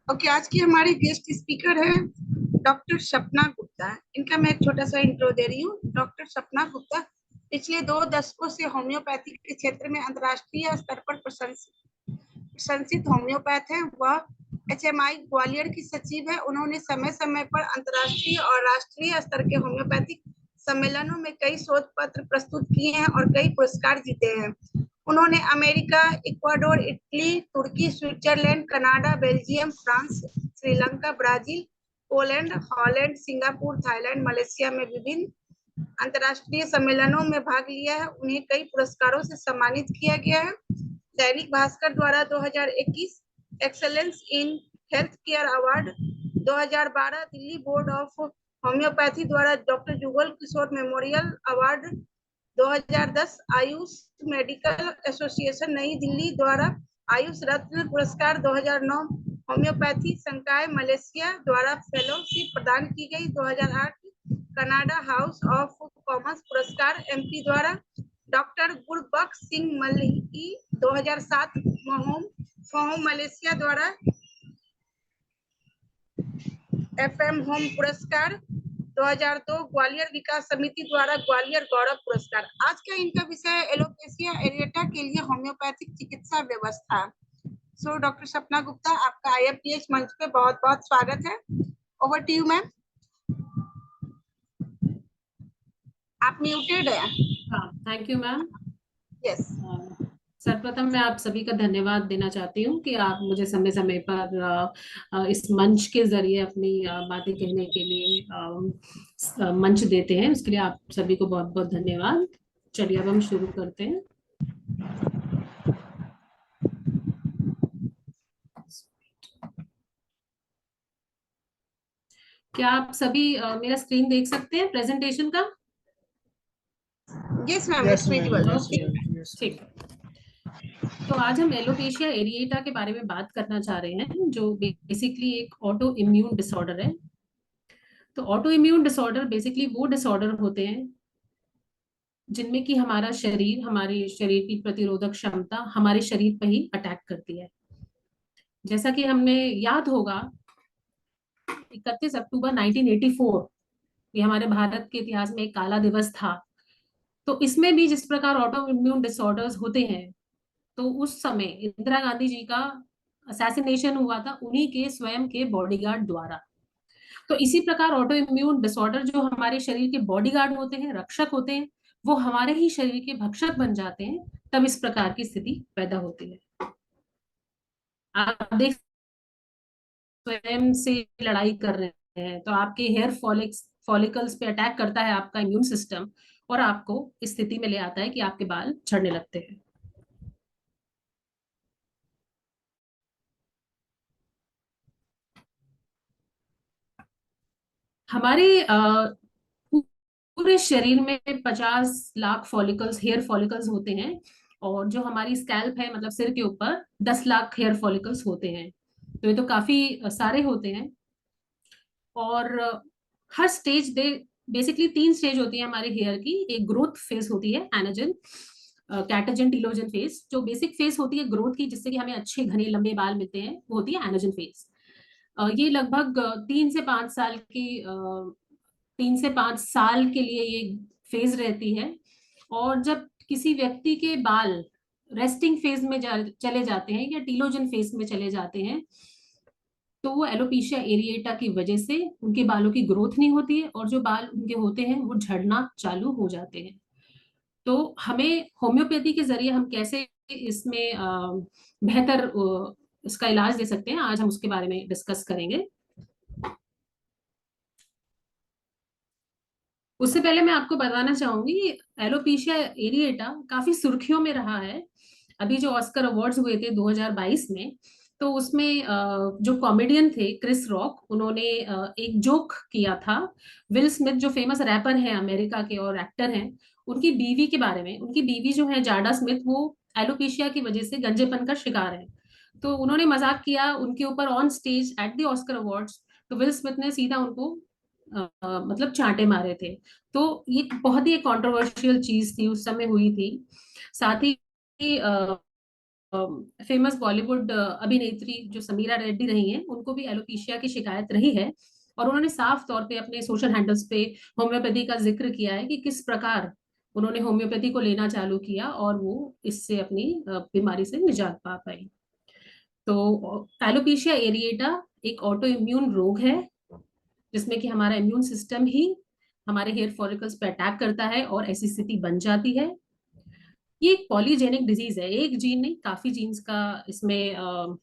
Okay, आज की हमारी गेस्ट स्पीकर है डॉक्टर सपना गुप्ता। इनका मैं एक छोटा सा इंट्रो दे रही हूँ। डॉक्टर सपना गुप्ता पिछले 2 दशकों से होम्योपैथी के क्षेत्र में अंतर्राष्ट्रीय स्तर पर प्रशंसित होम्योपैथ है। वह HMI ग्वालियर की सचिव है। उन्होंने समय समय पर अंतर्राष्ट्रीय और राष्ट्रीय स्तर के होम्योपैथिक सम्मेलनों में कई शोध पत्र प्रस्तुत किए हैं और कई पुरस्कार जीते हैं। उन्होंने अमेरिका, इक्वाडोर, इटली, तुर्की, Switzerland, Canada, Belgium, France, Sri Lanka, Brazil, Poland, Holland, Singapore, Thailand, Malaysia में विभिन्न अंतर्राष्ट्रीय सम्मेलनों में भाग लिया है। उन्हें कई पुरस्कारों से सम्मानित किया गया है। दैनिक भास्कर द्वारा 2021 excellence in health care award, 2012 Delhi board of homoeopathy द्वारा doctor Jugal Kishore memorial award, 2010 AYUSH medical association नई दिल्ली द्वारा आयुष रत्न पुरस्कार, 2009 होम्योपैथी संकाय मलेशिया द्वारा फेलोशिप प्रदान की गई, 2008 कनाडा हाउस ऑफ कॉमर्स पुरस्कार MP द्वारा doctor Gurbaksh Singh मलही, 2007 foam Malaysia द्वारा FM होम पुरस्कार, 2002 ग्वालियर विकास समिति द्वारा ग्वालियर गौरव पुरस्कार। आज का इनका विषय है एलोपेशिया एरिएटा के लिए होम्योपैथिक चिकित्सा व्यवस्था। सो डॉक्टर सपना गुप्ता, आपका IFPH मंच पे बहुत बहुत स्वागत है। Over to you ma'am. आप म्यूटेड है। हाँ, थैंक यू मैम। यस। सर्वप्रथम मैं आप सभी का धन्यवाद देना चाहती हूँ कि आप मुझे समय समय पर इस मंच के जरिए अपनी बातें कहने के लिए मंच देते हैं। उसके लिए आप सभी को बहुत बहुत धन्यवाद। चलिए अब हम शुरू करते हैं। क्या आप सभी मेरा स्क्रीन देख सकते हैं प्रेजेंटेशन का? Yes ma'am, it's visible. ठीक है। तो आज हम एलोपेशिया एरिएटा के बारे में बात करना चाह रहे हैं, जो बेसिकली एक ऑटो इम्यून डिसऑर्डर है। तो ऑटो इम्यून डिसऑर्डर बेसिकली वो डिसऑर्डर होते हैं जिनमें कि हमारे शरीर की प्रतिरोधक क्षमता हमारे शरीर पर ही अटैक करती है। जैसा कि हमें याद होगा 31 अक्टूबर 1984 ये हमारे भारत के इतिहास में एक काला दिवस था। तो इसमें भी जिस प्रकार ऑटो इम्यून डिसऑर्डर्स होते हैं, तो उस समय इंदिरा गांधी जी का असैसिनेशन हुआ था उन्हीं के स्वयं के बॉडीगार्ड द्वारा। तो इसी प्रकार ऑटो इम्यून डिसऑर्डर जो हमारे शरीर के बॉडीगार्ड होते हैं, रक्षक होते हैं, वो हमारे ही शरीर के भक्षक बन जाते हैं। तब इस प्रकार की स्थिति पैदा होती है। आप देख स्वयं से लड़ाई कर रहे हैं तो आपके हेयर फॉलिकल्स पे अटैक करता है आपका इम्यून सिस्टम, और आपको इस स्थिति में ले आता है कि आपके बाल झड़ने लगते हैं। हमारे पूरे शरीर में 50 लाख हेयर फॉलिकल्स होते हैं, और जो हमारी स्कैल्प है, मतलब सिर के ऊपर 10 लाख हेयर फॉलिकल्स होते हैं। तो ये तो काफी सारे होते हैं। और हर स्टेज दे बेसिकली 3 स्टेज होती है हमारे हेयर की। एक ग्रोथ फेज होती है, एनाजन, कैटाजन, टीलोजन फेज। जो बेसिक फेज होती है ग्रोथ की, जिससे कि हमें अच्छे घने लंबे बाल मिलते हैं, वो होती है एनाजन फेज। ये लगभग 3 से 5 साल के लिए ये फेज रहती है। और जब किसी व्यक्ति के बाल रेस्टिंग फेज में चले जाते हैं या टीलोजन फेज में चले जाते हैं, तो वो एलोपेशिया एरिएटा की वजह से उनके बालों की ग्रोथ नहीं होती है, और जो बाल उनके होते हैं वो झड़ना चालू हो जाते हैं। तो हमें होम्योपैथी के जरिए हम कैसे इसमें बेहतर इसका इलाज दे सकते हैं, आज हम उसके बारे में डिस्कस करेंगे। उससे पहले मैं आपको बताना चाहूंगी, एलोपेशिया एरिएटा काफी सुर्खियों में रहा है। अभी जो ऑस्कर अवार्ड्स हुए थे 2022 में, तो उसमें जो कॉमेडियन थे क्रिस रॉक, उन्होंने एक जोक किया था विल स्मिथ, जो फेमस रैपर हैं अमेरिका के और एक्टर हैं, उनकी बीवी के बारे में। उनकी बीवी जो है जाडा स्मिथ, वो एलोपेशिया की वजह से गंजेपन का शिकार है। तो उन्होंने मजाक किया उनके ऊपर on stage at the Oscar awards. तो विल स्मिथ ने सीधा उनको मतलब चांटे मारे थे। तो ये बहुत ही कंट्रोवर्शियल चीज थी, उस समय हुई थी। साथ ही फेमस बॉलीवुड अभिनेत्री जो समीरा रेड्डी रही हैं, उनको भी एलोपेशिया की शिकायत रही है, और उन्होंने साफ तौर पे अपने सोशल हैंडल्स पे होम्योपैथी का जिक्र किया है कि किस प्रकार उन्होंने होम्योपैथी को लेना चालू किया और वो इससे अपनी बीमारी से निजात पा पाई। तो एलोपेशिया एरिएटा एक ऑटो इम्यून रोग है, जिसमें कि हमारा इम्यून सिस्टम ही हमारे हेयर फॉलिकल्स पे अटैक करता है और ऐसी स्थिति बन जाती है। ये एक पॉलीजेनिक डिजीज है, एक जीन नहीं, काफी जीन्स का इसमें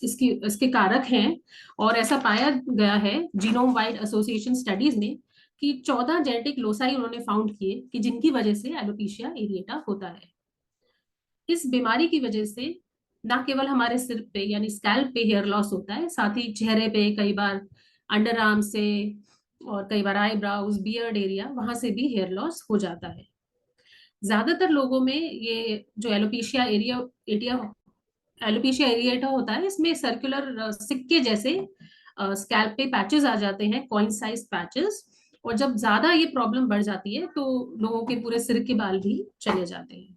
इसके कारक हैं, और ऐसा पाया गया है जीनोम वाइड एसोसिएशन स्टडीज में कि 14 जेनेटिक लोसाई उन्होंने फाउंड किए कि जिनकी वजह से एलोपेशिया एरिएटा होता है। इस बीमारी की वजह से ना केवल हमारे सिर पे यानी स्कैल्प पे हेयर लॉस होता है, साथ ही चेहरे पे, कई बार अंडर आर्म से, और कई बार आईब्राउज, बियर्ड एरिया, वहां से भी हेयर लॉस हो जाता है। ज्यादातर लोगों में ये जो एलोपेशिया एरिएटा होता है, इसमें सर्कुलर सिक्के जैसे स्कैल्प पे पैचेस आ जाते हैं, कॉइन साइज पैचेस, और जब ज्यादा ये प्रॉब्लम बढ़ जाती है तो लोगों के पूरे सिर के बाल भी चले जाते हैं।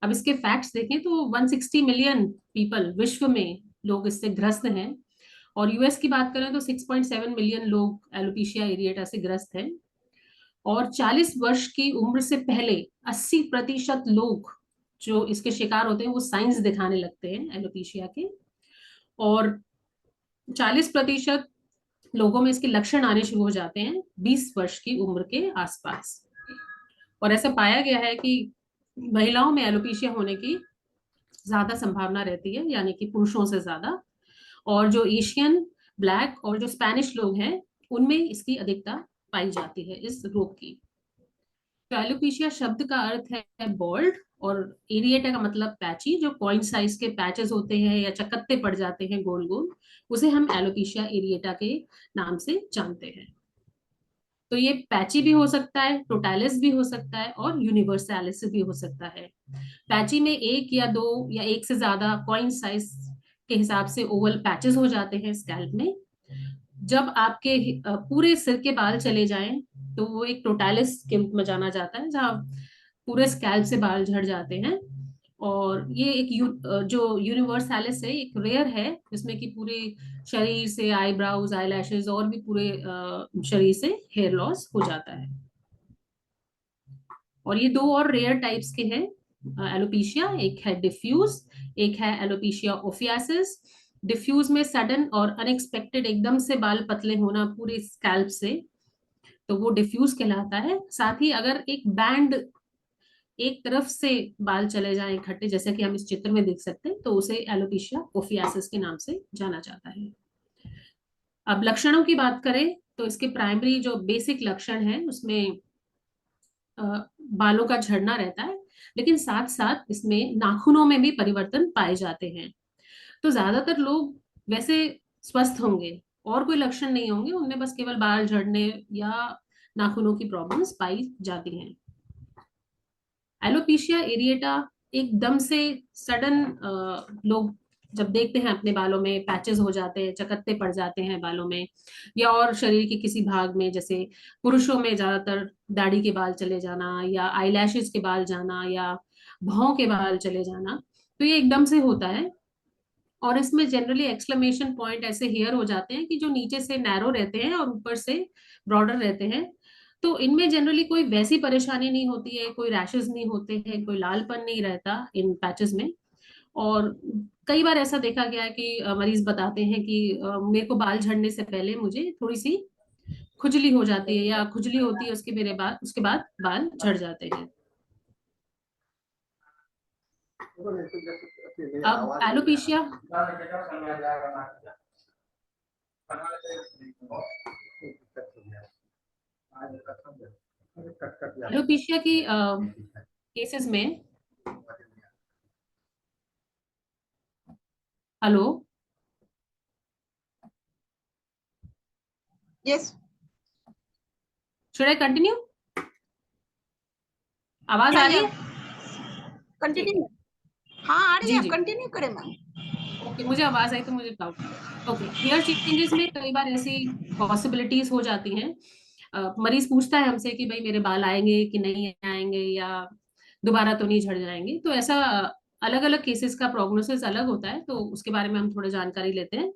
अब इसके फैक्ट्स देखें तो 160 मिलियन पीपल विश्व में लोग इससे ग्रस्त हैं, और यूएस की बात करें तो 6.7 मिलियन लोग एलोपेशिया एरिएटा से ग्रस्त हैं, और 40 वर्ष की उम्र से पहले 80% लोग जो इसके शिकार होते हैं वो साइंस दिखाने लगते हैं एलोपेशिया के, और 40% लोगों में इसके लक्षण आने शुरू हो जाते हैं 20 वर्ष की उम्र के आसपास। और ऐसा पाया गया है कि महिलाओं में एलोपेशिया होने की ज्यादा संभावना रहती है, यानी कि पुरुषों से ज्यादा, और जो एशियन, ब्लैक और जो स्पेनिश लोग हैं उनमें इसकी अधिकता पाई जाती है इस रोग की। तो एलोपेशिया शब्द का अर्थ है बॉल्ड, और एरिएटा का मतलब पैची, जो कॉइन साइज के पैचेस होते हैं या चकत्ते पड़ जाते हैं गोल गोल, उसे हम एलोपेशिया एरिएटा के नाम से जानते हैं। तो ये पैची भी हो सकता है, टोटालिस भी हो सकता है, और यूनिवर्सैलिस भी हो सकता है। पैची में एक या दो या एक से ज्यादा कॉइन साइज के हिसाब से ओवल पैचेस हो जाते हैं स्कैल्प में। जब आपके पूरे सिर के बाल चले जाएं तो वो एक टोटालिस के रूप में जाना जाता है, जहाँ पूरे स्कैल्प से बाल झड़ जाते हैं। और ये एक जो यूनिवर्सैलिस है, एक रेयर है, जिसमें कि पूरे शरीर से आईब्राउज, आईलैशेस और भी पूरे शरीर से हेयर लॉस हो जाता है। और ये दो और रेयर टाइप्स के हैं एलोपेशिया, एक है डिफ्यूज, एक है एलोपेशिया ओफियासिस। डिफ्यूज में सडन और अनएक्सपेक्टेड एकदम से बाल पतले होना पूरे स्कैल्प से, तो वो डिफ्यूज कहलाता है। साथ ही अगर एक बैंड एक तरफ से बाल चले जाएं इकट्ठे, जैसे कि हम इस चित्र में देख सकते हैं, तो उसे एलोपेशिया ओफियासिस के नाम से जाना जाता है। अब लक्षणों की बात करें तो इसके प्राइमरी जो बेसिक लक्षण है उसमें बालों का झड़ना रहता है, लेकिन साथ साथ इसमें नाखूनों में भी परिवर्तन पाए जाते हैं। तो ज्यादातर लोग वैसे स्वस्थ होंगे और कोई लक्षण नहीं होंगे, उनमें बस केवल बाल झड़ने या नाखूनों की प्रॉब्लम्स पाई जाती हैं। एलोपेशिया एरिएटा एकदम से सडन लोग जब देखते हैं अपने बालों में पैचेस हो जाते हैं, चकत्ते पड़ जाते हैं बालों में, या और शरीर के किसी भाग में, जैसे पुरुषों में ज्यादातर दाढ़ी के बाल चले जाना, या आईलैशेस के बाल जाना, या भौं के बाल चले जाना, तो ये एकदम से होता है। और इसमें जनरली एक्सक्लेमेशन पॉइंट ऐसे हेयर हो जाते हैं कि जो नीचे से नैरो रहते हैं और ऊपर से ब्रॉडर रहते हैं। तो इनमें जनरली कोई वैसी परेशानी नहीं होती है, कोई रैशेस नहीं होते हैं, कोई लालपन नहीं रहता इन पैचेस में। और कई बार ऐसा देखा गया है कि मरीज बताते हैं कि मेरे को बाल झड़ने से पहले मुझे थोड़ी सी खुजली हो जाती है, या खुजली होती है उसके बाद बाल झड़ जाते हैं। अब एलोपेशिया एलोपेशिया की केसेस में, hello, yes, should I continue? आवाज आ रही है? कंटिन्यू। हाँ आ रही जी है, जी, कंटिन्यू करें मैम। ओके, मुझे आवाज आई तो मुझे डाउट। ओके, हेयर चेंजेस में कई बार ऐसी पॉसिबिलिटीज हो जाती हैं। मरीज पूछता है हमसे कि भाई मेरे बाल आएंगे कि नहीं आएंगे, या दोबारा तो नहीं झड़ जाएंगे। तो ऐसा अलग अलग केसेस का प्रोग्नोसिस अलग होता है, तो उसके बारे में हम थोड़ा जानकारी लेते हैं।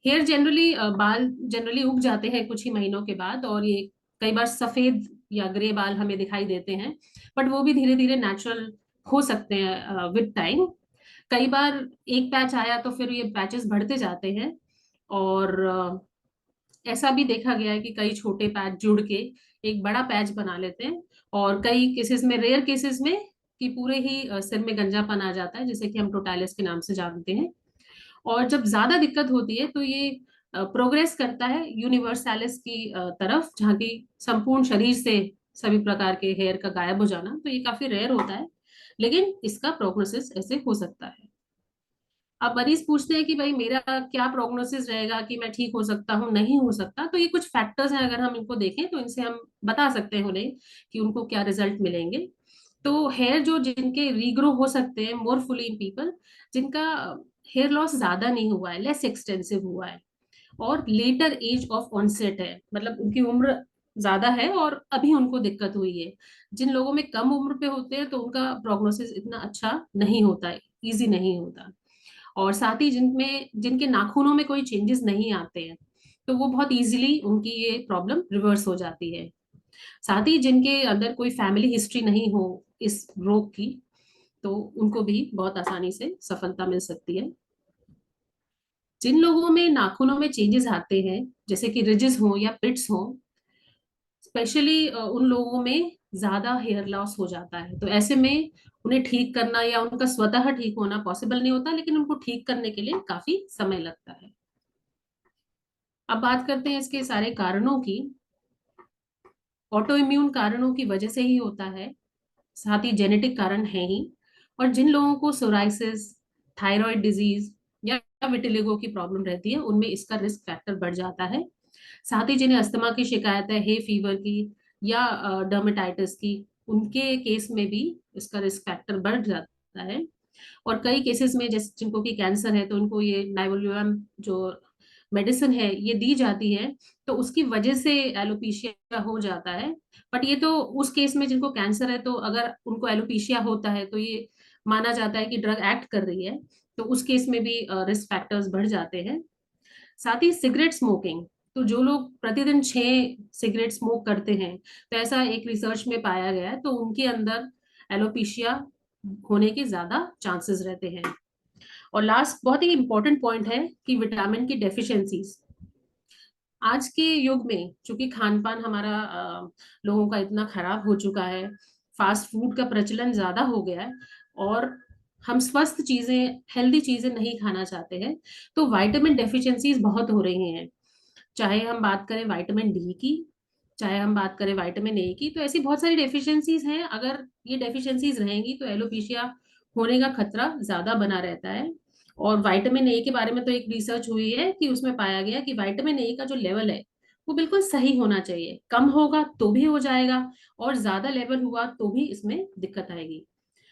हेयर जनरली, बाल जनरली उग जाते हैं कुछ ही महीनों के बाद, और ये कई बार सफेद या ग्रे बाल हमें दिखाई देते हैं, बट वो भी धीरे धीरे नेचुरल हो सकते हैं विद टाइम। कई बार एक पैच आया तो फिर ये पैचेस बढ़ते जाते हैं, और ऐसा भी देखा गया है कि कई छोटे पैच जुड़ के एक बड़ा पैच बना लेते हैं, और कई केसेस में, रेयर केसेस में, कि पूरे ही सिर में गंजापन आ जाता है, जिसे कि हम टोटालिस के नाम से जानते हैं। और जब ज्यादा दिक्कत होती है तो ये प्रोग्रेस करता है यूनिवर्सैलिस की तरफ, जहाँ की संपूर्ण शरीर से सभी प्रकार के हेयर का गायब हो जाना। तो ये काफी रेयर होता है, लेकिन इसका प्रोग्नोसिस ऐसे हो सकता है। अब मरीज पूछते हैं कि भाई मेरा क्या प्रोग्नोसिस रहेगा, कि मैं ठीक हो सकता हूँ, नहीं हो सकता। तो ये कुछ फैक्टर्स हैं, अगर हम इनको देखें तो इनसे हम बता सकते हैं उन्हें कि उनको क्या रिजल्ट मिलेंगे। तो हेयर जो जिनके रीग्रो हो सकते हैं मोर फुली इन पीपल, जिनका हेयर लॉस ज्यादा नहीं हुआ है, लेस एक्सटेंसिव हुआ है, और लेटर एज ऑफ ऑनसेट है, मतलब उनकी उम्र ज्यादा है और अभी उनको दिक्कत हुई है। जिन लोगों में कम उम्र पे होते हैं तो उनका प्रोग्नोसिस इतना अच्छा नहीं होता है, इजी नहीं होता। और साथ ही जिनमें, जिनके नाखूनों में कोई चेंजेस नहीं आते हैं, तो वो बहुत इजीली उनकी ये प्रॉब्लम रिवर्स हो जाती है। साथ ही जिनके अंदर कोई फैमिली हिस्ट्री नहीं हो इस रोग की, तो उनको भी बहुत आसानी से सफलता मिल सकती है। जिन लोगों में नाखूनों में चेंजेस आते हैं, जैसे कि रिजेस हो या पिट्स हो, स्पेशली उन लोगों में ज्यादा हेयर लॉस हो जाता है। तो ऐसे में उन्हें ठीक करना या उनका स्वतः ठीक होना पॉसिबल नहीं होता, लेकिन उनको ठीक करने के लिए काफी समय लगता है। अब बात करते हैं इसके सारे कारणों की। ऑटो इम्यून कारणों की वजह से ही होता है, साथ ही जेनेटिक कारण है ही। और जिन लोगों को सोराइसिस, थायराइड डिजीज या विटिलिगो की प्रॉब्लम रहती है, उनमें इसका रिस्क फैक्टर बढ़ जाता है। साथ ही जिन्हें अस्थमा की शिकायत है, हे फीवर की या डर्मेटाइटिस की, उनके केस में भी इसका रिस्क फैक्टर बढ़ जाता है। और कई केसेस में, जैसे जिनको की कैंसर है, तो उनको ये नाइवोल्यूम जो मेडिसिन है ये दी जाती है, तो उसकी वजह से एलोपीशिया हो जाता है। बट ये तो उस केस में जिनको कैंसर है, तो अगर उनको एलोपीशिया होता है तो ये माना जाता है कि ड्रग एक्ट कर रही है, तो उस केस में भी रिस्क फैक्टर्स बढ़ जाते हैं। साथ ही सिगरेट स्मोकिंग, तो जो लोग प्रतिदिन 6 सिगरेट स्मोक करते हैं, तो ऐसा एक रिसर्च में पाया गया है, तो उनके अंदर एलोपीशिया होने के ज्यादा चांसेस रहते हैं। और लास्ट बहुत ही इंपॉर्टेंट पॉइंट है कि विटामिन की डेफिशिएंसीज। आज के युग में चूंकि खान पान हमारा लोगों का इतना खराब हो चुका है, फास्ट फूड का प्रचलन ज्यादा हो गया है, और हम स्वस्थ चीजें, हेल्दी चीजें नहीं खाना चाहते हैं, तो विटामिन डेफिशिएंसीज बहुत हो रही हैं। चाहे हम बात करें विटामिन डी की, चाहे हम बात करें विटामिन ए की, तो ऐसी बहुत सारी डेफिशिएंसीज हैं। अगर ये डेफिशिएंसीज रहेंगी तो एलोपीशिया होने का खतरा ज्यादा बना रहता है। और विटामिन ए के बारे में तो एक रिसर्च हुई है कि उसमें पाया गया कि विटामिन ए का जो लेवल है वो बिल्कुल सही होना चाहिए। कम होगा तो भी हो जाएगा, और ज्यादा लेवल हुआ तो भी इसमें दिक्कत आएगी।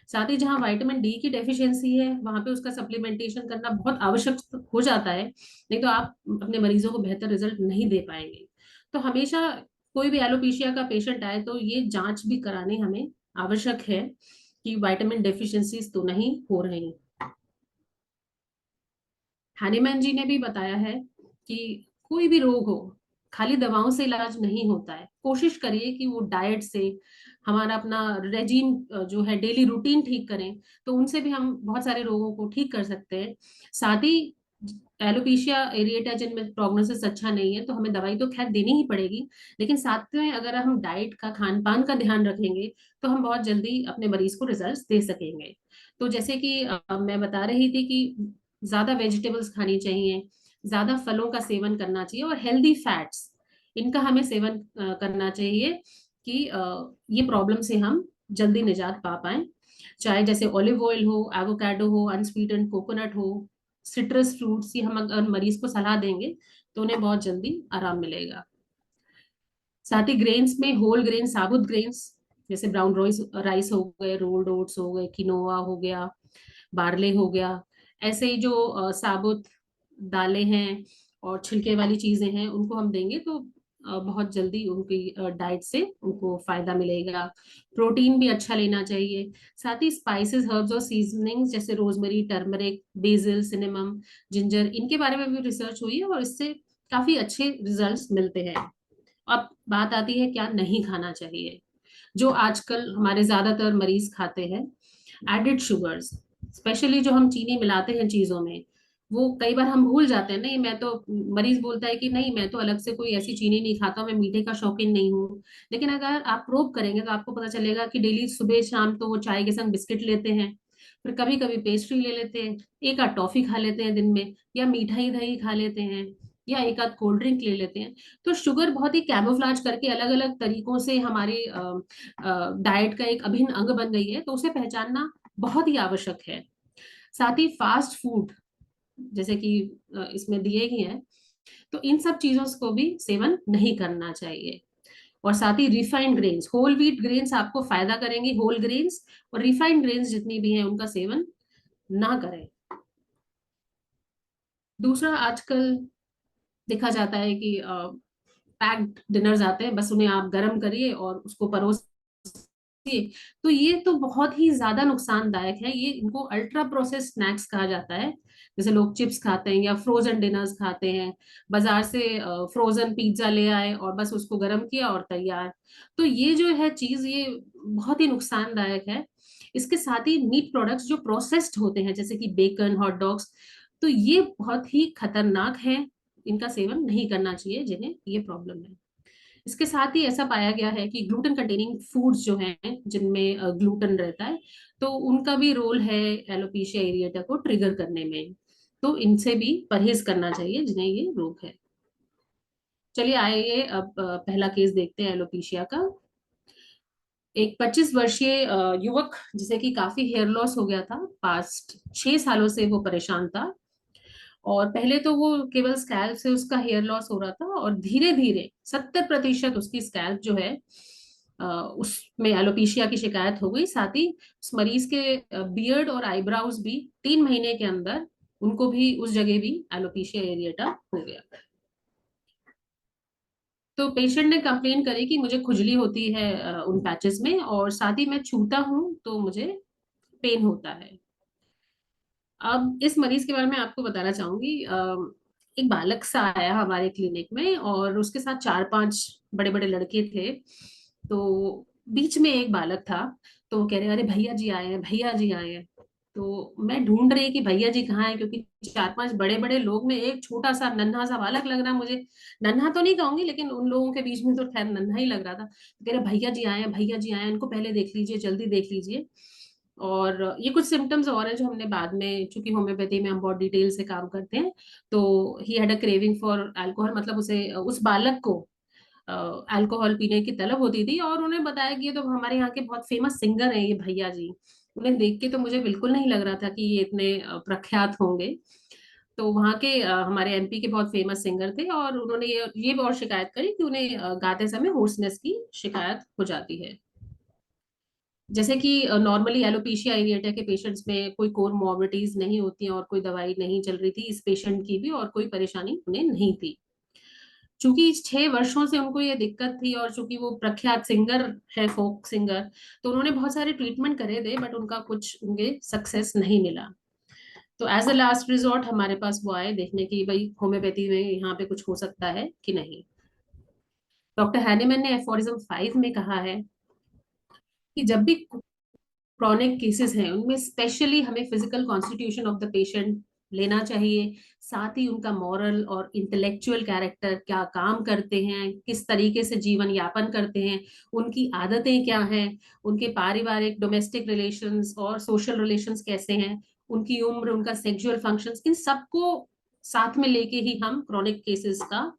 साथ ही जहाँ विटामिन डी की डेफिशिएंसी है, वहां पे उसका सप्लीमेंटेशन करना बहुत आवश्यक हो जाता है, नहीं तो आप अपने मरीजों को बेहतर रिजल्ट नहीं दे पाएंगे। तो हमेशा कोई भी एलोपीशिया का पेशेंट आए तो ये जांच भी करानी हमें आवश्यक है कि विटामिन डेफिशिएंसीज तो नहीं हो रही। हैनीमैन जी ने भी बताया है कि कोई भी रोग हो, खाली दवाओं से इलाज नहीं होता है। कोशिश करिए कि वो डाइट से, हमारा अपना रेजीम जो है, डेली रूटीन ठीक करें, तो उनसे भी हम बहुत सारे रोगों को ठीक कर सकते हैं। साथ ही एलोपीशिया एरिएटा जिनमें प्रोग्नोसिस अच्छा नहीं है, तो हमें दवाई तो खैर देनी ही पड़ेगी, लेकिन साथ में अगर हम डाइट का, खान पान का ध्यान रखेंगे, तो हम बहुत जल्दी अपने मरीज को रिजल्ट दे सकेंगे। तो जैसे कि मैं बता रही थी कि ज्यादा वेजिटेबल्स खानी चाहिए, ज्यादा फलों का सेवन करना चाहिए, और हेल्दी फैट्स, इनका हमें सेवन करना चाहिए कि ये प्रॉब्लम से हम जल्दी निजात पा पाए। चाहे जैसे ऑलिव ऑयल हो, एवोकाडो हो, अनस्वीटेंड कोकोनट हो, सिट्रस फ्रूट्स, ये हम अगर मरीज को सलाह देंगे तो उन्हें बहुत जल्दी आराम मिलेगा। साथ ही ग्रेन्स में होल ग्रेन, साबुत ग्रेन्स, जैसे ब्राउन राइस राइस हो गए, रोल्ड ओट्स हो गए, किनोआ हो गया, बार्ले हो गया, ऐसे ही जो साबुत दालें हैं और छिलके वाली चीजें हैं, उनको हम देंगे तो बहुत जल्दी उनकी डाइट से उनको फायदा मिलेगा। प्रोटीन भी अच्छा लेना चाहिए। साथ ही स्पाइसेस, हर्ब्स और सीजनिंग्स जैसे rosemary, turmeric, BECIL, cinnamon, ginger, इनके बारे में भी रिसर्च हुई है और इससे काफी अच्छे रिजल्ट्स मिलते हैं। अब बात आती है क्या नहीं खाना चाहिए, जो आजकल हमारे ज्यादातर मरीज खाते हैं, एडिड शुगर्स। स्पेशली जो हम चीनी मिलाते हैं चीजों में, वो कई बार हम भूल जाते हैं। नहीं, मैं तो, मरीज बोलता है कि नहीं मैं तो अलग से कोई ऐसी चीनी नहीं खाता, मैं मीठे का शौकीन नहीं हूँ। लेकिन अगर आप प्रोब करेंगे तो आपको पता चलेगा कि डेली सुबह शाम तो वो चाय के संग बिस्किट लेते हैं, फिर कभी कभी पेस्ट्री ले लेते हैं, एक आध टॉफी खा लेते हैं दिन में, या मिठाई दही खा लेते हैं, या एक आध कोल्ड ड्रिंक ले लेते हैं। तो शुगर बहुत ही कैमोफ्लेज करके अलग अलग तरीकों से हमारी डाइट का एक अभिन्न अंग बन गई है, तो उसे पहचानना बहुत ही आवश्यक है। साथ ही फास्ट फूड जैसे कि इसमें दिए ही हैं, तो इन सब चीजों को भी सेवन नहीं करना चाहिए। और साथ ही refined grains, whole wheat grains आपको फायदा करेंगी, होल ग्रेन्स, और रिफाइंड ग्रेन्स जितनी भी हैं उनका सेवन ना करें। दूसरा, आजकल देखा जाता है कि पैक्ड डिनर्स आते हैं, बस उन्हें आप गर्म करिए और उसको परोस, तो ये तो बहुत ही ज्यादा नुकसानदायक है। ये इनको अल्ट्रा प्रोसेस स्नैक्स कहा जाता है। जैसे लोग चिप्स खाते हैं या फ्रोजन डिनर्स खाते हैं, बाजार से फ्रोजन पिज्जा ले आए और बस उसको गर्म किया और तैयार। तो ये जो है चीज, ये बहुत ही नुकसानदायक है। इसके साथ ही मीट प्रोडक्ट्स जो प्रोसेस्ड होते हैं जैसे कि बेकन, हॉट डॉग्स, तो ये बहुत ही खतरनाक है। इनका सेवन नहीं करना चाहिए जिन्हें ये प्रॉब्लम है। इसके साथ ही ऐसा पाया गया है कि ग्लूटेन कंटेनिंग फूड्स जो हैं जिनमें ग्लूटेन रहता है, तो उनका भी रोल है एलोपेशिया एरिएटा को ट्रिगर करने में। तो इनसे भी परहेज करना चाहिए जिन्हें ये रोग है। चलिए आइए अब पहला केस देखते हैं एलोपेशिया का। एक 25 वर्षीय युवक जिसे कि काफी हेयर लॉस हो गया था, पास्ट 6 सालों से वो परेशान था। और पहले तो वो केवल स्कैल्प से उसका हेयर लॉस हो रहा था, और धीरे धीरे 70% उसकी स्कैल्प जो है उसमें एलोपेशिया की शिकायत हो गई। साथ ही उस मरीज के बियर्ड और आईब्राउज भी 3 महीने के अंदर उनको भी उस जगह भी एलोपेशिया एरिएटा हो गया। तो पेशेंट ने कंप्लेन करी कि मुझे खुजली होती है उन पैचेस में, और साथ ही मैं छूता हूँ तो मुझे पेन होता है। अब इस मरीज के बारे में आपको बताना चाहूंगी। एक बालक सा आया हमारे क्लिनिक में, और उसके साथ 4-5 बड़े बड़े लड़के थे। तो बीच में एक बालक था, तो वो कह रहे अरे भैया जी आए हैं, भैया जी आए हैं। तो मैं ढूंढ रही कि भैया जी कहाँ हैं, क्योंकि 4-5 बड़े बड़े लोग में एक छोटा सा नन्हा सा बालक लग रहा मुझे। नन्हा तो नहीं कहूंगी, लेकिन उन लोगों के बीच में तो खैर नन्हा ही लग रहा था। तो कह रहे भैया जी आए हैं, भैया जी आए हैं, इनको पहले देख लीजिए, जल्दी देख लीजिए। और ये कुछ सिम्टम्स और हैं जो हमने बाद में, चूंकि होम्योपैथी में हम बहुत डिटेल से काम करते हैं, तो he had a craving for alcohol, मतलब उसे, उस बालक को अल्कोहल पीने की तलब होती थी। और उन्हें बताया कि ये तो हमारे यहाँ के बहुत फेमस सिंगर हैं ये भैया जी। उन्हें देख के तो मुझे बिल्कुल नहीं लग रहा था कि ये इतने प्रख्यात होंगे। तो वहाँ के हमारे एमपी के बहुत फेमस सिंगर थे, और उन्होंने ये भी और शिकायत करी कि उन्हें गाते समय होर्सनेस की शिकायत हो जाती है। जैसे कि नॉर्मली एलोपेशिया एरिएटा के पेशेंट्स में कोई कोमॉर्बिडिटीज नहीं होती हैं और कोई दवाई नहीं चल रही थी इस पेशेंट की भी, और कोई परेशानी उन्हें नहीं थी। चूंकि 6 वर्षों से उनको ये दिक्कत थी, और चूंकि वो प्रख्यात सिंगर है, फोक सिंगर, तो उन्होंने बहुत सारे ट्रीटमेंट करे थे, बट उनका कुछ उनके सक्सेस नहीं मिला। तो एज अ लास्ट रिजॉर्ट हमारे पास वो आए देखने की भाई होम्योपैथी में यहाँ पे कुछ हो सकता है कि नहीं। डॉक्टर हैनीमैन ने एफोरिज्म 5 में कहा है कि जब भी क्रॉनिक केसेस हैं उनमें स्पेशली हमें physical constitution of the patient लेना चाहिए। साथ ही उनका मॉरल और इंटेलेक्चुअल कैरेक्टर, क्या काम करते हैं, किस तरीके से जीवन यापन करते हैं, उनकी आदतें क्या हैं, उनके पारिवारिक डोमेस्टिक रिलेशंस और सोशल रिलेशंस कैसे हैं, उनकी उम्र, उनका सेक्सुअल फंक्शंस, इन सबको साथ में लेके ही हम क्रॉनिक केसेस का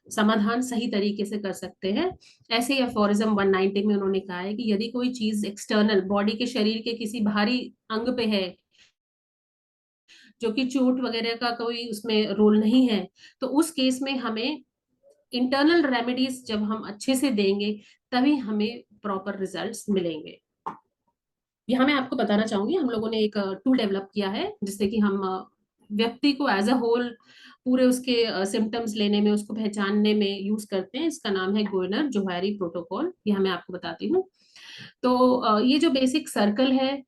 समाधान सही तरीके से कर सकते हैं। ऐसे ही अफोरिज्म 190 में उन्होंने कहा है कि यदि कोई चीज एक्सटर्नल बॉडी के, शरीर के किसी बाहरी अंग पे है, जो कि चोट वगैरह का कोई उसमें रोल नहीं है, तो उस केस में हमें इंटरनल रेमेडीज जब हम अच्छे से देंगे, तभी हमें प्रॉपर रिजल्ट्स मिलेंगे। यहाँ मैं आपको बताना चाहूंगी, हम लोगों ने एक टूल डेवलप किया है जिससे कि हम व्यक्ति को एज अ होल पूरे उसके सिम्टम्स लेने में, उसको पहचानने में यूज करते हैं। इसका नाम है गोयनर जोहारी प्रोटोकॉल, ये मैं आपको बताती हूँ। तो ये जो बेसिक सर्कल है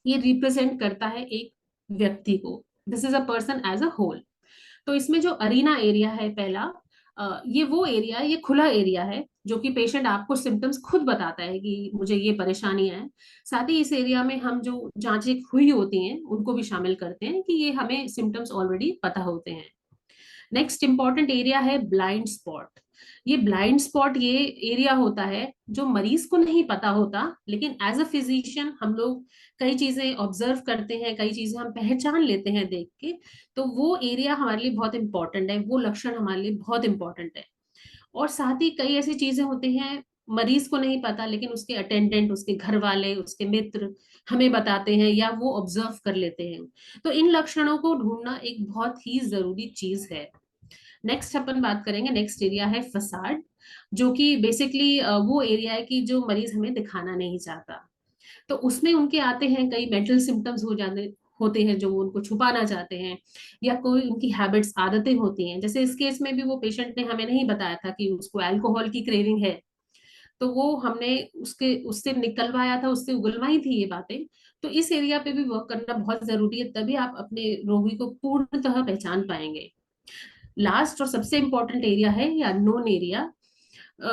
ये रिप्रेजेंट करता है एक व्यक्ति को, this is a person as a whole. तो इसमें जो अरीना एरिया है पहला, ये वो एरिया, ये खुला एरिया है जो कि पेशेंट आपको सिम्टम्स खुद बताता है कि मुझे ये परेशानियां हैं। साथ ही इस एरिया में हम जो जांचें हुई होती हैं उनको भी शामिल करते हैं कि ये हमें सिम्टम्स ऑलरेडी पता होते हैं। नेक्स्ट इंपॉर्टेंट एरिया है ब्लाइंड स्पॉट। ये ब्लाइंड स्पॉट ये एरिया होता है जो मरीज को नहीं पता होता, लेकिन एज अ फिजिशियन हम लोग कई चीजें ऑब्जर्व करते हैं, कई चीजें हम पहचान लेते हैं देख के। तो वो एरिया हमारे लिए बहुत इंपॉर्टेंट है, वो लक्षण हमारे लिए बहुत इंपॉर्टेंट है। और साथ ही कई ऐसी चीजें होती हैं मरीज को नहीं पता, लेकिन उसके अटेंडेंट, उसके घर वाले, उसके मित्र हमें बताते हैं या वो ऑब्जर्व कर लेते हैं। तो इन लक्षणों को ढूंढना एक बहुत ही जरूरी चीज है। नेक्स्ट अपन बात करेंगे, नेक्स्ट एरिया है फसाड, जो कि बेसिकली वो एरिया है कि जो मरीज हमें दिखाना नहीं चाहता। तो उसमें उनके आते हैं कई मेंटल सिम्टम्स हो जाते होते हैं जो वो उनको छुपाना चाहते हैं, या कोई उनकी हैबिट्स, आदतें होती हैं। जैसे इस केस में भी वो पेशेंट ने हमें नहीं बताया था कि उसको अल्कोहल की क्रेविंग है, तो वो हमने उसके उससे निकलवाया था, उससे उगलवाई थी ये बातें। तो इस एरिया पे भी वर्क करना बहुत जरूरी है, तभी आप अपने रोगी को पूर्णतः पहचान पाएंगे। लास्ट और सबसे इम्पोर्टेंट एरिया है ये अननोन एरिया,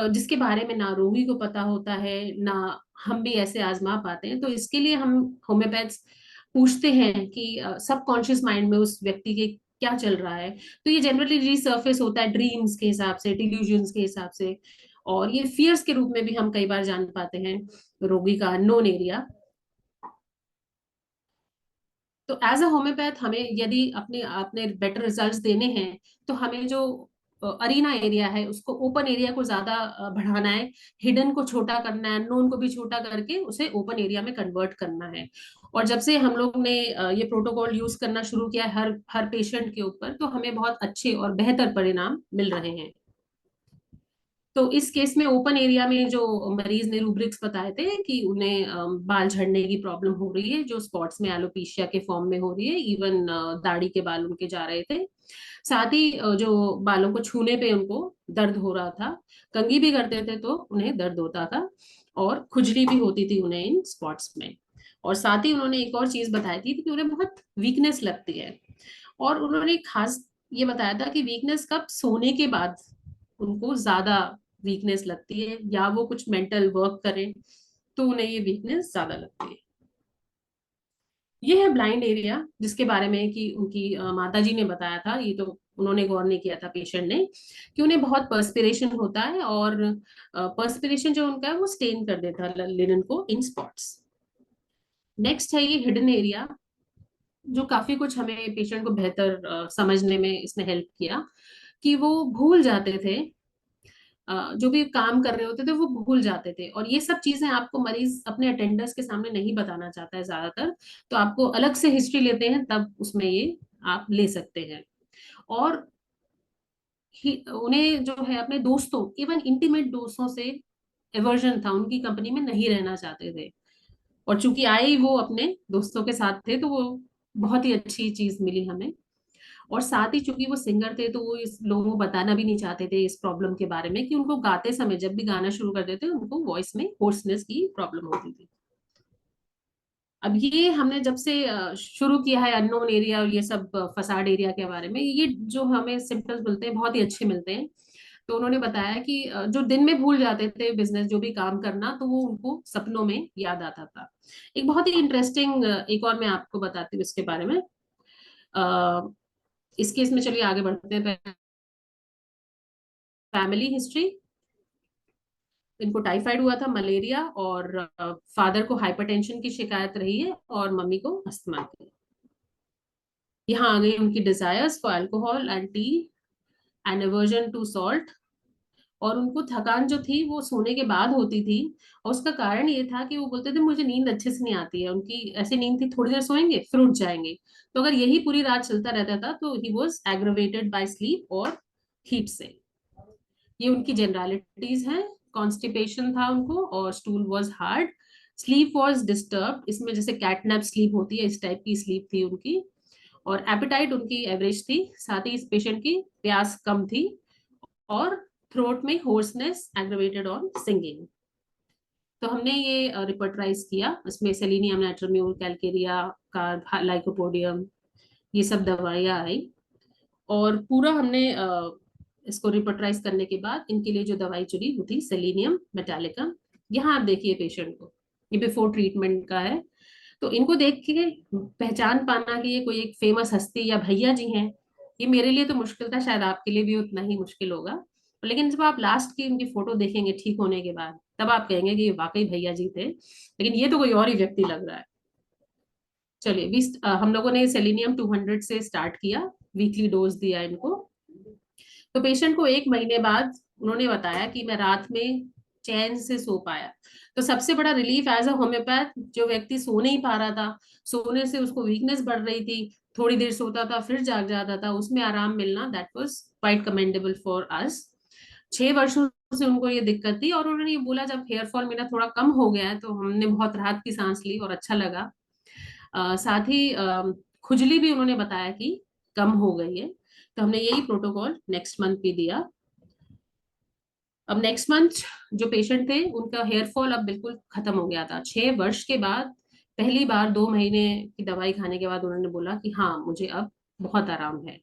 जिसके बारे में ना रोगी को पता होता है, ना हम भी ऐसे आजमा पाते हैं। तो इसके लिए हम होम्योपैथ्स पूछते हैं कि सबकॉन्शियस माइंड में उस व्यक्ति के क्या चल रहा है। तो ये जनरली रिसर्फेस होता है ड्रीम्स के हिसाब से, डिल्यूजन्स के हिसाब से, और ये फियर्स के रूप में भी हम कई बार जान पाते हैं रोगी का अननोन एरिया। तो एज अ होम्योपैथ हमें यदि अपने अपने बेटर रिजल्ट्स देने हैं, तो हमें जो अरीना एरिया है उसको, ओपन एरिया को ज्यादा बढ़ाना है, हिडन को छोटा करना है, नोन को भी छोटा करके उसे ओपन एरिया में कन्वर्ट करना है। और जब से हम लोग ने ये प्रोटोकॉल यूज करना शुरू किया हर हर पेशेंट के ऊपर, तो हमें बहुत अच्छे और बेहतर परिणाम मिल रहे हैं। तो इस केस में ओपन एरिया में जो मरीज ने रूब्रिक्स बताए थे कि उन्हें बाल झड़ने की प्रॉब्लम हो रही है, जो स्पॉट्स में एलोपेशिया के फॉर्म में हो रही है, इवन दाढ़ी के बाल उनके जा रहे थे। साथ ही जो बालों को छूने पे उनको दर्द हो रहा था, कंघी भी करते थे तो उन्हें दर्द होता था, और खुजली भी होती थी उन्हें इन स्पॉट्स में। और साथ ही उन्होंने एक और चीज बताई थी कि उन्हें बहुत वीकनेस लगती है। और उन्होंने खास ये बताया था कि वीकनेस कब, सोने के बाद उनको ज्यादा वीकनेस लगती है, या वो कुछ मेंटल वर्क करें तो उन्हें ये वीकनेस ज्यादा लगती है। ये है ब्लाइंड एरिया, जिसके बारे में कि उनकी माता जी ने बताया था, ये तो उन्होंने गौर नहीं किया था पेशेंट ने, कि उन्हें बहुत पर्सपिरेशन होता है, और पर्सपिरेशन जो उनका है वो स्टेन कर देता है लिनन को इन स्पॉट्स। नेक्स्ट है ये हिडन एरिया, जो काफी कुछ हमें पेशेंट को बेहतर समझने में इसने हेल्प किया, कि वो भूल जाते थे, जो भी काम कर रहे होते थे वो भूल जाते थे। और ये सब चीजें आपको मरीज अपने अटेंडर्स के सामने नहीं बताना चाहता है ज्यादातर, तो आपको अलग से हिस्ट्री लेते हैं तब उसमें ये आप ले सकते हैं। और उन्हें जो है अपने दोस्तों, इवन इंटीमेट दोस्तों से एवर्जन था, उनकी कंपनी में नहीं रहना चाहते थे। और चूंकि आए ही वो अपने दोस्तों के साथ थे, तो वो बहुत ही अच्छी चीज मिली हमें। और साथ ही चूंकि वो सिंगर थे, तो वो इस लोगों को बताना भी नहीं चाहते थे इस प्रॉब्लम के बारे में, कि उनको गाते समय जब भी गाना शुरू कर देते उनको वॉइस में होर्सनेस की प्रॉब्लम होती थी। अब ये हमने जब से शुरू किया है अननोन एरिया और ये सब फसाड एरिया के बारे में, ये जो हमें सिम्टम्स मिलते हैं बहुत ही अच्छे मिलते हैं। तो उन्होंने बताया कि जो दिन में भूल जाते थे बिजनेस, जो भी काम करना, तो वो उनको सपनों में याद आता था। एक बहुत ही इंटरेस्टिंग एक और मैं आपको बताती हूँ इसके बारे में। अ, इस केस में चलिए आगे बढ़ते हैं। फैमिली हिस्ट्री, इनको टाइफाइड हुआ था, मलेरिया, और फादर को हाइपरटेंशन की शिकायत रही है, और मम्मी को अस्थमा की। यहाँ आ गई उनकी desires for alcohol and tea and aversion to salt. और उनको थकान जो थी वो सोने के बाद होती थी, और उसका कारण ये था कि वो बोलते थे मुझे नींद अच्छे से नहीं आती है। उनकी ऐसी नींद थी, थोड़ी देर सोएंगे फिर उठ जाएंगे। तो अगर यही पूरी रात चलता रहता था तो he was aggravated bye sleep और हीट से। ये उनकी जनरलिटीज हैं। कॉन्स्टिपेशन था उनको, और stool was hard, sleep was disturb, इसमें जैसे कैटनैप स्लीप होती है इस टाइप की स्लीप थी उनकी। और एपेटाइट उनकी एवरेज थी, साथ ही इस पेशेंट की प्यास कम थी और थ्रोट में होर्सनेस एग्रेवेटेड ऑन सिंगिंग। तो हमने ये रिपर्टराइज किया, इसमें सेलिनियम, नाइट्रोम्यूल, कैलकेरिया, कार्ब, लाइकोपोडियम, ये सब दवाइयाँ आई। और पूरा हमने इसको रिपर्टराइज करने के बाद इनके लिए जो दवाई चुनी वो थी सेलिनियम मेटालिकम। यहाँ आप देखिए पेशेंट को, ये बिफोर ट्रीटमेंट का है। तो इनको देख के पहचान पाना कि ये कोई एक फेमस हस्ती या भैया जी हैं, ये मेरे लिए तो मुश्किल था, शायद आपके लिए भी उतना ही मुश्किल होगा। लेकिन जब आप लास्ट की उनकी फोटो देखेंगे ठीक होने के बाद, तब आप कहेंगे कि ये वाकई भैया जी थे, लेकिन ये तो कोई और ही व्यक्ति लग रहा है। चलिए, हम लोगों ने सेलिनियम 200 से स्टार्ट किया, वीकली डोज दिया इनको। तो पेशेंट को 1 महीने बाद उन्होंने बताया कि मैं रात में चैन से सो पाया। तो सबसे बड़ा रिलीफ एज अ होम्योपैथ, जो व्यक्ति सो नहीं पा रहा था, सोने से उसको वीकनेस बढ़ रही थी, थोड़ी देर सोता था फिर जाग जाता था, उसमें आराम मिलना, that was quite commendable for us. 6 वर्षों से उनको ये दिक्कत थी और उन्होंने ये बोला जब हेयर फॉल मेरा थोड़ा कम हो गया है तो हमने बहुत राहत की सांस ली और अच्छा लगा। साथ ही खुजली भी उन्होंने बताया कि कम हो गई है। तो हमने यही प्रोटोकॉल नेक्स्ट मंथ भी दिया। अब नेक्स्ट मंथ जो पेशेंट थे उनका हेयर फॉल अब बिल्कुल खत्म हो गया था। 6 वर्ष के बाद पहली बार 2 महीने की दवाई खाने के बाद उन्होंने बोला कि हाँ मुझे अब बहुत आराम है।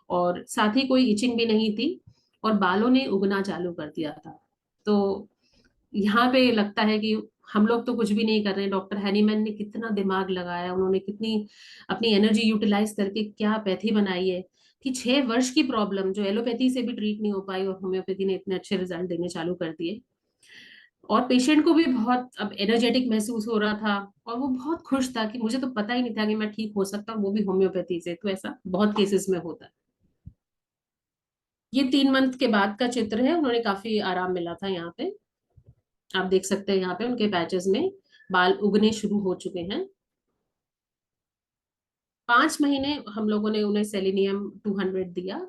और साथ ही कोई इचिंग भी नहीं थी और बालों ने उगना चालू कर दिया था। तो यहाँ पे लगता है कि हम लोग तो कुछ भी नहीं कर रहे हैं, डॉक्टर हैनीमैन ने कितना दिमाग लगाया, उन्होंने कितनी अपनी एनर्जी यूटिलाइज करके क्या पैथी बनाई है कि 6 वर्ष की प्रॉब्लम जो एलोपैथी से भी ट्रीट नहीं हो पाई और होम्योपैथी ने इतने अच्छे रिजल्ट देने चालू कर दिए। और पेशेंट को भी बहुत अब एनर्जेटिक महसूस हो रहा था और वो बहुत खुश था कि मुझे तो पता ही नहीं था कि मैं ठीक हो सकता हूँ, वो भी होम्योपैथी से। तो ऐसा बहुत केसेस में होता है। ये 3 मंथ के बाद का चित्र है, उन्होंने काफी आराम मिला था। यहाँ पे आप देख सकते हैं, यहाँ पे उनके पैचेस में बाल उगने शुरू हो चुके हैं। 5 महीने हम लोगों ने उन्हें सेलिनियम 200 दिया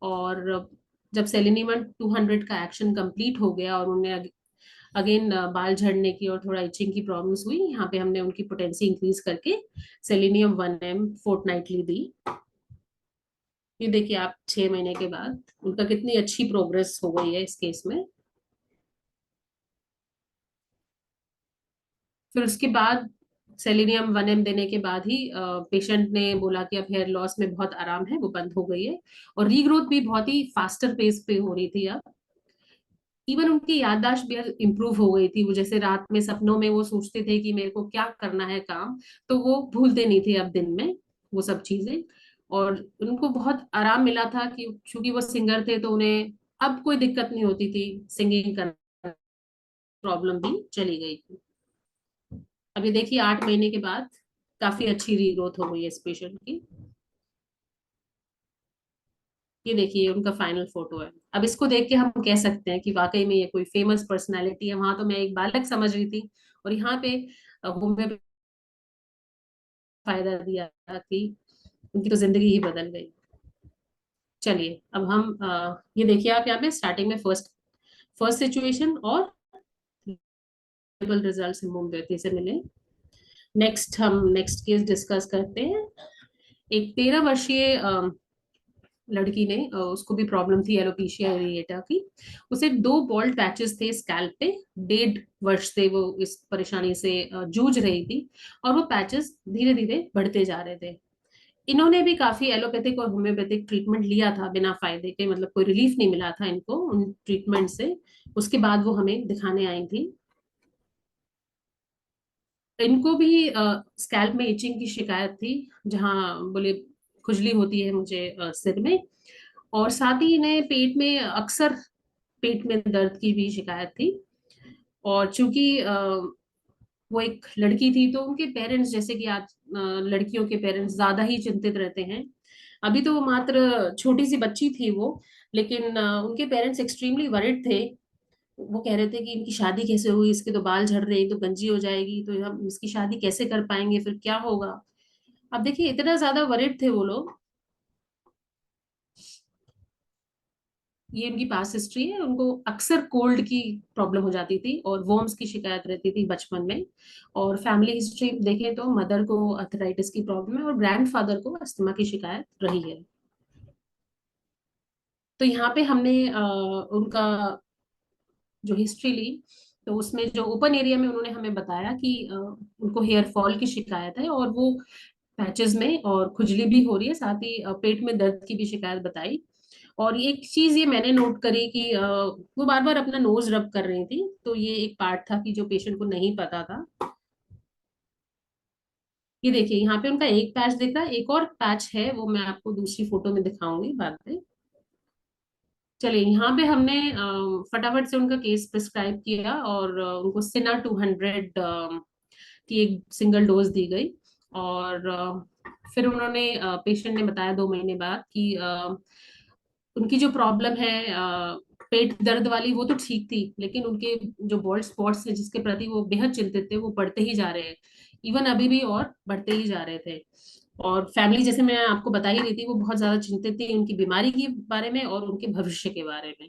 और जब सेलिनियम 200 का एक्शन कंप्लीट हो गया और उन्हें अगेन बाल झड़ने की और थोड़ा इचिंग की प्रॉब्लम्स हुई, यहाँ पे हमने उनकी पोटेंसी इंक्रीज करके सेलिनियम 1 mg फोर्टनाइटली दी। ये देखिए आप 6 महीने के बाद उनका कितनी अच्छी प्रोग्रेस हो गई है इस केस में। फिर उसके बाद सेलिनियम 1 mg देने के बाद ही पेशेंट ने बोला कि अब हेयर लॉस में बहुत आराम है, वो बंद हो गई है और रीग्रोथ भी बहुत ही फास्टर पेस पे हो रही थी। अब इवन उनकी याददाश्त भी इम्प्रूव हो गई थी, वो जैसे रात में सपनों में वो सोचते थे कि मेरे को क्या करना है काम, तो वो भूलते नहीं थे अब दिन में वो सब चीजें। और उनको बहुत आराम मिला था कि चूंकि वो सिंगर थे तो उन्हें अब कोई दिक्कत नहीं होती थी, सिंगिंग का प्रॉब्लम भी चली गई थी। अभी देखिए 8 महीने के बाद काफी अच्छी रीग्रोथ हो गई है इस पेशेंट की। ये देखिए उनका फाइनल फोटो है। अब इसको देख के हम कह सकते हैं कि वाकई में ये कोई फेमस पर्सनालिटी है। वहां तो मैं एक बालक समझ रही थी और यहाँ पे होम्योपैथी फायदा दिया कि उनकी तो जिंदगी ही बदल गई। चलिए अब हम ये देखिए आप यहाँ पे स्टार्टिंग में फर्स्ट फर्स्ट सिचुएशन और रिजल्ट होम्योपैथी से मिले। नेक्स्ट हम नेक्स्ट केस डिस्कस करते हैं। एक 13 वर्षीय लड़की ने उसको भी प्रॉब्लम थी एलोपेशिया एरिएटा की। उसे 2 बॉल्ड पैचेस थे स्कैल्प पे, 1.5 वर्ष से वो इस परेशानी से जूझ रही थी और वो पैचेस धीरे धीरे बढ़ते जा रहे थे। इन्होंने भी काफी एलोपैथिक और होम्योपैथिक ट्रीटमेंट लिया था बिना फायदे के, मतलब कोई रिलीफ नहीं मिला था इनको उन ट्रीटमेंट से। उसके बाद वो हमें दिखाने आई थी। इनको भी स्कैल्प में इचिंग की शिकायत थी, जहाँ बोले खुजली होती है मुझे सिर में, और साथ ही इन्हें पेट में अक्सर पेट में दर्द की भी शिकायत थी। और चूंकि वो एक लड़की थी तो उनके पेरेंट्स, जैसे कि आज लड़कियों के पेरेंट्स ज्यादा ही चिंतित रहते हैं। अभी तो वो मात्र छोटी सी बच्ची थी वो, लेकिन उनके पेरेंट्स एक्सट्रीमली वरिड थे। वो कह रहे थे कि इनकी शादी कैसे हुई, इसके तो बाल झड़ रहे हैं, तो गंजी हो जाएगी, तो हम इसकी शादी कैसे कर पाएंगे, फिर क्या होगा। अब देखिए इतना ज्यादा वरिड थे वो लोग। ये उनकी पास्ट हिस्ट्री है। उनको अक्सर कोल्ड की प्रॉब्लम हो जाती थी और वॉर्म्स की शिकायत रहती थी बचपन में। और फैमिली हिस्ट्री देखें तो मदर को अर्थराइटिस की प्रॉब्लम है और ग्रैंडफादर को अस्थमा की शिकायत रही है। तो यहाँ पे हमने उनका जो हिस्ट्री ली, तो उसमें जो ओपन एरिया में उन्होंने हमें बताया कि उनको हेयर फॉल की शिकायत है और वो पैचेस में और खुजली भी हो रही है, साथ ही पेट में दर्द की भी शिकायत बताई। और एक चीज ये मैंने नोट करी कि वो बार बार अपना नोज रब कर रही थी, तो ये एक पार्ट था कि जो पेशेंट को नहीं पता था। ये देखिए यहाँ पे उनका एक पैच दिख रहा है, एक और पैच है वो मैं आपको दूसरी फोटो में दिखाऊंगी बाद में। चलिए यहाँ पे हमने फटाफट से उनका केस प्रिस्क्राइब किया और उनको सिना 200 की एक सिंगल डोज दी गई। और फिर उन्होंने पेशेंट ने बताया 2 महीने बाद कि उनकी जो प्रॉब्लम है पेट दर्द वाली, वो तो ठीक थी, लेकिन उनके जो बॉल्ड स्पॉट्स हैं जिसके प्रति वो बेहद चिंतित थे, वो बढ़ते ही जा रहे हैं। इवन अभी भी और बढ़ते ही जा रहे थे। और फैमिली, जैसे मैं आपको बता ही रही थी, वो बहुत ज्यादा चिंतित थी उनकी बीमारी के बारे में और उनके भविष्य के बारे में।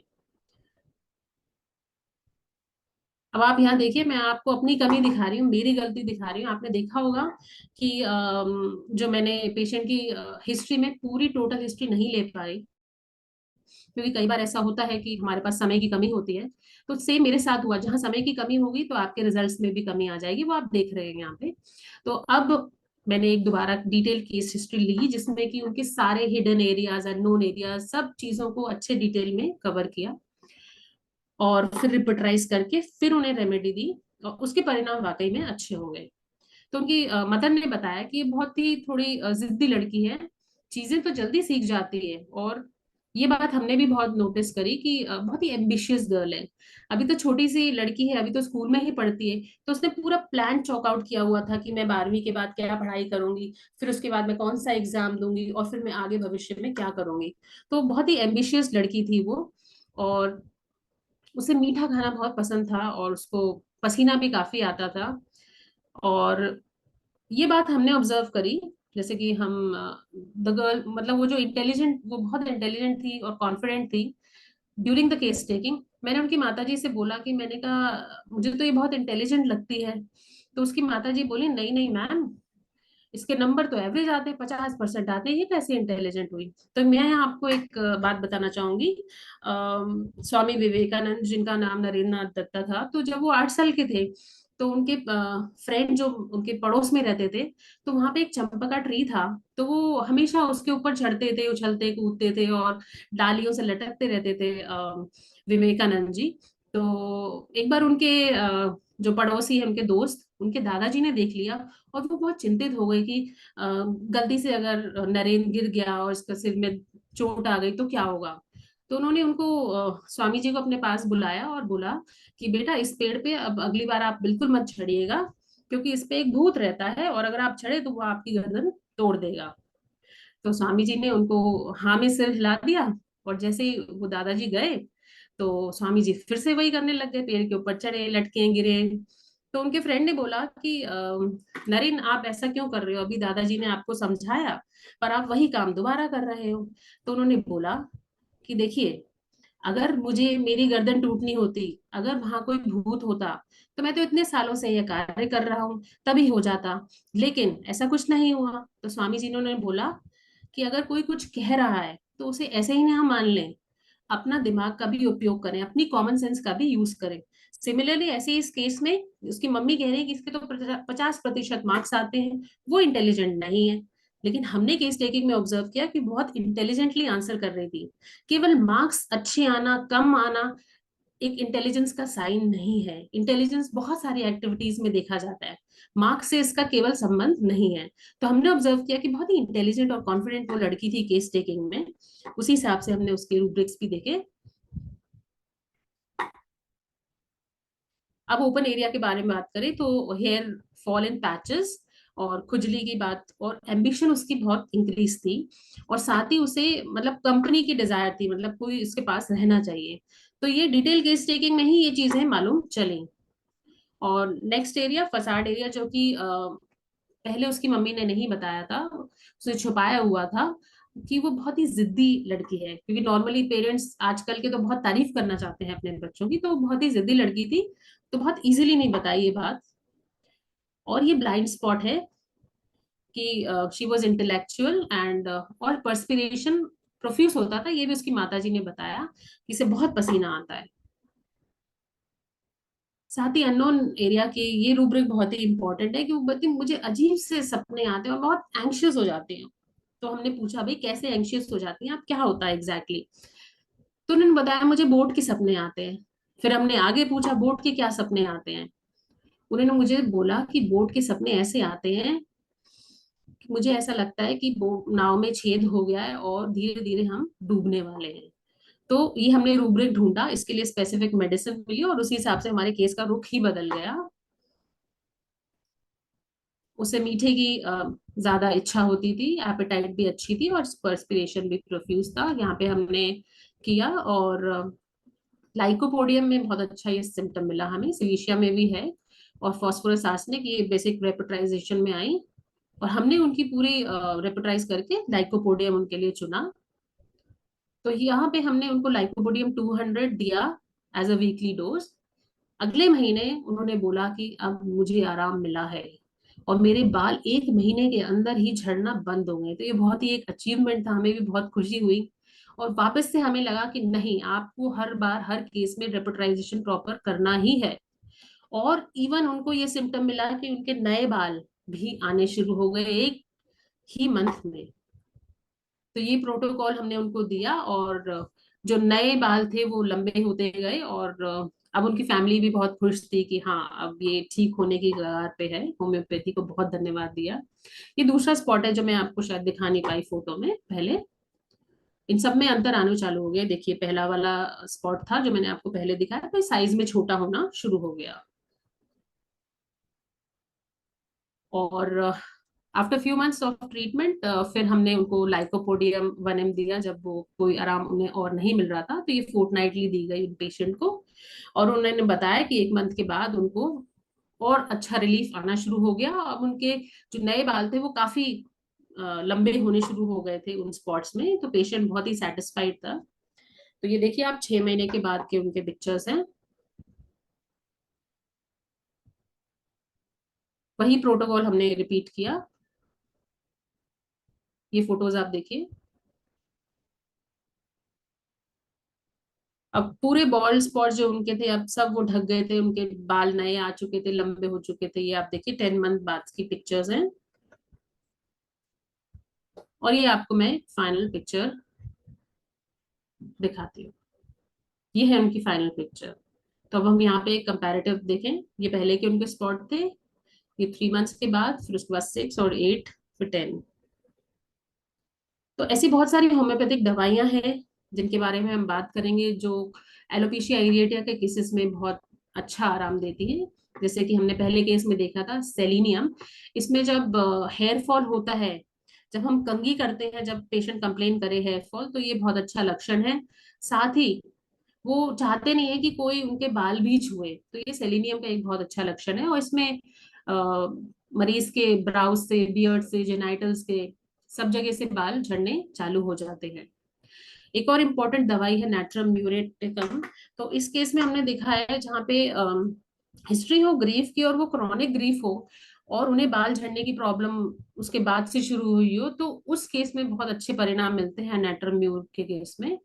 अब आप यहाँ देखिए, मैं आपको अपनी कमी दिखा रही हूँ, मेरी गलती दिखा रही हूँ। आपने देखा होगा कि जो मैंने पेशेंट की हिस्ट्री में पूरी टोटल हिस्ट्री नहीं ले पाई, क्योंकि कई बार ऐसा होता है कि हमारे पास समय की कमी होती है। तो सेम मेरे साथ हुआ, जहां समय की कमी होगी तो आपके रिजल्ट्स में भी कमी आ जाएगी, वो आप देख रहे हैं यहाँ पे। तो अब मैंने एक दोबारा डिटेल केस हिस्ट्री ली, जिसमें कि उनके सारे हिडन एरियाज, अननोन एरियाज, सब चीजों को अच्छे डिटेल में कवर किया और फिर रिपोर्टराइज करके फिर उन्हें रेमेडी दी और उसके परिणाम वाकई में अच्छे हो गए। तो उनकी मदर ने बताया कि ये बहुत ही थोड़ी जिद्दी लड़की है, चीजें तो जल्दी सीख जाती है। और ये बात हमने भी बहुत नोटिस करी कि बहुत ही एम्बिशियस गर्ल है। अभी तो छोटी सी लड़की है, अभी तो स्कूल में ही पढ़ती है, तो उसने पूरा प्लान चॉक आउट किया हुआ था कि मैं 12वीं के बाद क्या पढ़ाई करूंगी, फिर उसके बाद मैं कौन सा एग्जाम दूंगी और फिर मैं आगे भविष्य में क्या करूंगी। तो बहुत ही एम्बिशियस लड़की थी वो। और उसे मीठा खाना बहुत पसंद था और उसको पसीना भी काफी आता था। और ये बात हमने ऑब्जर्व करी, जैसे कि हम द गर्ल, मतलब वो जो इंटेलिजेंट, वो बहुत इंटेलिजेंट थी और कॉन्फिडेंट थी। ड्यूरिंग द केस टेकिंग मैंने उनकी माताजी से बोला कि मैंने कहा मुझे तो ये बहुत इंटेलिजेंट लगती है। तो उसकी माताजी बोली, नहीं नहीं मैम, इसके नंबर तो एवरेज आते हैं, 50% आते हैं, ये कैसे इंटेलिजेंट हुई। तो मैं यहाँ आपको एक बात बताना चाहूंगी। स्वामी विवेकानंद, जिनका नाम नरेंद्र नाथ दत्ता था, तो जब वो 8 साल के थे, तो उनके फ्रेंड जो उनके पड़ोस में रहते थे, तो वहां पे एक चंपा का ट्री था। तो वो हमेशा उसके ऊपर चढ़ते थे, उछलते कूदते थे और डालियों से लटकते रहते थे विवेकानंद जी। तो एक बार उनके जो पड़ोसी है, उनके दोस्त, उनके दादाजी ने देख लिया और वो बहुत चिंतित हो गए कि गलती से अगर नरेन गिर गया और इसका सिर में चोट आ गई तो क्या होगा। तो उन्होंने उनको स्वामी जी को अपने पास बुलाया और बोला कि बेटा, इस पेड़ पे अब अगली बार आप बिल्कुल मत चढ़िएगा, क्योंकि इस पे एक भूत रहता है और अगर आप चढ़े तो वो आपकी गर्दन तोड़ देगा। तो स्वामी जी ने उनको हाँ में सिर हिला दिया और जैसे ही वो दादाजी गए, तो स्वामी जी फिर से वही करने लग गए, पेड़ के ऊपर चढ़े, लटके, गिरे। तो उनके फ्रेंड ने बोला कि नरेन, आप ऐसा क्यों कर रहे हो, अभी दादाजी ने आपको समझाया पर आप वही काम दोबारा कर रहे हो। तो उन्होंने बोला कि देखिए, अगर मुझे मेरी गर्दन टूटनी होती, अगर वहां कोई भूत होता, तो मैं तो इतने सालों से यह कार्य कर रहा हूँ, तभी हो जाता, लेकिन ऐसा कुछ नहीं हुआ। तो स्वामी जी ने बोला कि अगर कोई कुछ कह रहा है तो उसे ऐसे ही ना मान लें, अपना दिमाग का भी उपयोग करें, अपनी कॉमन सेंस का भी यूज करें। सिमिलरली ऐसे इस केस में उसकी मम्मी कह रही है कि इसके तो 50% मार्क्स आते हैं, वो इंटेलिजेंट नहीं है। लेकिन हमने केस टेकिंग में ऑब्जर्व किया कि बहुत इंटेलिजेंटली आंसर कर रही थी। केवल मार्क्स अच्छे आना, कम आना एक इंटेलिजेंस का साइन नहीं है। इंटेलिजेंस बहुत सारी एक्टिविटीज में देखा जाता है, मार्क्स से इसका केवल संबंध नहीं है। तो हमने ऑब्जर्व किया कि बहुत ही इंटेलिजेंट और कॉन्फिडेंट वो लड़की थी केस टेकिंग में। उसी हिसाब से हमने उसके रूब्रिक्स भी देखे। अब ओपन एरिया के बारे में बात करें तो हेयर फॉल इन पैचेस और खुजली की बात, और एम्बिशन उसकी बहुत इंक्रीज थी। और साथ ही उसे मतलब कंपनी की डिजायर थी, मतलब कोई इसके पास रहना चाहिए। तो ये डिटेल केस टेकिंग में ही ये चीजें मालूम चली। और नेक्स्ट एरिया फसाड एरिया, जो कि पहले उसकी मम्मी ने नहीं बताया था, उसे छुपाया हुआ था। कि वो बहुत ही जिद्दी लड़की है, क्योंकि नॉर्मली पेरेंट्स आजकल के तो बहुत तारीफ करना चाहते हैं अपने बच्चों की, तो वो बहुत ही जिद्दी लड़की थी, तो बहुत इजीली नहीं बताई ये बात। और ये ब्लाइंड स्पॉट है कि शी वाज इंटेलेक्चुअल एंड और पर्सपिरेशन प्रोफ्यूज होता था, ये भी उसकी माताजी ने बताया कि इसे बहुत पसीना आता है। साथ ही अननोन एरिया के ये रूब्रिक बहुत ही इंपॉर्टेंट है कि वो बल्कि मुझे अजीब से सपने आते हैं और बहुत एंग्शियस हो जाते हैं। तो हमने पूछा भाई कैसे एंग्शियस हो जाती हैं आप, क्या होता है एग्जैक्टली तो उन्होंने बताया मुझे बोट के सपने आते हैं। फिर हमने आगे पूछा बोट के क्या सपने आते हैं। उन्होंने मुझे बोला कि बोट के सपने ऐसे आते हैं कि मुझे ऐसा लगता है कि नाव में छेद हो गया है और धीरे धीरे हम डूबने वाले हैं। तो ये हमने रूब्रिक ढूंढा, इसके लिए स्पेसिफिक मेडिसिन मिली और उसी हिसाब से हमारे केस का रुख ही बदल गया। उसे मीठे की ज्यादा इच्छा होती थी, एपेटाइट भी अच्छी थी और पर्सपिरेशन भी प्रोफ्यूज था। यहाँ पे हमने किया और लाइकोपोडियम में बहुत अच्छा ये सिम्टम मिला हमें, सिलीशिया में भी है और फास्फोरस आर्सेनिक ये बेसिक रेपेटाइजेशन में आई और हमने उनकी पूरी रेपेटाइज करके लाइकोपोडियम उनके लिए चुना। तो यहाँ पे हमने उनको लाइकोपोडियम 200 दिया एज अ वीकली डोज। अगले महीने उन्होंने बोला कि अब मुझे आराम मिला है और मेरे बाल 1 महीने के अंदर ही झड़ना बंद हो गए। तो ये बहुत ही एक अचीवमेंट था, हमें भी बहुत खुशी हुई और वापस से हमें लगा कि नहीं, आपको हर बार हर केस में रेपेटाइजेशन प्रॉपर करना ही है। और इवन उनको ये सिम्टम मिला कि उनके नए बाल भी आने शुरू हो गए एक ही मंथ में। तो ये प्रोटोकॉल हमने उनको दिया और जो नए बाल थे वो लंबे होते गए और अब उनकी फैमिली भी बहुत खुश थी कि हाँ अब ये ठीक होने की कगार पे है। होम्योपैथी को बहुत धन्यवाद दिया। ये दूसरा स्पॉट है जो मैं आपको शायद दिखा नहीं पाई फोटो में पहले। इन सब में अंतर आने चालू हो गया। देखिए पहला वाला स्पॉट था जो मैंने आपको पहले दिखाया, तो साइज में छोटा होना शुरू हो गया। और after few months of treatment फिर हमने उनको लाइकोपोडियम 1 mg दिया जब वो कोई आराम उन्हें और नहीं मिल रहा था। तो ये फोर्टनाइटली दी गई उन पेशेंट को और उन्होंने बताया कि 1 मंथ के बाद उनको और अच्छा रिलीफ आना शुरू हो गया। अब उनके जो नए बाल थे वो काफी लंबे होने शुरू हो गए थे उन स्पॉट्स में। तो पेशेंट बहुत ही सेटिस्फाइड था। तो ये देखिए आप 6 महीने के बाद के उनके पिक्चर्स हैं। वही प्रोटोकॉल हमने रिपीट किया। ये फोटोज आप देखिए। अब पूरे बॉल्ड स्पॉट जो उनके थे अब सब वो ढक गए थे, उनके बाल नए आ चुके थे, लंबे हो चुके थे। ये आप देखिए 10 मंथ बाद की पिक्चर्स हैं। और ये आपको मैं फाइनल पिक्चर दिखाती हूँ। ये है उनकी फाइनल पिक्चर। तो अब हम यहाँ पे एक कंपैरेटिव देखें। ये पहले के उनके स्पॉट थे, ये 3 मंथ्स के बाद, फिर उसके बाद 6 और 8 फिर 10। तो ऐसी बहुत सारी होम्योपैथिक दवाइयां हैं जिनके बारे में हम बात करेंगे जो एलोपेशिया एरिएटा के केसेस में बहुत अच्छा आराम देती है। जैसे कि हमने पहले केस में देखा था सेलिनियम। इसमें जब हेयर फॉल होता है, जब हम कंघी करते हैं, जब पेशेंट कंप्लेन करे हेयर फॉल, तो ये बहुत अच्छा लक्षण है। साथ ही वो चाहते नहीं है कि कोई उनके बाल भी छुए, तो ये सेलिनियम का एक बहुत अच्छा लक्षण है। और इसमें अ, मरीज के ब्राउज से, बियर्ड से, जेनाइटल्स के सब जगह से बाल झड़ने चालू हो जाते हैं। एक और इम्पोर्टेंट दवाई है नेट्रम म्यूरेटिकम। तो इस केस में हमने देखा है जहाँ पे हिस्ट्री हो ग्रीफ की और वो क्रॉनिक ग्रीफ हो और उन्हें बाल झड़ने की प्रॉब्लम उसके बाद से शुरू हुई हो, तो उस केस में बहुत अच्छे परिणाम मिलते हैं नेट्रम म्यूर के केस में।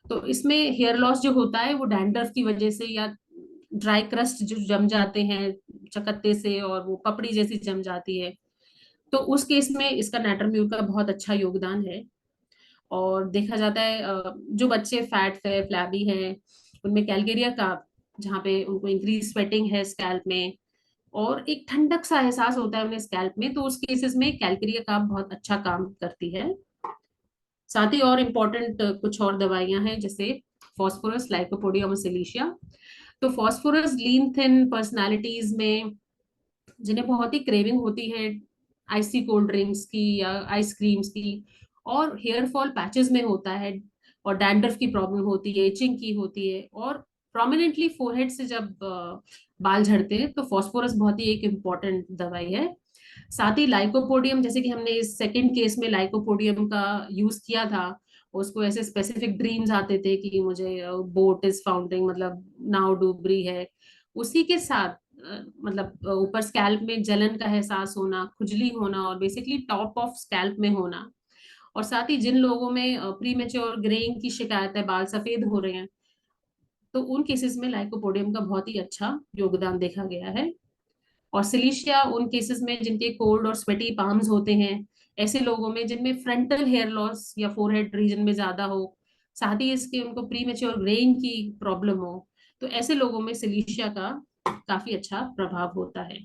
तो इसमें हेयर लॉस जो होता है वो डैंड्रफ की वजह से या ड्राई क्रस्ट जो जम जाते हैं चकत्ते से और वो पपड़ी जैसी जम जाती है, तो उस केस में इसका नाइट्रम्यूर का बहुत अच्छा योगदान है। और देखा जाता है जो बच्चे फैट है, फ्लैबी हैं, उनमें कैलकेरिया का, जहाँ पे उनको इंक्रीज स्वेटिंग है स्कैल्प में और एक ठंडक सा एहसास होता है उन्हें स्कैल्प में, तो उस केसेस में कैलकेरिया का बहुत अच्छा काम करती है। साथ ही और इम्पोर्टेंट कुछ और दवाइयां हैं जैसे फॉस्फोरस, लाइकोपोडियम और सिलीशिया। तो फॉस्फोरस लीन थिन पर्सनालिटीज में जिन्हें बहुत ही क्रेविंग होती है आइसी कोल्ड ड्रिंक्स की या आइसक्रीम्स की, और हेयर फॉल पैचेस में होता है और डैंड्रफ की प्रॉब्लम होती है, इचिंग की होती है और प्रोमिनेंटली फोरहेड से जब बाल झड़ते हैं, तो फॉस्फोरस बहुत ही एक इम्पॉर्टेंट दवाई है। साथ ही लाइकोपोडियम, जैसे कि हमने इस सेकंड केस में लाइकोपोडियम का यूज किया था, उसको ऐसे स्पेसिफिक ड्रीम्स आते थे कि मुझे बोट इज फाउंडिंग, मतलब नाव डूब रही है। उसी के साथ मतलब ऊपर स्कैल्प में जलन का एहसास होना, खुजली होना, और बेसिकली टॉप ऑफ स्कैल्प में होना। और साथ ही जिन लोगों में प्री मेच्योर ग्रेइंग की शिकायत है, बाल सफेद हो रहे हैं, तो उन केसेस में लाइकोपोडियम का बहुत ही अच्छा योगदान देखा गया है। और सिलिशिया उन केसेस में जिनके कोल्ड और स्वेटी पाम्स होते हैं, ऐसे लोगों में जिनमें फ्रंटल हेयर लॉस या फोरहेड रीजन में ज्यादा हो, साथ ही इसके उनको प्री मेच्योर ग्रेइंग की प्रॉब्लम हो, तो ऐसे लोगों में सिलिशिया का काफी अच्छा प्रभाव होता है।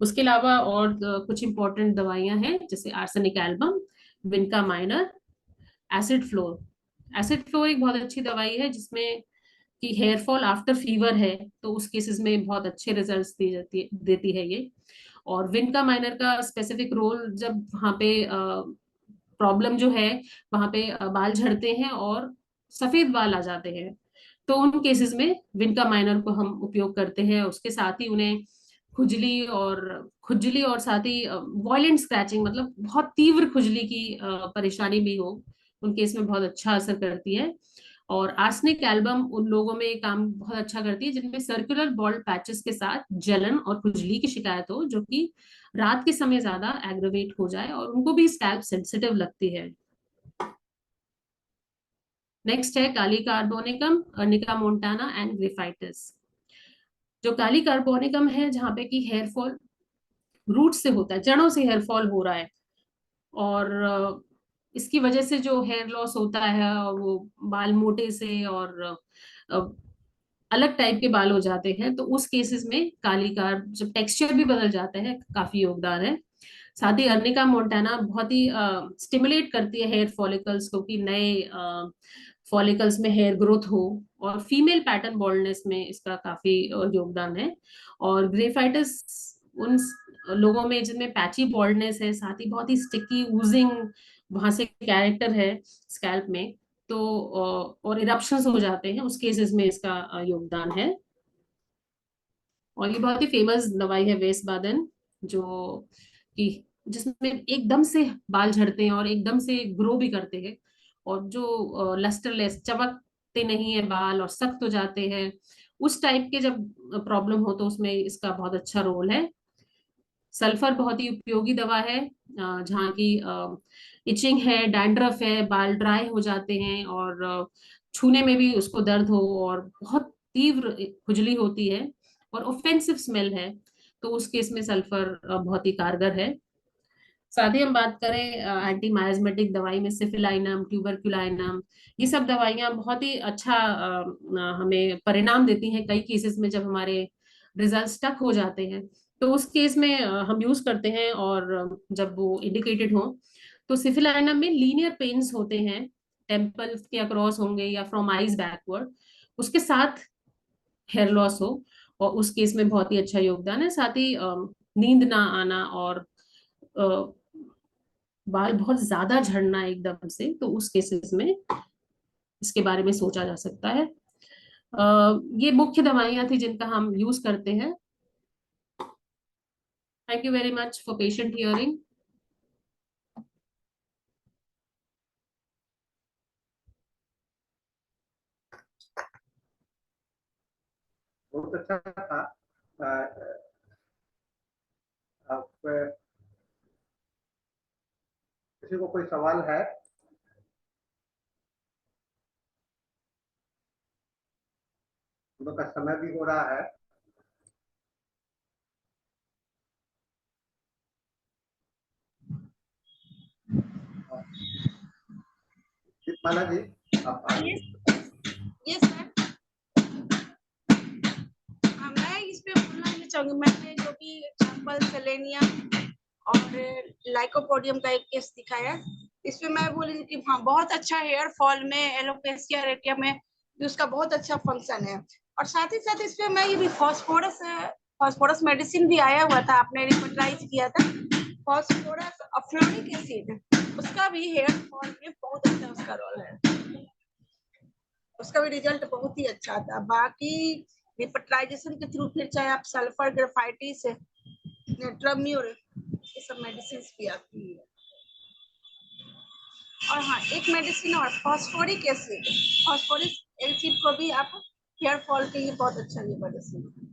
उसके अलावा और कुछ इंपॉर्टेंट दवाइयां हैं, जैसे arsenic album, vinca minor, acid fluor. Acid fluor एक बहुत अच्छी दवाई है जिसमें कि हेयर फॉल आफ्टर फीवर है, तो उस केसेस में बहुत अच्छे रिजल्ट्स देती है ये। और विनका माइनर का स्पेसिफिक रोल, जब वहाँ पे प्रॉब्लम जो है, वहाँ पे बाल झड़ते हैं और सफेद बाल आ जाते हैं, तो उन केसेस में विनका माइनर को हम उपयोग करते हैं। उसके साथ ही उन्हें खुजली और साथ ही वॉयलेंट स्क्रैचिंग, मतलब बहुत तीव्र खुजली की परेशानी भी हो, उन केस में बहुत अच्छा असर करती है। और आर्सेनिक एल्बम उन लोगों में काम बहुत अच्छा करती है जिनमें सर्कुलर बॉल्ड पैचेस के साथ जलन और खुजली की शिकायत हो, जो कि रात के समय ज्यादा एग्रवेट हो जाए और उनको भी स्कैल्प सेंसिटिव लगती है। नेक्स्ट है kali carbonicum, arnica montana and graphites. जो काली कार्बोनिकम है, जहाँ पे कि हेयर फॉल रूट से होता है, जड़ों से हेयर फॉल हो रहा है, और इसकी वजह से जो हेयर लॉस होता है वो बाल मोटे से और अलग टाइप के बाल हो जाते हैं, तो उस केसेस में काली कार्ब, जब टेक्सचर भी बदल जाता है, काफी योगदान है। साथ ही अर्निका मोंटाना बहुत ही स्टिमुलेट करती है हेयर फॉलिकल्स को, कि नए फॉलिकल्स में हेयर ग्रोथ हो, और फीमेल पैटर्न बॉल्डनेस में इसका काफी योगदान है। और ग्रेफाइटिस उन लोगों में जिनमें पैची बॉल्डनेस है, साथ ही बहुत ही स्टिकी ऊजिंग वहां से कैरेक्टर है स्कैल्प में, तो और इरप्शंस हो जाते हैं, उस केसेस में इसका योगदान है। और ये बहुत ही फेमस दवाई है वेस्ट बादन, जो कि जिसमें एकदम से बाल झड़ते हैं और एकदम से ग्रो भी करते हैं, और जो लस्टरलेस, चमकते नहीं है बाल और सख्त हो जाते हैं, उस टाइप के जब प्रॉब्लम हो तो उसमें इसका बहुत अच्छा रोल है। सल्फर बहुत ही उपयोगी दवा है, जहाँ की इचिंग है, डैंड्रफ है, बाल ड्राई हो जाते हैं, और छूने में भी उसको दर्द हो और बहुत तीव्र खुजली होती है और ऑफेंसिव स्मेल है, तो उस केस में सल्फर बहुत ही कारगर है। साथ ही हम बात करें एंटी मायस्मेटिक दवाई में सिफिलाइनम, ट्यूबरक्युलाइनम, ये सब दवाइयां बहुत ही अच्छा हमें परिणाम देती हैं कई केसेस में, जब हमारे रिजल्ट स्टक हो जाते हैं, तो उस केस में हम यूज करते हैं। और जब वो इंडिकेटेड हो, तो सिफिलाइनम में लीनियर पेन्स होते हैं, टेम्पल के अक्रॉस होंगे या फ्रॉम आईज बैकवर्ड, उसके साथ हेयर लॉस हो, और उस केस में बहुत ही अच्छा योगदान है। साथ ही नींद ना आना और अ, बाल बहुत ज्यादा झड़ना एकदम से, तो उस केसेस में इसके बारे में सोचा जा सकता है। ये मुख्य दवाइयां थी जिनका हम यूज करते हैं। Thank you very much for patient hearing. बहुत अच्छा था। आप किसी को कोई सवाल है? हम लोग का समय भी हो रहा है। माला जी, आप यस सर, मैं इस पे बोलना ये चाहूंगी, मैंने जो भी एग्जाम्पल सेलेनियम और लाइकोपोडियम का एक केस दिखाया, इसमें मैं बोली कि हाँ बहुत अच्छा हेयर फॉल में, एलोपेशिया रेटिया में भी उसका बहुत अच्छा फंक्शन है। और साथ ही साथ इसमें मैं ये भी फॉस्फोरस मेडिसिन भी आया हुआ था, आपने रिपोर्टराइज किया था, फॉस्फोरस अफ्लोरिक एसिड, उसका भी हेयर फॉल में बहुत अच्छा उसका रोल है, उसका भी रिजल्ट बहुत ही अच्छा था। बाकी रिपोर्टराइजेशन के थ्रू फिर चाहे आप सल्फर, ग्रेफाइटिस, नेट्राम्यूर, ये सब मेडिसिन भी आती है। और हाँ, एक मेडिसिन और फॉस्फोरिक एसिड, फॉस्फोरिक एसिड को भी आप हेयर फॉल के लिए बहुत अच्छा ये मेडिसिन है।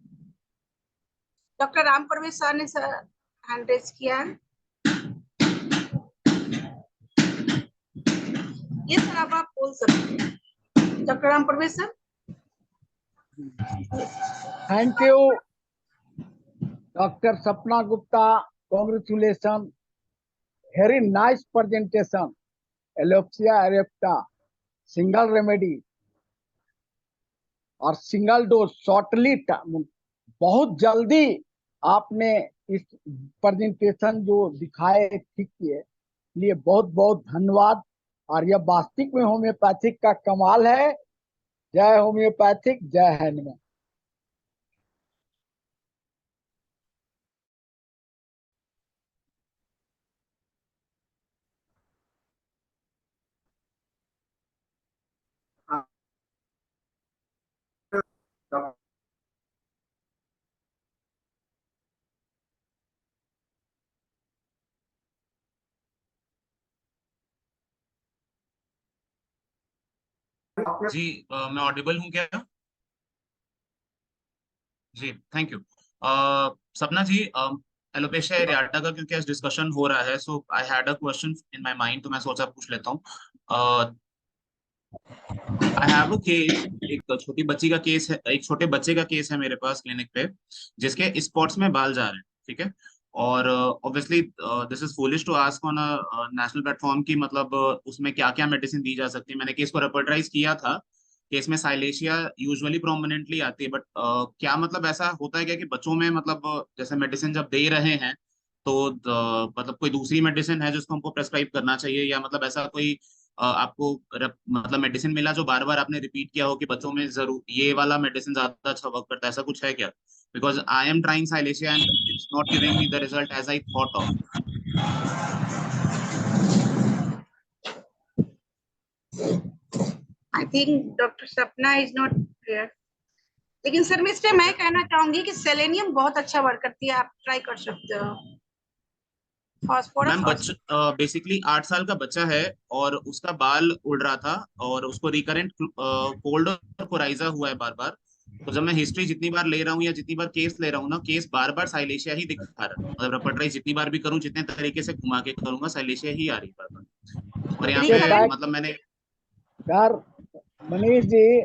डॉक्टर राम परवेश सर ने हैंड रेज किया है। ये सर आप बोल सकते हैं। Doctor Ram Parvesh sir. Thank you doctor Sapna Gupta, congratulation, very nice presentation. Alopecia areata single remedy और सिंगल डोज शॉर्टली, बहुत जल्दी आपने इस प्रेजेंटेशन जो दिखाए ठीक किए, लिए बहुत बहुत धन्यवाद। और यह वास्तविक में होम्योपैथिक का कमाल है। जय होम्योपैथिक, जय हनुमान। जी मैं ऑडिबल हूँ क्या? जी थैंक यू। सपना जी, एलोपेशिया एरियाटा का क्योंकि आज डिस्कशन हो रहा है, so I had a question in my mind, तो मैं सोचा पूछ लेता हूँ। आई हैव अ केस, एक छोटी बच्ची का केस है, एक छोटे बच्चे का केस है मेरे पास क्लिनिक पे, जिसके स्पॉट्स में बाल जा रहे हैं, ठीक है। और obviously this is foolish to ask on a national platform की, मतलब उसमें क्या क्या मेडिसिन दी जा सकती है। मैंने केस को रेपर्टाइज किया था। केस में साइलेशिया यूजुअली प्रोमिनेंटली आती है, बट क्या मतलब ऐसा होता है क्या कि बच्चों में, मतलब जैसे मेडिसिन जब दे रहे हैं तो मतलब कोई दूसरी मेडिसिन है जिसको हमको प्रेस्क्राइब करना चाहिए, या मतलब ऐसा कोई आपको मतलब मेडिसिन मिला जो बार बार आपने रिपीट किया हो कि बच्चों में जरूर ये वाला मेडिसिन ज्यादा अच्छा वर्क करता है, ऐसा कुछ है क्या? Because I am trying silicea and it's not giving me the result as I thought of. I think doctor Sapna is not clear. लेकिन सर मिस्टर, मैं कहना चाहूंगी कि सेलेनियम बहुत अच्छा वर्क करती है, आप ट्राई कर सकते हो। मैम फास्फोरस बेसिकली 8 साल का बच्चा है और उसका बाल उड़ रहा था और उसको रिकरेंट कोल्ड और कोराइजा हुआ है बार बार। तो जब मैं हिस्ट्री जितनी बार ले रहा हूँ या जितनी बार केस ले रहा हूँ ना, केस बार बार साइलेशिया ही दिखा रहा है। मतलब रेपर्टाइज जितनी बार भी करूँ, जितने तरीके से घुमा के करूंगा, साइलेशिया ही आ रही है बार बार। और यहाँ पे रिकरेंट। मतलब मैंने सर मनीष जी,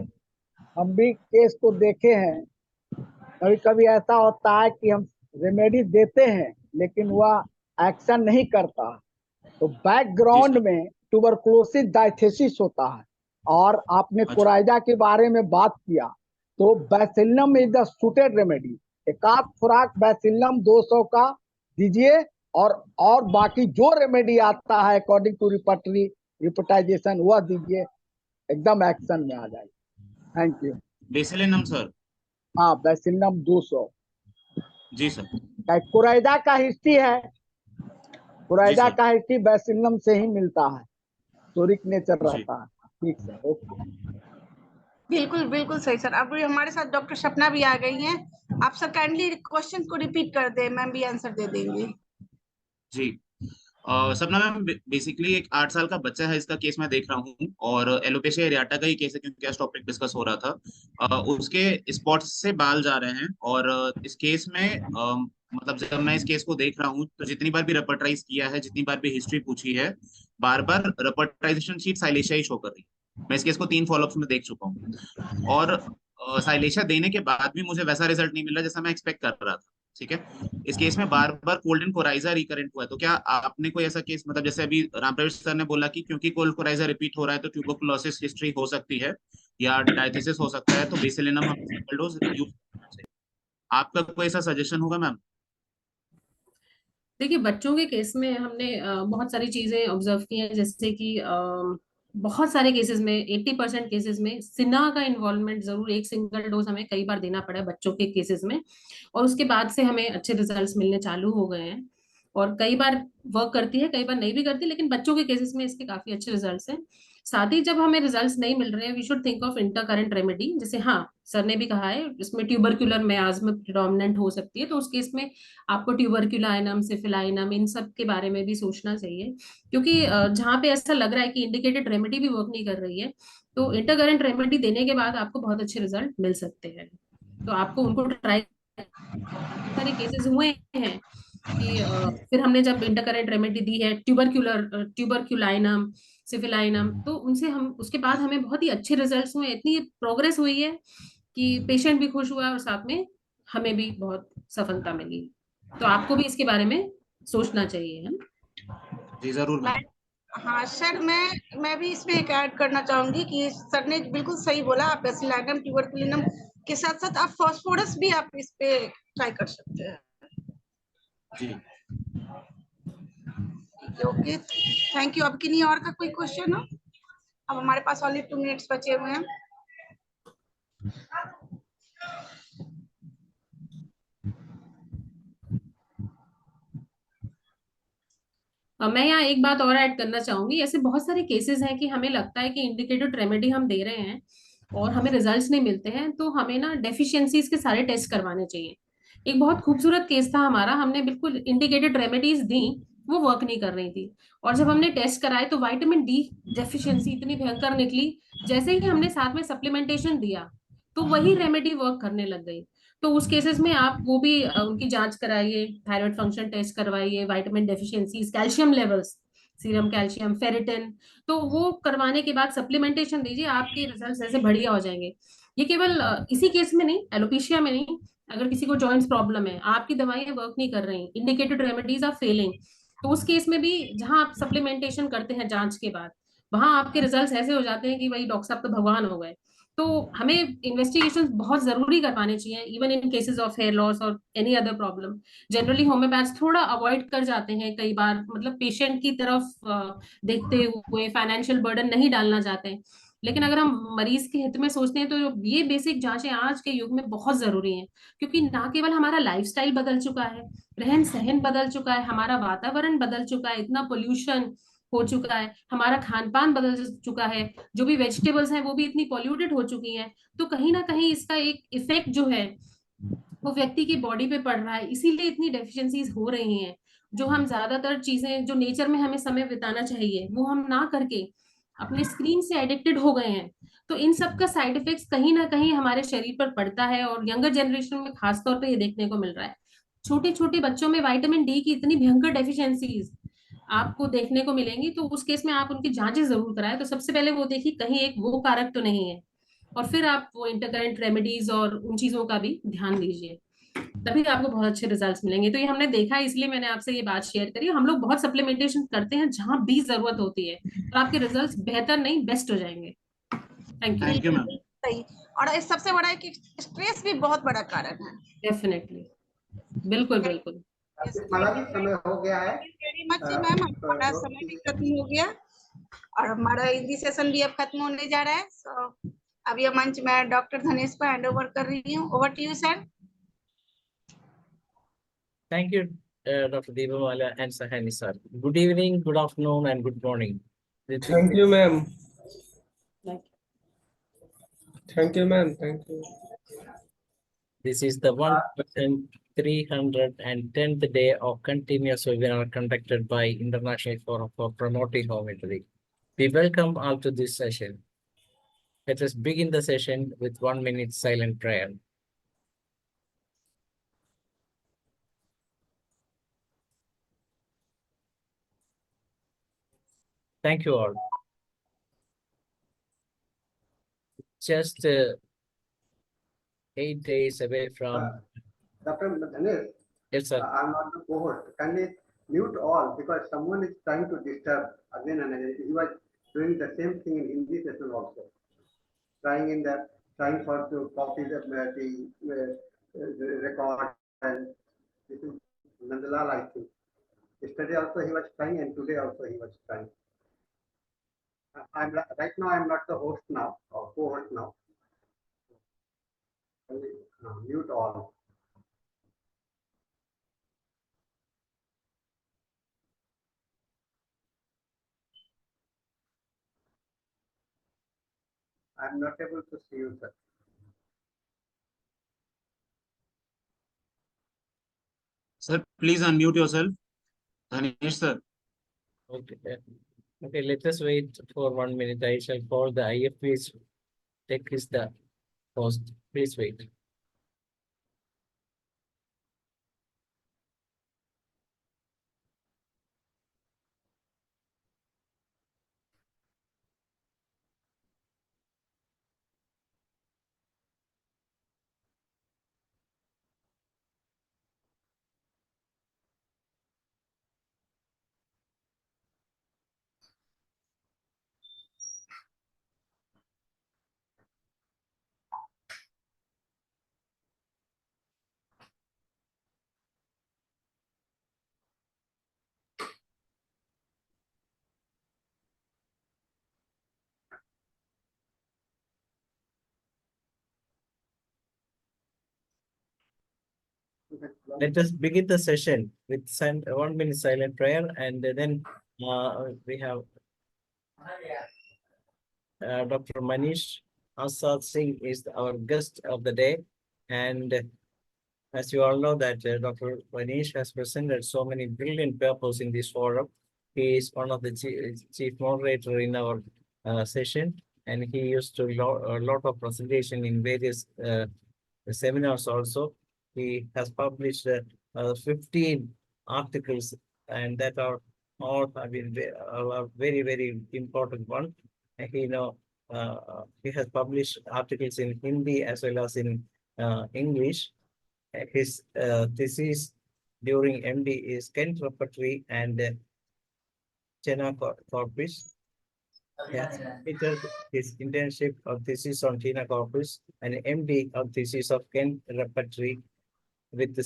हम भी केस को देखे हैं। कभी कभी ऐसा होता है कि हम रेमेडी देते हैं लेकिन वह एक्शन नहीं करता, तो जी बैकग्राउंड सर। में ट्यूबरकुलोसिस डायथेसिस होता है। और आपने अच्छा कोराइजा के बारे में बात किया, तो बैसिलम इज द सुटेड रेमेडी। एक आध खुराक बैसिलम 200 का दीजिए, और बाकी जो रेमेडी आता है अकॉर्डिंग टू रिपर्टाइजेशन वह दीजिए, एकदम एक्शन में आ जाएगी। Thank you. Bacillinum sir. हाँ, बैसिलम 200 जी सर। कोराइजा का हिस्ट्री है, जी कोराइजा सर। का हिस्ट्री बैसिलम से ही मिलता है, टोरिक नेचर जी रहता है। ठीक सर, ओके। बिल्कुल बिल्कुल सही सर। अब हमारे साथ डॉक्टर सपना भी आ गई हैं। आप सर काइंडली क्वेश्चन को रिपीट कर दे, मैम भी आंसर दे देंगी। जी। सपना मैम, बेसिकली एक 8 साल का बच्चा है, इसका केस मैं देख रहा हूँ, और एलोपेशिया एरियाटा का ही केस है क्योंकि आज टॉपिक डिस्कस हो रहा था। उसके स्पॉट्स से बाल जा रहे हैं, और इस केस में मतलब जब मैं इस केस को देख रहा हूँ तो जितनी बार भी रेपर्टाइज किया है, जितनी बार भी हिस्ट्री पूछी है, बार बार रेपर्टाइजेशन शीट साइलेशिया ही शो कर रही है। मैं इस केस को 3 फॉलोअप्स में देख चुका हूँ, और साइलेशिया देने के बाद भी मुझे वैसा रिजल्ट नहीं मिला जैसा मैं एक्सपेक्ट कर रहा था, ठीक है। इस केस में बार बार कोल्ड एंड कोराइजा रिकरेंट हुआ है, तो क्या आपने कोई ऐसा केस, मतलब जैसे अभी रामप्रवेश सर ने बोला कि क्योंकि कोल्ड कोराइजा रिपीट हो रहा है तो ट्यूबरकुलोसिस हिस्ट्री हो सकती है या डायथिसिस हो सकता है, तो बेसिलिनम हम सिंगल डोज यूज करना चाहिए। आपका कोई ऐसा सजेशन होगा मैम? देखिए, बच्चों के केस में हमने बहुत सारी चीजें ऑब्जर्व की हैं, जैसे कि बहुत सारे केसेस में 80% केसेस में सिन्हा का इन्वॉल्वमेंट जरूर, एक सिंगल डोज हमें कई बार देना पड़ा है बच्चों के केसेस में, और उसके बाद से हमें अच्छे रिजल्ट्स मिलने चालू हो गए हैं। और कई बार वर्क करती है, कई बार नहीं भी करती, लेकिन बच्चों के केसेस में इसके काफी अच्छे रिजल्ट्स हैं। साथ ही जब हमें रिजल्ट्स नहीं मिल रहे हैं, we should think of intercurrent remedy. जैसे हाँ, सर ने भी कहा है इसमें ट्यूबरक्यूलर मियाज्म प्रिडोमिनेंट हो सकती है, तो उस केस में आपको ट्यूबरक्यूलाइनम, सिफिलाइनम, इन सब के बारे में भी सोचना चाहिए। क्योंकि जहाँ पे ऐसा लग रहा है कि इंडिकेटेड रेमेडी भी वर्क नहीं कर रही है, तो इंटर करेंट रेमेडी देने के बाद आपको बहुत अच्छे रिजल्ट मिल सकते हैं। तो आपको उनको ट्राई, सारे केसेस हुए हैं कि फिर हमने जब इंटरकरेंट रेमेडी दी है, ट्यूबरक्यूलाइनम, सिफिलाइनम, तो उनसे हम उसके बाद हमें बहुत ही अच्छे रिजल्ट्स हुए, इतनी प्रोग्रेस हुई है कि पेशेंट भी खुश हुआ और साथ में हमें भी बहुत सफलता मिली। तो आपको भी इसके बारे में सोचना चाहिए, है ना? जी जरूर मैम। हाँ सर, मैं भी इसमें एक ऐड करना चाहूंगी कि सर ने बिल्कुल सही बोला। आप बेसिलाइनम, ट्यूबरकुलिनम के साथ साथ आप फास्फोरस भी आप इस पे ट्राई कर सकते हैं। जी ओके, थैंक यू। अब किन्हीं और का कोई क्वेश्चन हो? अब हमारे पास ओनली 2 मिनट्स बचे हुए हैं। मैं यहाँ एक बात और ऐड करना चाहूंगी। ऐसे बहुत सारे केसेस हैं कि हमें लगता है कि इंडिकेटेड रेमेडी हम दे रहे हैं और हमें रिजल्ट्स नहीं मिलते हैं, तो हमें ना डेफिशिएंसीज के सारे टेस्ट करवाने चाहिए। एक बहुत खूबसूरत केस था हमारा, हमने बिल्कुल इंडिकेटेड रेमेडीज दी, वो वर्क नहीं कर रही थी, और जब हमने टेस्ट कराए तो विटामिन डी डेफिशिएंसी इतनी भयंकर निकली। जैसे ही हमने साथ में सप्लीमेंटेशन दिया तो वही रेमेडी वर्क करने लग गई। तो उस केसेस में आप वो भी उनकी जांच कराइए, थायराइड फंक्शन टेस्ट करवाइए, vitamin deficiencies, calcium levels, serum calcium, ferritin, तो वो करवाने के बाद सप्लीमेंटेशन दीजिए, आपके रिजल्ट्स ऐसे बढ़िया हो जाएंगे। ये केवल इसी केस में नहीं, एलोपेशिया में नहीं, अगर किसी को जॉइंट्स प्रॉब्लम है, आपकी दवाइयां वर्क नहीं कर रही, इंडिकेटेड रेमेडीज आर फेलिंग, तो उस केस में भी जहां आप सप्लीमेंटेशन करते हैं जांच के बाद, वहां आपके रिजल्ट्स ऐसे हो जाते हैं कि भाई डॉक्टर साहब तो भगवान हो गए। तो हमें इन्वेस्टिगेशन बहुत जरूरी करवाने चाहिए, even in cases of hair loss और any other problem. Generally homoeopaths थोड़ा अवॉइड कर जाते हैं कई बार, मतलब पेशेंट की तरफ देखते हुए फाइनेंशियल बर्डन नहीं डालना चाहते हैं। लेकिन अगर हम मरीज के हित में सोचते हैं तो ये बेसिक जांचें आज के युग में बहुत जरूरी हैं। क्योंकि ना केवल हमारा लाइफस्टाइल बदल चुका है, रहन सहन बदल चुका है, हमारा वातावरण बदल चुका है, इतना पोल्यूशन हो चुका है, हमारा खान पान बदल चुका है, जो भी वेजिटेबल्स हैं वो भी इतनी पॉल्यूटेड हो चुकी हैं। तो कहीं ना कहीं इसका एक इफेक्ट जो है वो व्यक्ति की बॉडी पे पड़ रहा है, इसीलिए इतनी डेफिशिएंसीज हो रही हैं। जो हम ज्यादातर चीजें जो नेचर में हमें समय बिताना चाहिए वो हम ना करके अपने स्क्रीन से एडिक्टेड हो गए हैं। तो इन सब का साइड इफेक्ट्स कहीं ना कहीं हमारे शरीर पर पड़ता है, और यंगर जनरेशन में खासतौर पे ये देखने को मिल रहा है। छोटे छोटे बच्चों में विटामिन डी की इतनी भयंकर डेफिशिएंसीज आपको देखने को मिलेंगी, तो उस केस में आप उनकी जांचें जरूर कराएं। तो सबसे पहले वो देखिए कहीं एक वो कारक तो नहीं है, और फिर आप वो इंटरकरेंट रेमेडीज और उन चीजों का भी ध्यान दीजिए, तभी आपको बहुत अच्छे रिजल्ट्स मिलेंगे। तो ये हमने देखा है, इसलिए मैंने आपसे ये बात शेयर करी। हम लोग बहुत सप्लीमेंटेशन करते हैं जहां भी जरूरत होती है, तो आपके रिजल्ट्स बेहतर नहीं बेस्ट हो जाएंगे। Thank you. Thank you ma'am. सही। और इस सबसे बड़ा है कि स्ट्रेस भी बहुत बड़ा कारण है। डेफिनेटली, बिल्कुल बिल्कुल। माला जी समय हो गया है। वेरी मच मैम, हमारा समय भी खत्म हो गया और हमारा हिंदी सेशन भी अब खत्म होने जा रहा है। सो अब ये मंच मैं डॉक्टर धनेश को हैंड ओवर कर रही हूँ। Over to you sir. Thank you, Dr. Deepamala and Sahani sir. Good evening, good afternoon, and good morning. Thank you, ma'am. Thank Thank you, ma'am. Thank you. This is the 1310th day of continuous webinar conducted by International Forum for Promoting Homeopathy. We welcome all to this session. Let us begin the session with 1 minute silent prayer. Thank you all. Just 8 days away from... Dr. Dhanesh, Yes, sir. I'm not the cohort. Can you mute all because someone is trying to disturb again and again. He was doing the same thing in Hindi session also. Trying for to copy the record, and this is Nandalal, I think. Yesterday also he was trying and today also he was trying. Right now I'm not the host now or co-host now. Mute all. I'm not able to see you, sir. Sir, please unmute yourself. Dhanesh, sir. Okay. Okay, let us wait for 1 minute. I shall call the IFPH tech is the host. Please wait. Let us begin the session with 1 minute silent prayer, and then we have Dr. MANISH Singh is our guest of the day, and as you all know that Dr. MANISH has presented so many brilliant papers in this forum. He is one of the chief moderator in our session, and he used to a lot of presentation in various seminars also. He has published 15 articles, and that are all, I mean, are very, very important one. And he has published articles in Hindi as well as in English. His thesis during MD is Kent repertory and Chena corpus. He has completed his internship of thesis on Chena corpus and MD of thesis of Kent repertory with the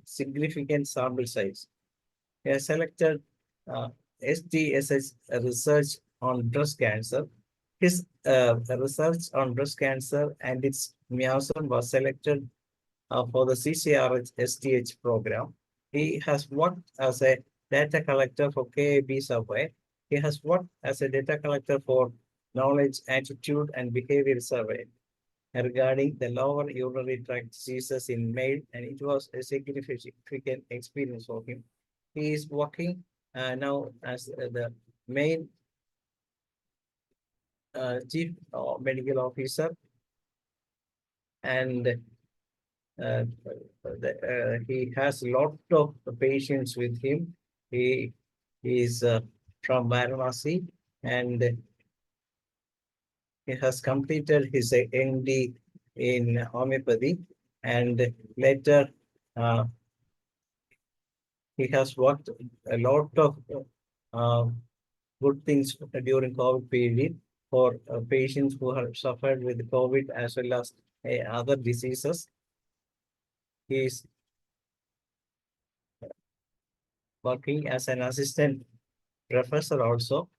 significant sample size. He has selected SDSS research on breast cancer. His research on breast cancer and its mechanism was selected for the CCRH STH program. He has worked as a data collector for KAB survey. He has worked as a data collector for knowledge, attitude, and behavior survey regarding the lower urinary tract diseases in male, and it was a significant experience for him. He is working now as the main chief medical officer, and he has a lot of patients with him. He is from Varanasi, and he has completed his MD in homeopathy, and later he has worked a lot of good things during COVID period for patients who have suffered with COVID as well as other diseases. He is working as an assistant professor also.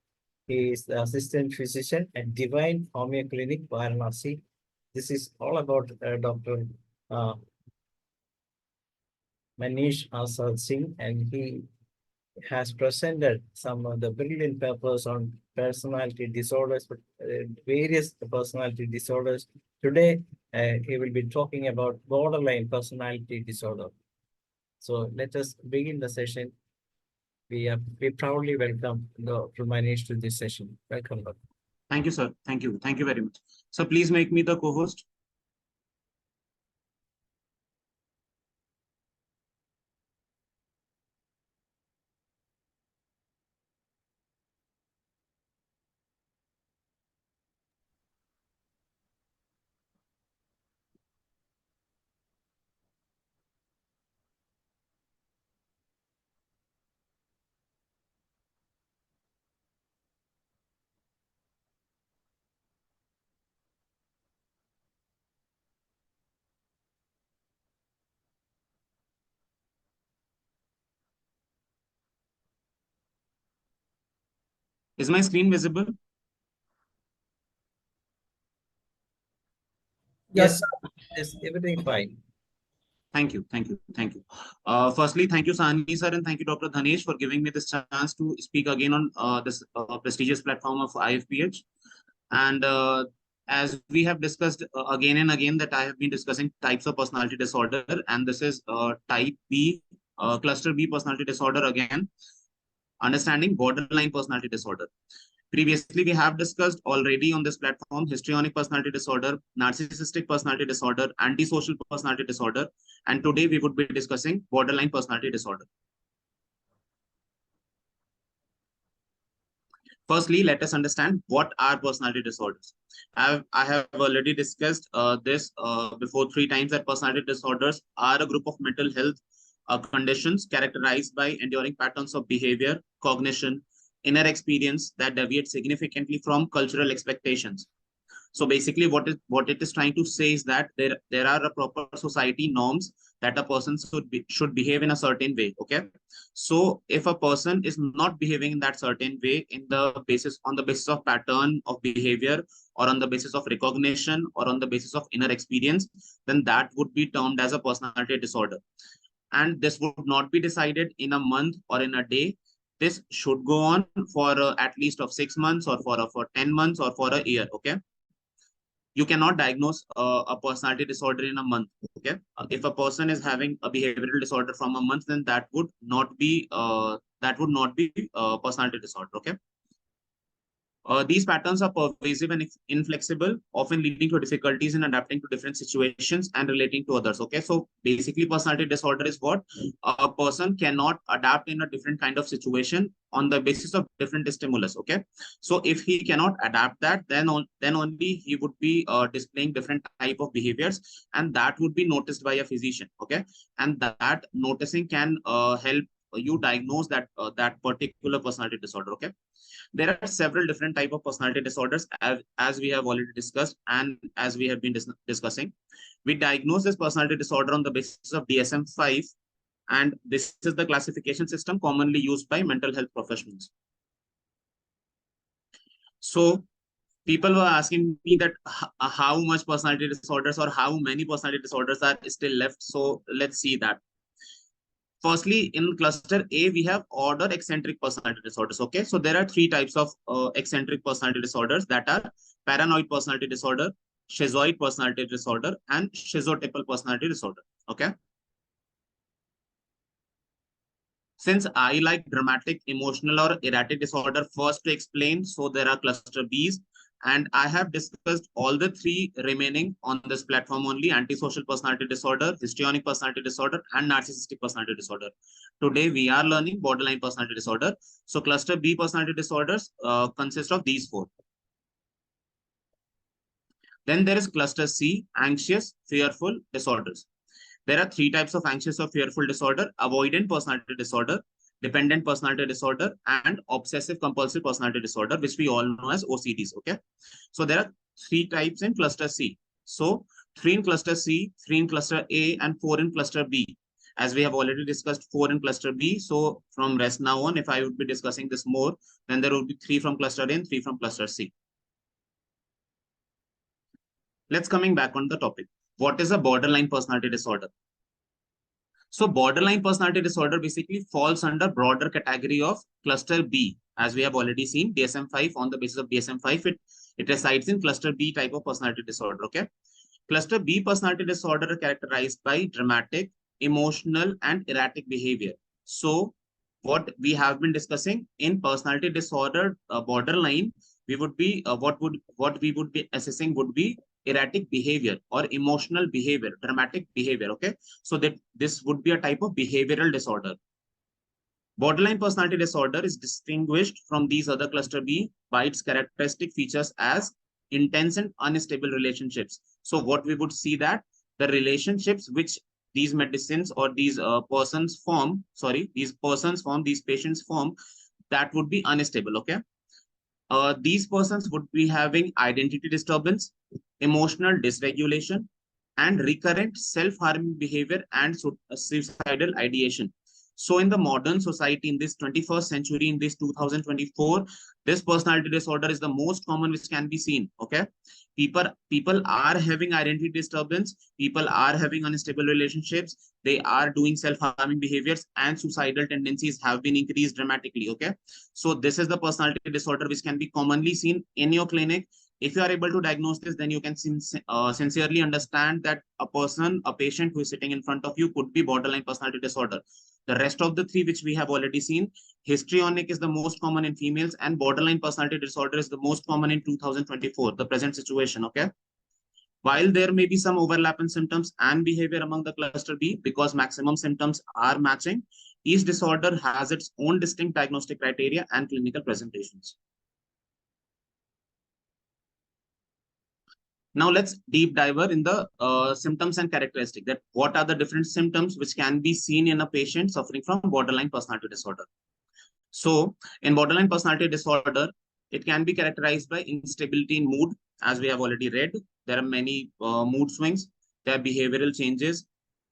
He is the assistant physician at Divine Homeo Clinic, Varanasi. This is all about Dr. MANISH Singh, and he has presented some of the brilliant papers on personality disorders, various personality disorders. Today, he will be talking about borderline personality disorder. So let us begin the session. We proudly welcome Dr. MANISH to this session. Welcome, Dr. Thank you, sir. Thank you. Thank you very much. So please make me the co-host. Is my screen visible? Yes, yes, everything fine. Thank you. Thank you. Thank you. Firstly, thank you, Sahni sir, and thank you, Dr. Dhanesh, for giving me this chance to speak again on this prestigious platform of IFPH. And as we have discussed again and again, that I have been discussing types of personality disorder, and this is type B, cluster B personality disorder again, understanding borderline personality disorder. Previously, we have discussed already on this platform histrionic personality disorder, narcissistic personality disorder, antisocial personality disorder, and today we would be discussing borderline personality disorder. Firstly, let us understand what are personality disorders. I have already discussed this before 3 times, that personality disorders are a group of mental health conditions characterized by enduring patterns of behavior, cognition, inner experience that deviate significantly from cultural expectations. So basically, what it is trying to say is that there are a proper society norms that a person should behave in a certain way. Okay, so if a person is not behaving in that certain way on the basis of pattern of behavior, or on the basis of recognition, or on the basis of inner experience, then that would be termed as a personality disorder. And this would not be decided in a month or in a day. This should go on for at least of 6 months, or for 10 months, or for a year. Okay, you cannot diagnose a personality disorder in a month. Okay, if a person is having a behavioral disorder from a month, then that would not be personality disorder. Okay, these patterns are pervasive and inflexible, often leading to difficulties in adapting to different situations and relating to others. Okay, so basically, personality disorder is what a person cannot adapt in a different kind of situation on the basis of different stimulus. Okay, so if he cannot adapt that, then only he would be displaying different type of behaviors, and that would be noticed by a physician. Okay, and that noticing can help you diagnose that particular personality disorder. Okay, there are several different type of personality disorders, as we have already discussed, and as we have been discussing. We diagnose this personality disorder on the basis of DSM-5, and this is the classification system commonly used by mental health professionals. So people were asking me that how much personality disorders, or how many personality disorders are still left. So let's see that. Firstly, in cluster A, we have order eccentric personality disorders. Okay, so there are 3 types of eccentric personality disorders, that are paranoid personality disorder, schizoid personality disorder, and schizotypal personality disorder. Okay, since I like dramatic, emotional, or erratic disorder first to explain, so there are cluster Bs. And I have discussed all the 3 remaining on this platform only: antisocial personality disorder, histrionic personality disorder, and narcissistic personality disorder. Today, we are learning borderline personality disorder. So cluster B personality disorders consist of these 4. Then there is cluster C, anxious, fearful disorders. There are 3 types of anxious or fearful disorder: avoidant personality disorder, dependent personality disorder, and obsessive compulsive personality disorder, which we all know as OCDs. Okay, so there are 3 types in cluster C. So 3 in cluster C, 3 in cluster A, and 4 in cluster B. As we have already discussed 4 in cluster B, so from rest now on, if I would be discussing this more, then there would be 3 from cluster A and 3 from cluster C. Let's coming back on the topic. What is a borderline personality disorder? So borderline personality disorder basically falls under broader category of cluster B. As we have already seen, DSM-5, on the basis of DSM-5, it resides in cluster B type of personality disorder. Okay, cluster B personality disorder are characterized by dramatic, emotional, and erratic behavior. So what we have been discussing in personality disorder borderline, we would be what we would be assessing would be erratic behavior or emotional behavior, dramatic behavior. Okay, so that this would be a type of behavioral disorder. Borderline personality disorder is distinguished from these other cluster B by its characteristic features as intense and unstable relationships. So what we would see that the relationships which these medicines or these patients form, that would be unstable. Okay, these persons would be having identity disturbance, emotional dysregulation, and recurrent self-harming behavior and suicidal ideation. So in the modern society, in this 21st century, in this 2024, this personality disorder is the most common which can be seen. Okay, people are having identity disturbance, people are having unstable relationships, they are doing self-harming behaviors, and suicidal tendencies have been increased dramatically. Okay, so this is the personality disorder which can be commonly seen in your clinic, If you are able to diagnose this, then you can sincerely understand that a patient who is sitting in front of you could be borderline personality disorder. The rest of the three, which we have already seen, histrionic is the most common in females, and borderline personality disorder is the most common in 2024, the present situation, okay? While there may be some overlap in symptoms and behavior among the cluster B, because maximum symptoms are matching, each disorder has its own distinct diagnostic criteria and clinical presentations. Now let's deep dive in the symptoms and characteristics, that what are the different symptoms which can be seen in a patient suffering from borderline personality disorder. So in borderline personality disorder, it can be characterized by instability in mood, as we have already read. There are many mood swings, there are behavioral changes,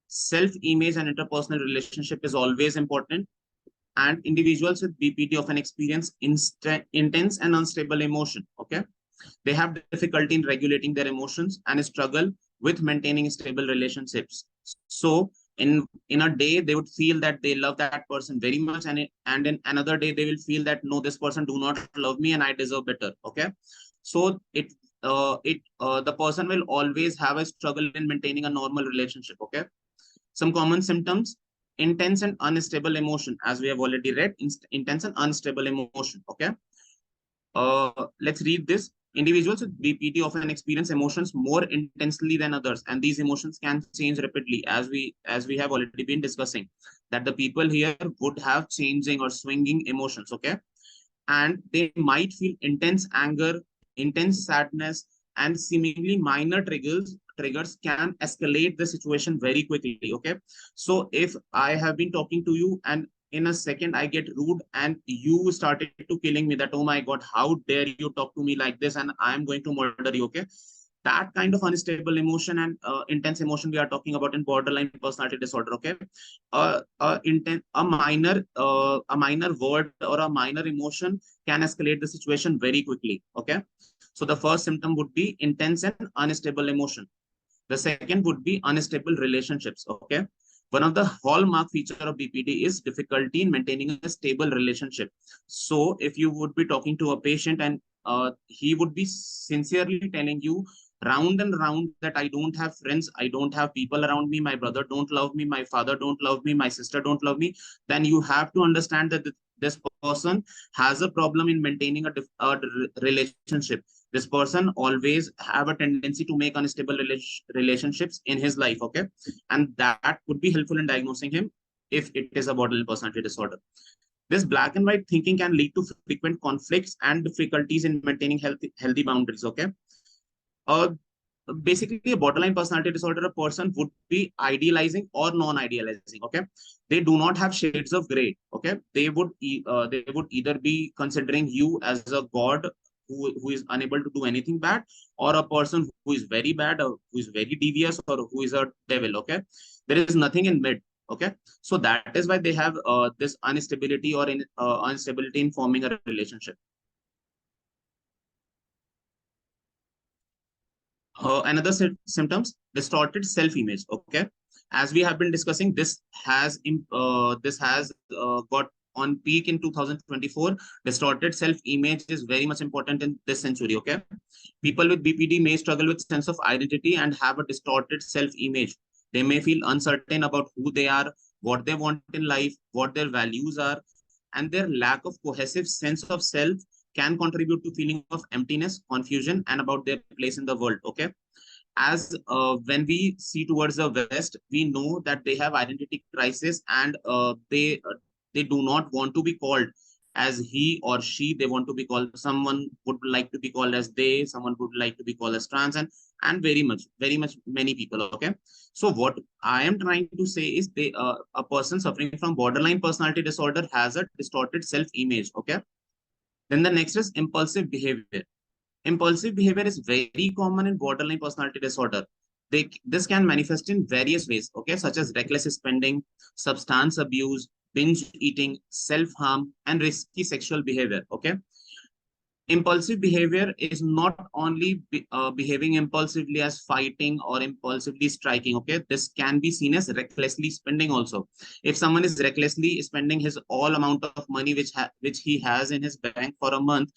self-image and interpersonal relationship is always important, and individuals with BPD often experience intense and unstable emotion, okay? They have difficulty in regulating their emotions and struggle with maintaining stable relationships. So in a day, they would feel that they love that person very much, and in another day, they will feel that no, this person do not love me and I deserve better, okay? So the person will always have a struggle in maintaining a normal relationship, okay? Some common symptoms: intense and unstable emotion, as we have already read, intense and unstable emotion, okay? Let's read this. Individuals with BPD often experience emotions more intensely than others, and these emotions can change rapidly, as we have already been discussing, that the people here would have changing or swinging emotions, okay? And they might feel intense anger, intense sadness, and seemingly minor triggers can escalate the situation very quickly, okay? So if I have been talking to you and in a second I get rude and you started to killing me, that, oh my God, how dare you talk to me like this, and I'm going to murder you, okay? That kind of unstable emotion and intense emotion we are talking about in borderline personality disorder, okay? A minor word or a minor emotion can escalate the situation very quickly, okay? So the first symptom would be intense and unstable emotion. The second would be unstable relationships, okay? One of the hallmark feature of BPD is difficulty in maintaining a stable relationship. So if you would be talking to a patient and he would be sincerely telling you round and round that I don't have friends, I don't have people around me, my brother don't love me, my father don't love me, my sister don't love me, then you have to understand that this person has a problem in maintaining a relationship. This person always have a tendency to make unstable relationships in his life, okay? And that would be helpful in diagnosing him if it is a borderline personality disorder. This black and white thinking can lead to frequent conflicts and difficulties in maintaining healthy boundaries, okay? Basically, a borderline personality disorder, a person would be idealizing or non-idealizing, okay? They do not have shades of gray, okay? They would either be considering you as a god who is unable to do anything bad, or a person who is very bad, or who is very devious, or who is a devil, okay? There is nothing in mid, okay? So that is why they have this instability or instability in forming a relationship. Another symptoms: distorted self-image, okay? As we have been discussing, this has got on peak in 2024. Distorted self-image is very much important in this century, okay? People with BPD may struggle with sense of identity and have a distorted self-image. They may feel uncertain about who they are, what they want in life, what their values are, and their lack of cohesive sense of self can contribute to feeling of emptiness, confusion, and about their place in the world, okay? As when we see towards the West, we know that they have identity crisis, and they do not want to be called as he or she. They want to be called, someone would like to be called as they, someone would like to be called as trans, and very much many people, okay? So what I am trying to say is a person suffering from borderline personality disorder has a distorted self-image, okay? Then the next is impulsive behavior. Impulsive behavior is very common in borderline personality disorder. This can manifest in various ways, okay, such as reckless spending, substance abuse, binge eating, self-harm, and risky sexual behavior, okay? Impulsive behavior is not only behaving impulsively as fighting or impulsively striking, okay? This can be seen as recklessly spending also. If someone is recklessly spending his all amount of money which he has in his bank for a month,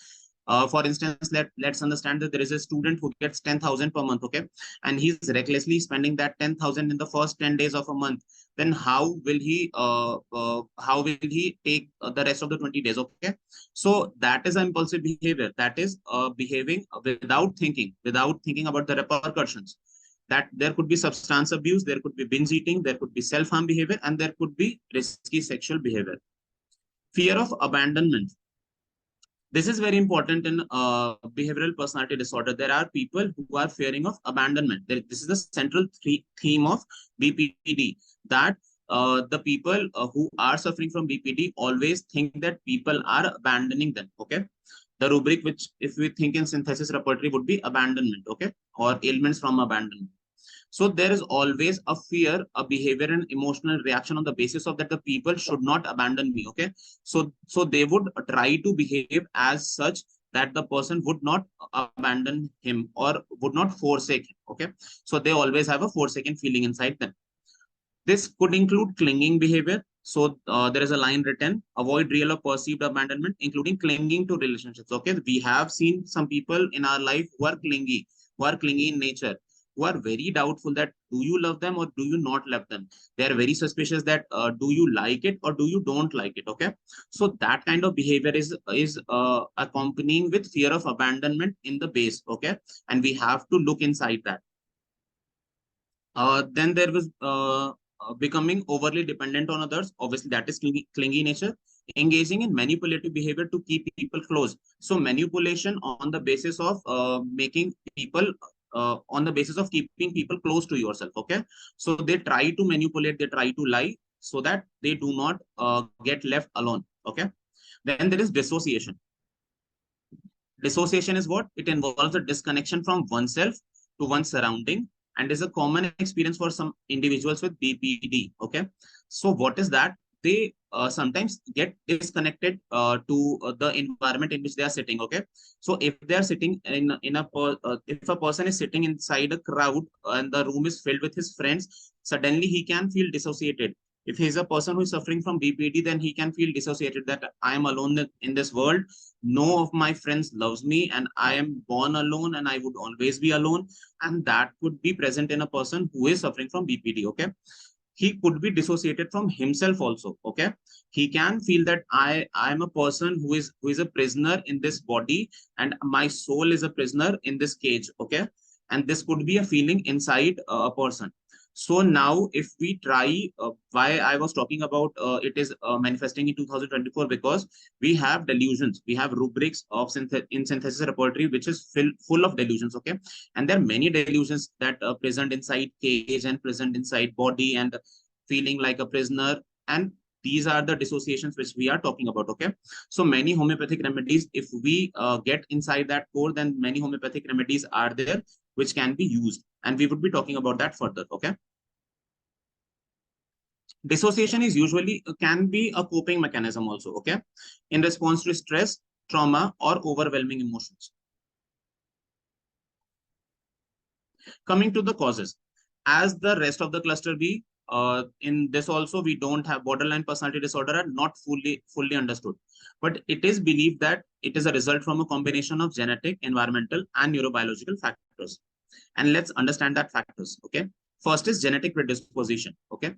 For instance, let's understand that there is a student who gets 10,000 per month, okay, and he's recklessly spending that 10,000 in the first 10 days of a month. Then how will he take the rest of the 20 days? Okay, so that is impulsive behavior. That is behaving without thinking about the repercussions. That there could be substance abuse, there could be binge eating, there could be self-harm behavior, and there could be risky sexual behavior. Fear of abandonment. This is very important in behavioral personality disorder. There are people who are fearing of abandonment. This is the central theme of BPD, that the people who are suffering from BPD always think that people are abandoning them, okay? The rubric, which if we think in synthesis repertory, would be abandonment, okay? Or ailments from abandonment. So there is always a fear, a behavior and emotional reaction on the basis of that the people should not abandon me, okay? So they would try to behave as such that the person would not abandon him or would not forsake him, okay? So they always have a forsaken feeling inside them. This could include clinging behavior. So there is a line written, avoid real or perceived abandonment, including clinging to relationships, okay? We have seen some people in our life who are clingy in nature, who are very doubtful that do you love them or do you not love them. They are very suspicious that do you like it or do you don't like it, okay? So that kind of behavior is accompanying with fear of abandonment in the base, okay? And we have to look inside that. Then there was becoming overly dependent on others. Obviously, that is clingy nature. Engaging in manipulative behavior to keep people close. So manipulation on the basis of making people on the basis of keeping people close to yourself, okay? So they try to manipulate, they try to lie so that they do not get left alone, okay? Then there is dissociation. Dissociation is what? It involves a disconnection from oneself to one's surrounding and is a common experience for some individuals with BPD, okay? So what is that? They sometimes get disconnected to the environment in which they are sitting, okay? So if they are sitting if a person is sitting inside a crowd and the room is filled with his friends, suddenly he can feel dissociated. If he is a person who is suffering from BPD, then he can feel dissociated, that I am alone in this world. No of my friends loves me and I am born alone and I would always be alone. And that could be present in a person who is suffering from BPD, okay? He could be dissociated from himself also, okay? He can feel that I am a person who is a prisoner in this body and my soul is a prisoner in this cage, okay? And this could be a feeling inside a person. So now if we try, why I was talking about it is manifesting in 2024, because we have delusions, we have rubrics of in synthesis repertory, which is full of delusions, okay? And there are many delusions that are present inside cage and present inside body and feeling like a prisoner. And these are the dissociations which we are talking about, okay? So many homeopathic remedies, if we get inside that core, then many homeopathic remedies are there which can be used. And we would be talking about that further, okay? Dissociation is usually can be a coping mechanism also, okay? In response to stress, trauma, or overwhelming emotions. Coming to the causes, as the rest of the cluster B, in this also we don't have borderline personality disorder are not fully understood, but it is believed that it is a result from a combination of genetic, environmental, and neurobiological factors. And let's understand that factors, okay? First is genetic predisposition, okay?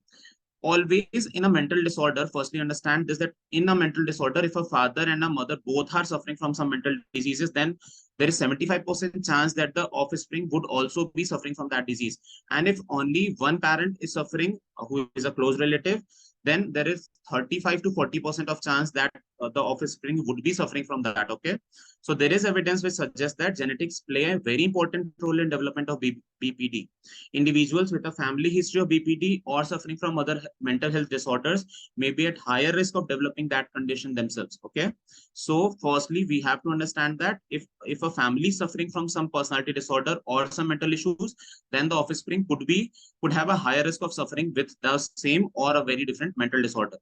Always in a mental disorder, firstly understand this, that in a mental disorder, if a father and a mother both are suffering from some mental diseases, then there is 75% chance that the offspring would also be suffering from that disease. And if only one parent is suffering, who is a close relative, then there is 35 to 40% of chance that the offspring would be suffering from that, okay? So there is evidence which suggests that genetics play a very important role in development of BPD. Individuals with a family history of BPD or suffering from other mental health disorders may be at higher risk of developing that condition themselves, okay? So firstly, we have to understand that if a family is suffering from some personality disorder or some mental issues, then the offspring could have a higher risk of suffering with the same or a very different mental disorder.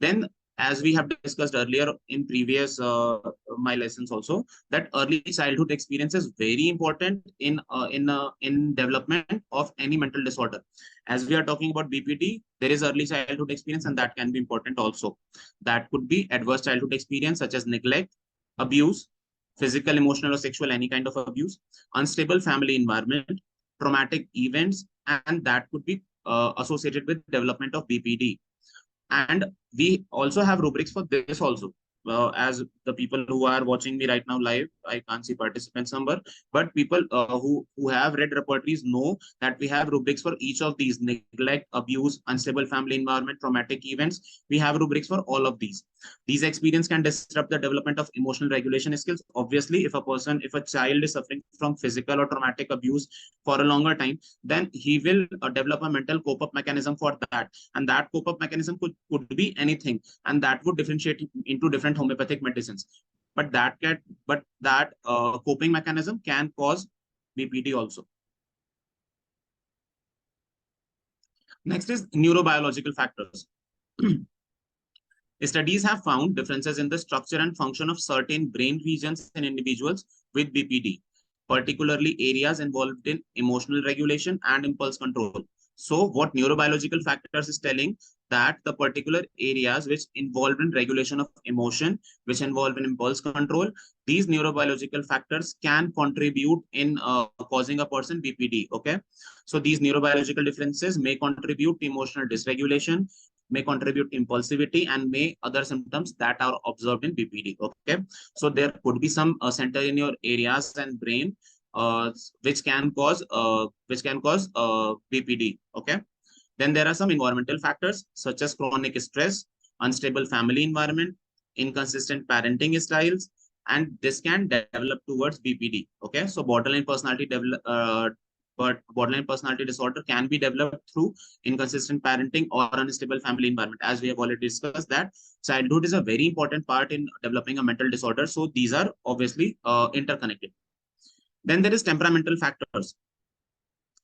Then, as we have discussed earlier in previous my lessons also, that early childhood experience is very important in development of any mental disorder. As we are talking about BPD, there is early childhood experience, and that can be important also. That could be adverse childhood experience such as neglect, abuse, physical, emotional, or sexual, any kind of abuse, unstable family environment, traumatic events, and that could be associated with development of BPD. And we also have rubrics for this also. As the people who are watching me right now live, I can't see participants number, but people who have read repertories know that we have rubrics for each of these: neglect, abuse, unstable family environment, traumatic events. We have rubrics for all of these. These experiences can disrupt the development of emotional regulation skills. Obviously, if a child is suffering from physical or traumatic abuse for a longer time, then he will develop a mental cope-up mechanism for that. And that cope-up mechanism could be anything, and that would differentiate into different homeopathic medicines. But that coping mechanism can cause BPD also. Next is neurobiological factors. Studies have found differences in the structure and function of certain brain regions in individuals with BPD, particularly areas involved in emotional regulation and impulse control. So what neurobiological factors is telling that the particular areas which involve in regulation of emotion, which involve in impulse control, these neurobiological factors can contribute in causing a person BPD. Okay, so these neurobiological differences may contribute to emotional dysregulation, may contribute impulsivity, and may other symptoms that are observed in BPD. Okay, so there could be some center in your areas and brain which can cause BPD. Okay, then there are some environmental factors such as chronic stress, unstable family environment, inconsistent parenting styles, and this can develop towards BPD. Okay, so borderline personality disorder can be developed through inconsistent parenting or unstable family environment. As we have already discussed, that childhood is a very important part in developing a mental disorder. So these are obviously interconnected. Then there is temperamental factors.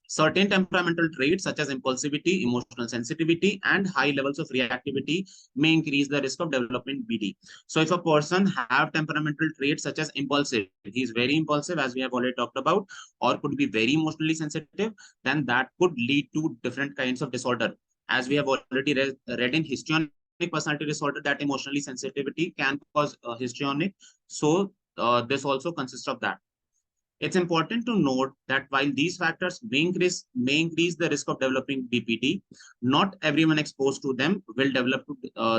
Certain temperamental traits such as impulsivity, emotional sensitivity, and high levels of reactivity may increase the risk of developing BD. So if a person have temperamental traits such as impulsive, he is very impulsive, as we have already talked about, or could be very emotionally sensitive, then that could lead to different kinds of disorder. As we have already read in histrionic personality disorder, that emotionally sensitivity can cause histrionic. So this also consists of that. It's important to note that while these factors may increase the risk of developing BPD, not everyone exposed to them will develop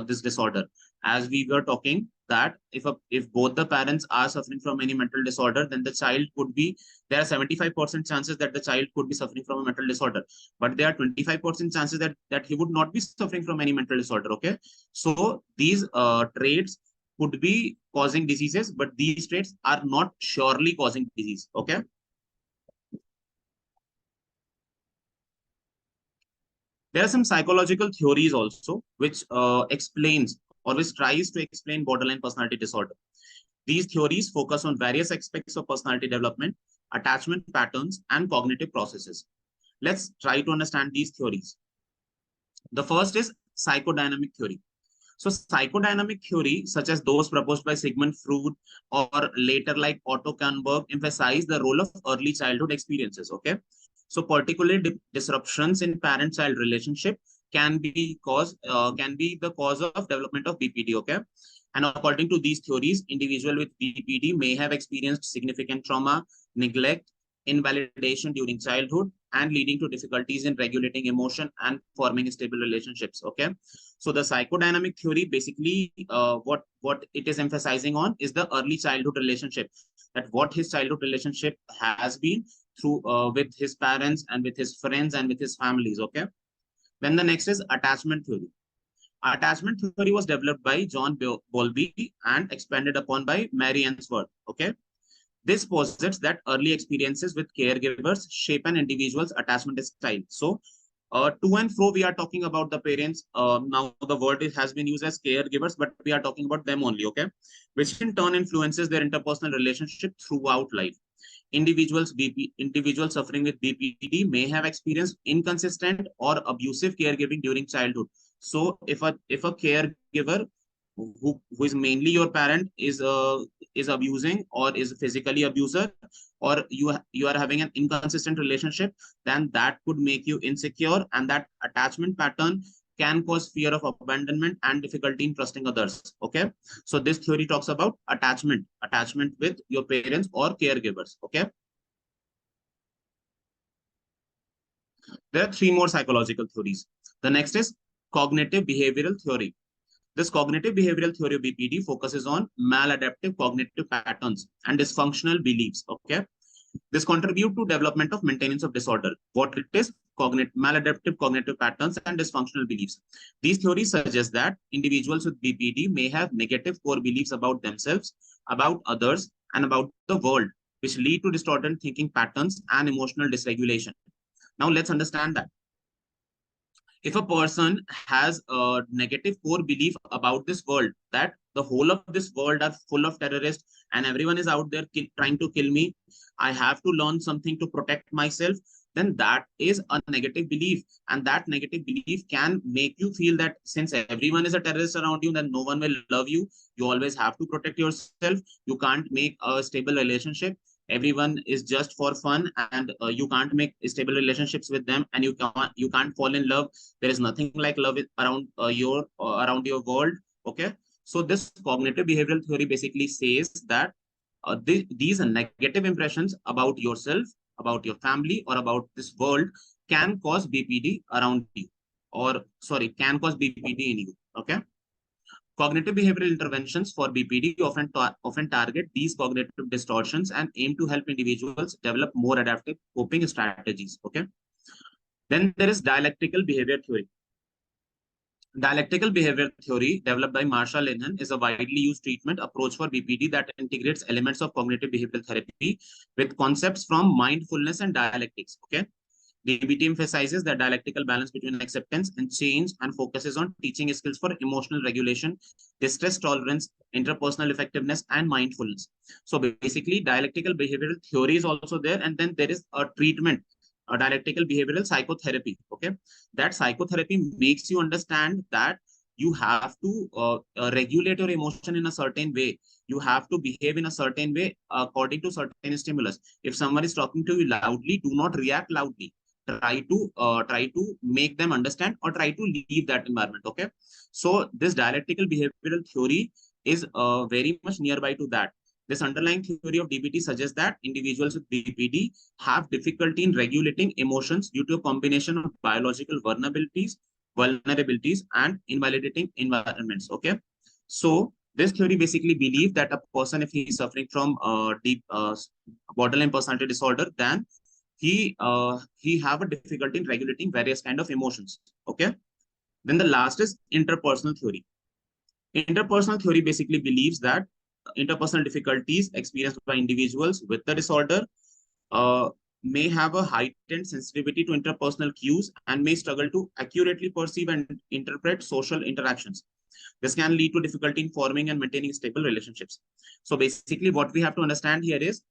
this disorder. As we were talking, that if both the parents are suffering from any mental disorder, then the child could be, there are 75% chances that the child could be suffering from a mental disorder, but there are 25% chances that he would not be suffering from any mental disorder. Okay, so these traits could be causing diseases, but these traits are not surely causing disease. Okay. There are some psychological theories also which explains or which tries to explain borderline personality disorder. These theories focus on various aspects of personality development, attachment patterns, and cognitive processes. Let's try to understand these theories. The first is psychodynamic theory. So psychodynamic theory, such as those proposed by Sigmund Freud or later like Otto Kernberg, emphasize the role of early childhood experiences. Okay, so particularly disruptions in parent-child relationship can be the cause of development of BPD. Okay, and according to these theories, individual with BPD may have experienced significant trauma, neglect, invalidation during childhood, and leading to difficulties in regulating emotion and forming stable relationships. Okay, so the psychodynamic theory basically what it is emphasizing on is the early childhood relationship, that what his childhood relationship has been through with his parents and with his friends and with his families. Okay, then the next is attachment theory. Attachment theory was developed by John Bowlby and expanded upon by Mary Ainsworth. Okay, this posits that early experiences with caregivers shape an individual's attachment style. So, to and fro, we are talking about the parents. Now, the word has been used as caregivers, but we are talking about them only, okay? Which in turn influences their interpersonal relationship throughout life. Individuals suffering with BPD may have experienced inconsistent or abusive caregiving during childhood. So, if a caregiver who is mainly your parent is abusing or is physically abuser, or you are having an inconsistent relationship, then that could make you insecure, and that attachment pattern can cause fear of abandonment and difficulty in trusting others. Okay, so this theory talks about attachment with your parents or caregivers. Okay, there are 3 more psychological theories. The next is cognitive behavioral theory. This cognitive behavioral theory of BPD focuses on maladaptive cognitive patterns and dysfunctional beliefs. Okay, this contribute to development of maintenance of disorder. What it is? Maladaptive cognitive patterns and dysfunctional beliefs. These theories suggest that individuals with BPD may have negative core beliefs about themselves, about others, and about the world, which lead to distorted thinking patterns and emotional dysregulation. Now let's understand that. If a person has a negative core belief about this world, that the whole of this world are full of terrorists and everyone is out there trying to kill me, I have to learn something to protect myself, then that is a negative belief. And that negative belief can make you feel that since everyone is a terrorist around you, then no one will love you. You always have to protect yourself. You can't make a stable relationship. Everyone is just for fun, and you can't make stable relationships with them, and you can't fall in love. There is nothing like love around your world. Okay, so this cognitive behavioral theory basically says that these negative impressions about yourself, about your family, or about this world can cause BPD around you, or sorry, can cause BPD in you. Okay, cognitive behavioral interventions for BPD often target these cognitive distortions and aim to help individuals develop more adaptive coping strategies. Okay, then there is dialectical behavior theory. Dialectical behavior theory, developed by Marsha Linehan, is a widely used treatment approach for BPD that integrates elements of cognitive behavioral therapy with concepts from mindfulness and dialectics. Okay, DBT emphasizes the dialectical balance between acceptance and change and focuses on teaching skills for emotional regulation, distress tolerance, interpersonal effectiveness, and mindfulness. So basically, dialectical behavioral theory is also there, and then there is a treatment, a dialectical behavioral psychotherapy. Okay, that psychotherapy makes you understand that you have to regulate your emotion in a certain way. You have to behave in a certain way according to certain stimulus. If someone is talking to you loudly, do not react loudly. Try to make them understand, or try to leave that environment. Okay, so this dialectical behavioral theory is very much nearby to that. This underlying theory of DBT suggests that individuals with BPD have difficulty in regulating emotions due to a combination of biological vulnerabilities and invalidating environments. Okay, so this theory basically believes that a person, if he is suffering from deep borderline personality disorder, then he have a difficulty in regulating various kind of emotions. Okay, then the last is interpersonal theory. Interpersonal theory basically believes that interpersonal difficulties experienced by individuals with the disorder may have a heightened sensitivity to interpersonal cues and may struggle to accurately perceive and interpret social interactions. This can lead to difficulty in forming and maintaining stable relationships. So basically what we have to understand here is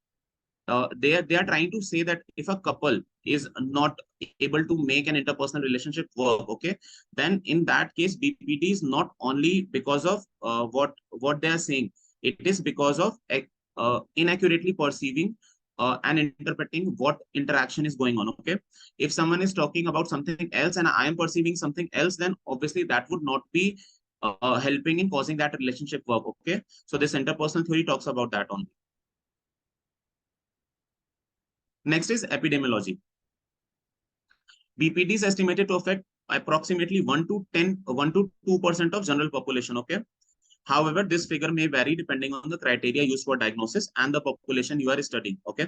they are trying to say that if a couple is not able to make an interpersonal relationship work, okay, then in that case BPD is not only because of what they are saying. It is because of inaccurately perceiving and interpreting what interaction is going on. Okay, if someone is talking about something else and I am perceiving something else, then obviously that would not be helping in causing that relationship work. Okay, so this interpersonal theory talks about that only. Next is epidemiology. BPD is estimated to affect approximately 1 to 2% of general population. Okay, however, this figure may vary depending on the criteria used for diagnosis and the population you are studying. Okay,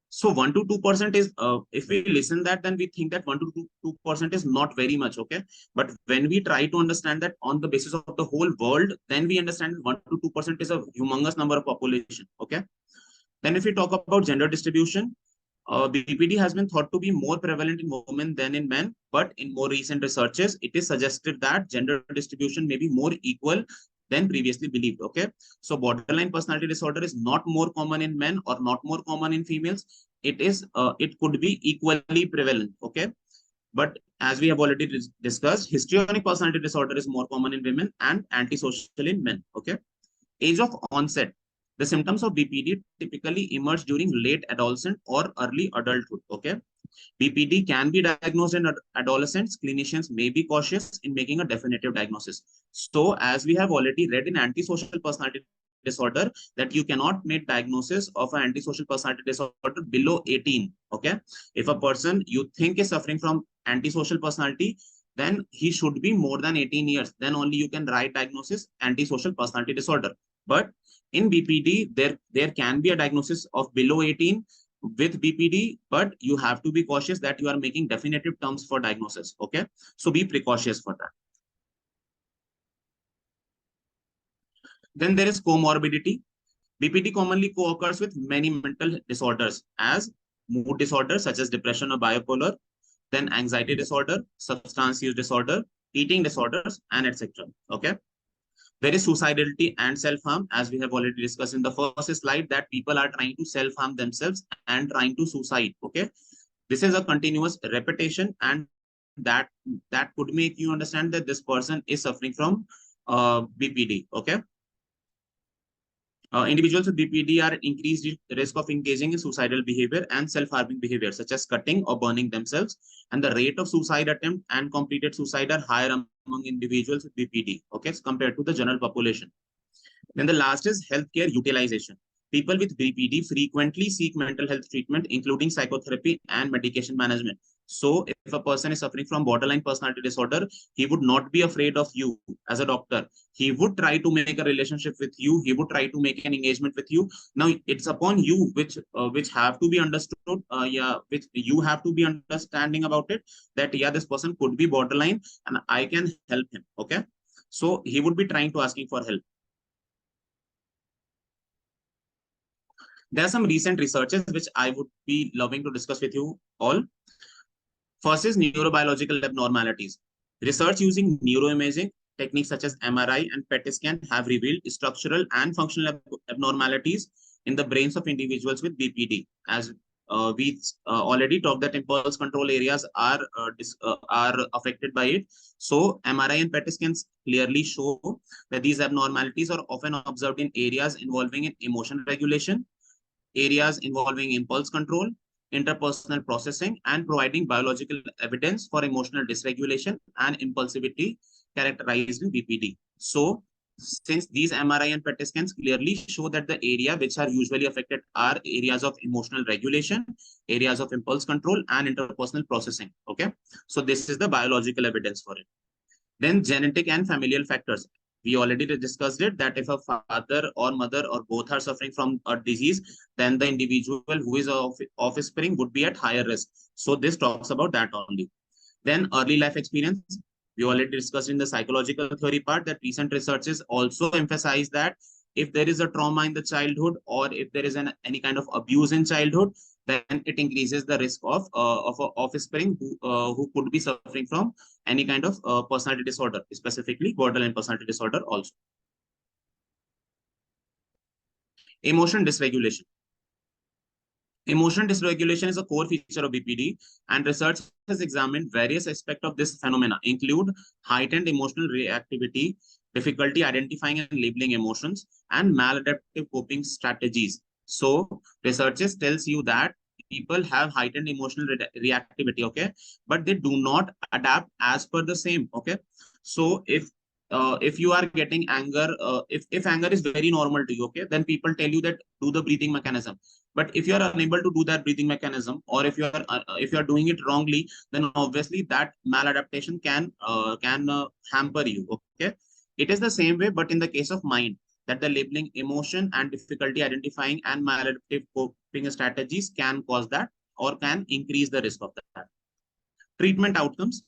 so 1 to 2% is if we listen that, then we think that 1 to 2% is not very much. Okay, but when we try to understand that on the basis of the whole world, then we understand 1 to 2% is a humongous number of population. Okay, then if we talk about gender distribution, BPD has been thought to be more prevalent in women than in men, but in more recent researches, it is suggested that gender distribution may be more equal than previously believed. Okay, so borderline personality disorder is not more common in men or not more common in females. It could be equally prevalent. Okay, but as we have already discussed, histrionic personality disorder is more common in women and antisocial in men. Okay, age of onset. The symptoms of BPD typically emerge during late adolescent or early adulthood. Okay, BPD can be diagnosed in adolescents. Clinicians may be cautious in making a definitive diagnosis. So as we have already read in antisocial personality disorder, that you cannot make diagnosis of an antisocial personality disorder below 18. Okay. If a person you think is suffering from antisocial personality, then he should be more than 18 years. Then only you can write diagnosis antisocial personality disorder. But in BPD, there can be a diagnosis of below 18 with BPD, but you have to be cautious that you are making definitive terms for diagnosis. Okay. So be precautious for that. Then there is comorbidity. BPD commonly co-occurs with many mental disorders as mood disorders such as depression or bipolar, then anxiety disorder, substance use disorder, eating disorders, and etc. Okay. There is suicidality and self-harm, as we have already discussed in the first slide, that people are trying to self-harm themselves and trying to suicide. Okay. This is a continuous repetition, and that could make you understand that this person is suffering from BPD. Okay. Individuals with BPD are at increased risk of engaging in suicidal behavior and self-harming behavior, such as cutting or burning themselves. And the rate of suicide attempt and completed suicide are higher among individuals with BPD, okay, compared to the general population. Then the last is healthcare utilization. People with BPD frequently seek mental health treatment, including psychotherapy and medication management. So if a person is suffering from borderline personality disorder, he would not be afraid of you as a doctor. He would try to make a relationship with you. He would try to make an engagement with you. Now it's upon you which have to be understood. Which you have to be understanding about it, that this person could be borderline and I can help him. Okay. So he would be trying to asking for help. There are some recent researches which I would be loving to discuss with you all. First is neurobiological abnormalities. Research using neuroimaging techniques such as MRI and PET scan have revealed structural and functional abnormalities in the brains of individuals with BPD. As we already talked, that impulse control areas are affected by it. So MRI and PET scans clearly show that these abnormalities are often observed in areas involving emotion regulation, areas involving impulse control, interpersonal processing, and providing biological evidence for emotional dysregulation and impulsivity characterized in BPD. So, since these MRI and PET scans clearly show that the area which are usually affected are areas of emotional regulation, areas of impulse control, and interpersonal processing. Okay, so this is the biological evidence for it. Then genetic and familial factors. We already discussed it, that if a father or mother or both are suffering from a disease, then the individual who is offspring would be at higher risk. So this talks about that only. Then early life experience. We already discussed in the psychological theory part that recent researches also emphasize that if there is a trauma in the childhood, or if there is any kind of abuse in childhood, then it increases the risk of an offspring who could be suffering from any kind of personality disorder, specifically borderline personality disorder also. Emotion dysregulation. Emotion dysregulation is a core feature of BPD, and research has examined various aspects of this phenomena, include heightened emotional reactivity, difficulty identifying and labeling emotions, and maladaptive coping strategies. So researches tells you that people have heightened emotional reactivity, okay, but they do not adapt as per the same, okay. So if you are getting anger, if anger is very normal to you, okay, then people tell you that do the breathing mechanism. But if you are unable to do that breathing mechanism, or if you are doing it wrongly, then obviously that maladaptation can hamper you, okay. It is the same way, but in the case of mind, that the labeling emotion and difficulty identifying and maladaptive coping strategies can cause that, or can increase the risk of that. Treatment outcomes.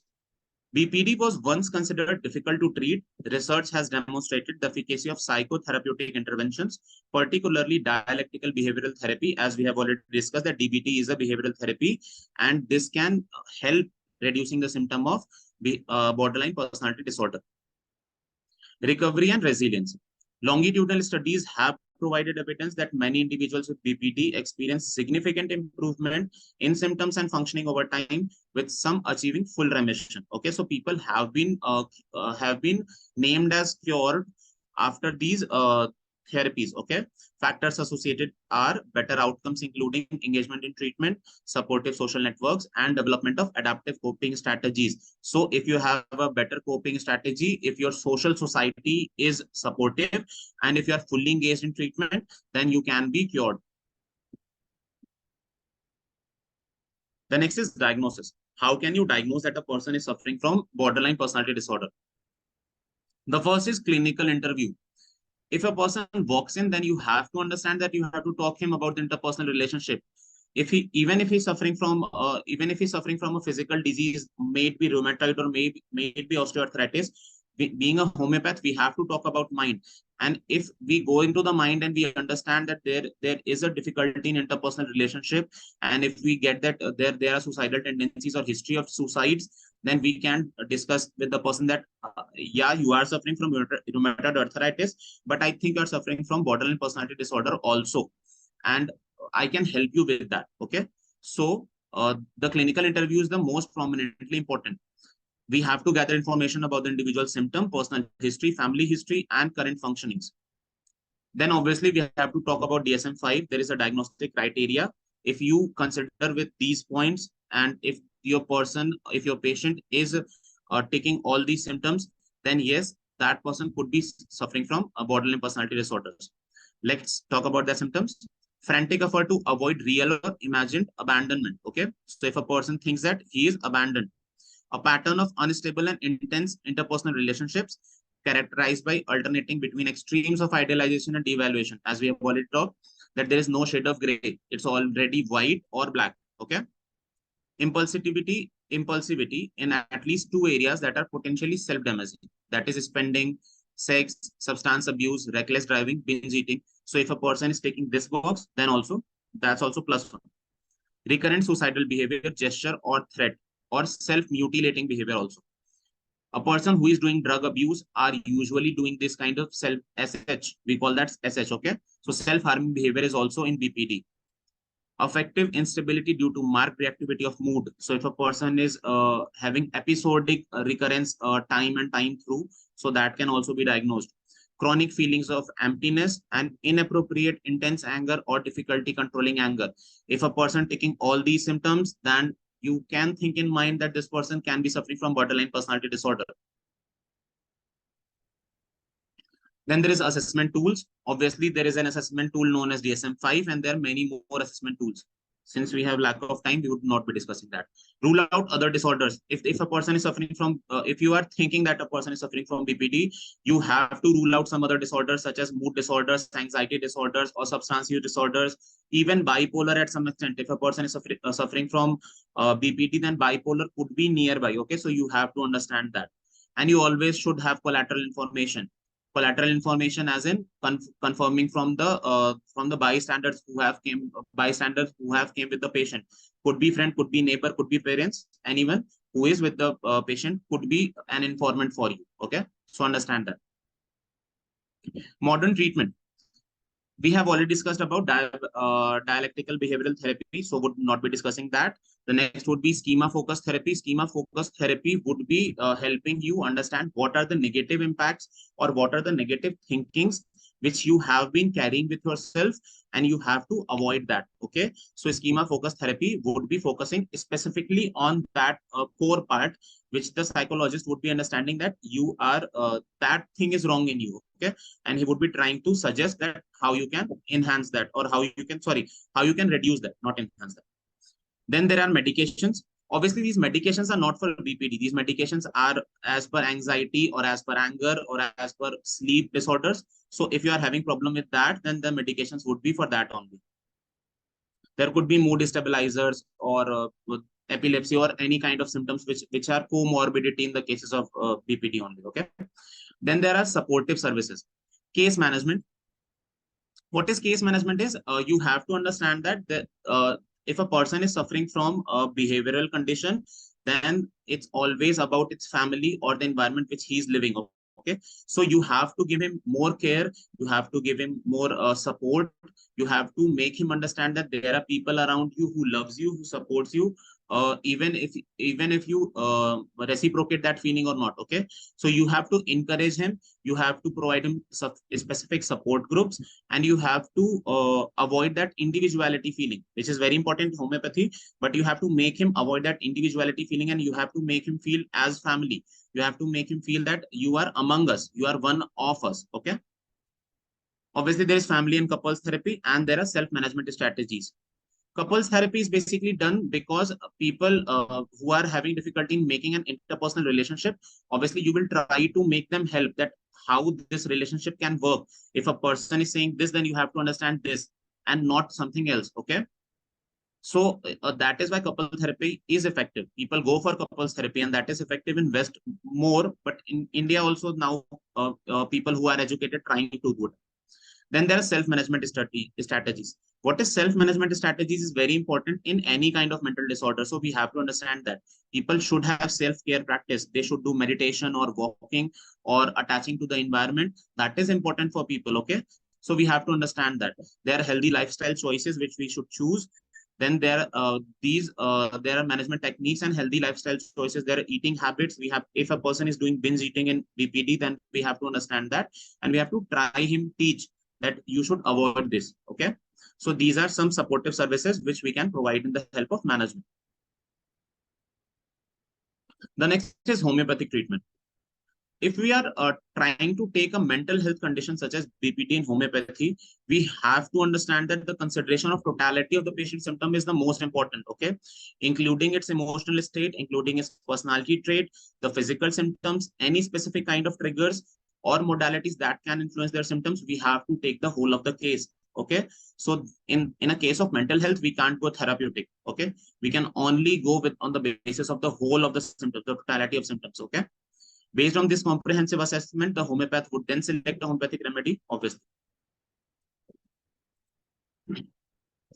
BPD was once considered difficult to treat. Research has demonstrated the efficacy of psychotherapeutic interventions, particularly dialectical behavioral therapy, as we have already discussed that DBT is a behavioral therapy, and this can help reducing the symptom of borderline personality disorder. Recovery and resilience. Longitudinal studies have provided evidence that many individuals with BPD experience significant improvement in symptoms and functioning over time, with some achieving full remission. Okay, so people have been named as cured after these therapies. Okay, factors associated are better outcomes, including engagement in treatment, supportive social networks, and development of adaptive coping strategies. So if you have a better coping strategy, if your social society is supportive, and if you are fully engaged in treatment, then you can be cured. The next is diagnosis. How can you diagnose that a person is suffering from borderline personality disorder? The first is clinical interview. If a person walks in, then you have to understand that you have to talk him about the interpersonal relationship. If he, even if he's suffering from a physical disease, may it be rheumatoid or may it be osteoarthritis, being a homeopath, we have to talk about mind. And if we go into the mind and we understand that there is a difficulty in interpersonal relationship, and if we get that there are suicidal tendencies or history of suicides, then we can discuss with the person that yeah, you are suffering from rheumatoid arthritis, but I think you are suffering from borderline personality disorder also, and I can help you with that. Okay, so the clinical interview is the most prominently important. We have to gather information about the individual symptom, personal history, family history, and current functionings. Then obviously we have to talk about DSM-5. There is a diagnostic criteria. If you consider with these points, and if your patient is taking all these symptoms, then yes, that person could be suffering from a borderline personality disorders. Let's talk about the symptoms. Frantic effort to avoid real or imagined abandonment. Okay, so if a person thinks that he is abandoned, a pattern of unstable and intense interpersonal relationships characterized by alternating between extremes of idealization and devaluation. As we have already talked, that there is no shade of gray. It's already white or black. Okay. Impulsivity in at least two areas that are potentially self-damaging. That is spending, sex, substance abuse, reckless driving, binge eating. So if a person is taking this box, then also that's also +1. Recurrent suicidal behavior, gesture or threat, or self-mutilating behavior also. A person who is doing drug abuse are usually doing this kind of self-SH. We call that SH, okay? So self-harming behavior is also in BPD. Affective instability due to marked reactivity of mood. So if a person is having episodic recurrence time and time through, so that can also be diagnosed. Chronic feelings of emptiness and inappropriate intense anger or difficulty controlling anger. If a person taking all these symptoms, then you can think in mind that this person can be suffering from borderline personality disorder. Then there is assessment tools. Obviously, there is an assessment tool known as DSM-5, and there are many more assessment tools. Since we have lack of time, we would not be discussing that. Rule out other disorders. If a person is suffering from, if you are thinking that a person is suffering from BPD, you have to rule out some other disorders such as mood disorders, anxiety disorders, or substance use disorders, even bipolar at some extent. If a person is suffering from BPD, then bipolar could be nearby. Okay, so you have to understand that. And you always should have collateral information. Collateral information as in confirming from the bystanders who have came with the patient. Could be friend, could be neighbor, could be parents. Anyone who is with the patient could be an informant for you. Okay, so understand that. Modern treatment. We have already discussed about dialectical behavioral therapy, so would not be discussing that. The next would be schema-focused therapy. Schema-focused therapy would be helping you understand what are the negative impacts or what are the negative thinkings which you have been carrying with yourself, and you have to avoid that. Okay, so schema-focused therapy would be focusing specifically on that core part, which the psychologist would be understanding that you are that thing is wrong in you. Okay, and he would be trying to suggest that how you can enhance that, or how you can reduce that, not enhance that. Then there are medications. Obviously, these medications are not for BPD. These medications are as per anxiety or as per anger or as per sleep disorders. So if you are having problem with that, then the medications would be for that only. There could be mood stabilizers or epilepsy or any kind of symptoms which are comorbidity in the cases of BPD only. Okay. Then there are supportive services. Case management. What is case management is you have to understand that if a person is suffering from a behavioral condition, then it's always about its family or the environment which he's living. Okay, so you have to give him more care, you have to give him more support, you have to make him understand that there are people around you who loves you, who supports you, even if you reciprocate that feeling or not. Okay, so you have to encourage him, you have to provide him specific support groups, and you have to avoid that individuality feeling, which is very important in homeopathy. But you have to make him avoid that individuality feeling, and you have to make him feel as family. You have to make him feel that you are among us, you are one of us. Okay, obviously there is family and couples therapy, and there are self-management strategies. Couples therapy is basically done because people who are having difficulty in making an interpersonal relationship, obviously you will try to make them help that how this relationship can work. If a person is saying this, then you have to understand this and not something else. Okay, so that is why couple therapy is effective. People go for couples therapy, and that is effective in West more, but in India also now people who are educated trying to do it. Then there are self-management strategies. What is self-management strategies is very important in any kind of mental disorder. So we have to understand that people should have self-care practice. They should do meditation or walking or attaching to the environment. That is important for people. Okay, so we have to understand that there are healthy lifestyle choices which we should choose. Then there are management techniques and healthy lifestyle choices. There are eating habits. We have, if a person is doing binge eating in BPD, then we have to understand that, and we have to try him teach that you should avoid this. Okay, so these are some supportive services which we can provide in the help of management. The next is homeopathic treatment. If we are trying to take a mental health condition such as BPD in homeopathy, we have to understand that the consideration of totality of the patient symptom is the most important. Okay, including its emotional state, including its personality trait, the physical symptoms, any specific kind of triggers or modalities that can influence their symptoms. We have to take the whole of the case. Okay, so in a case of mental health, we can't go therapeutic. Okay, we can only go with on the basis of the whole of the symptoms, the totality of symptoms. Okay, based on this comprehensive assessment, the homeopath would then select a homeopathic remedy, obviously.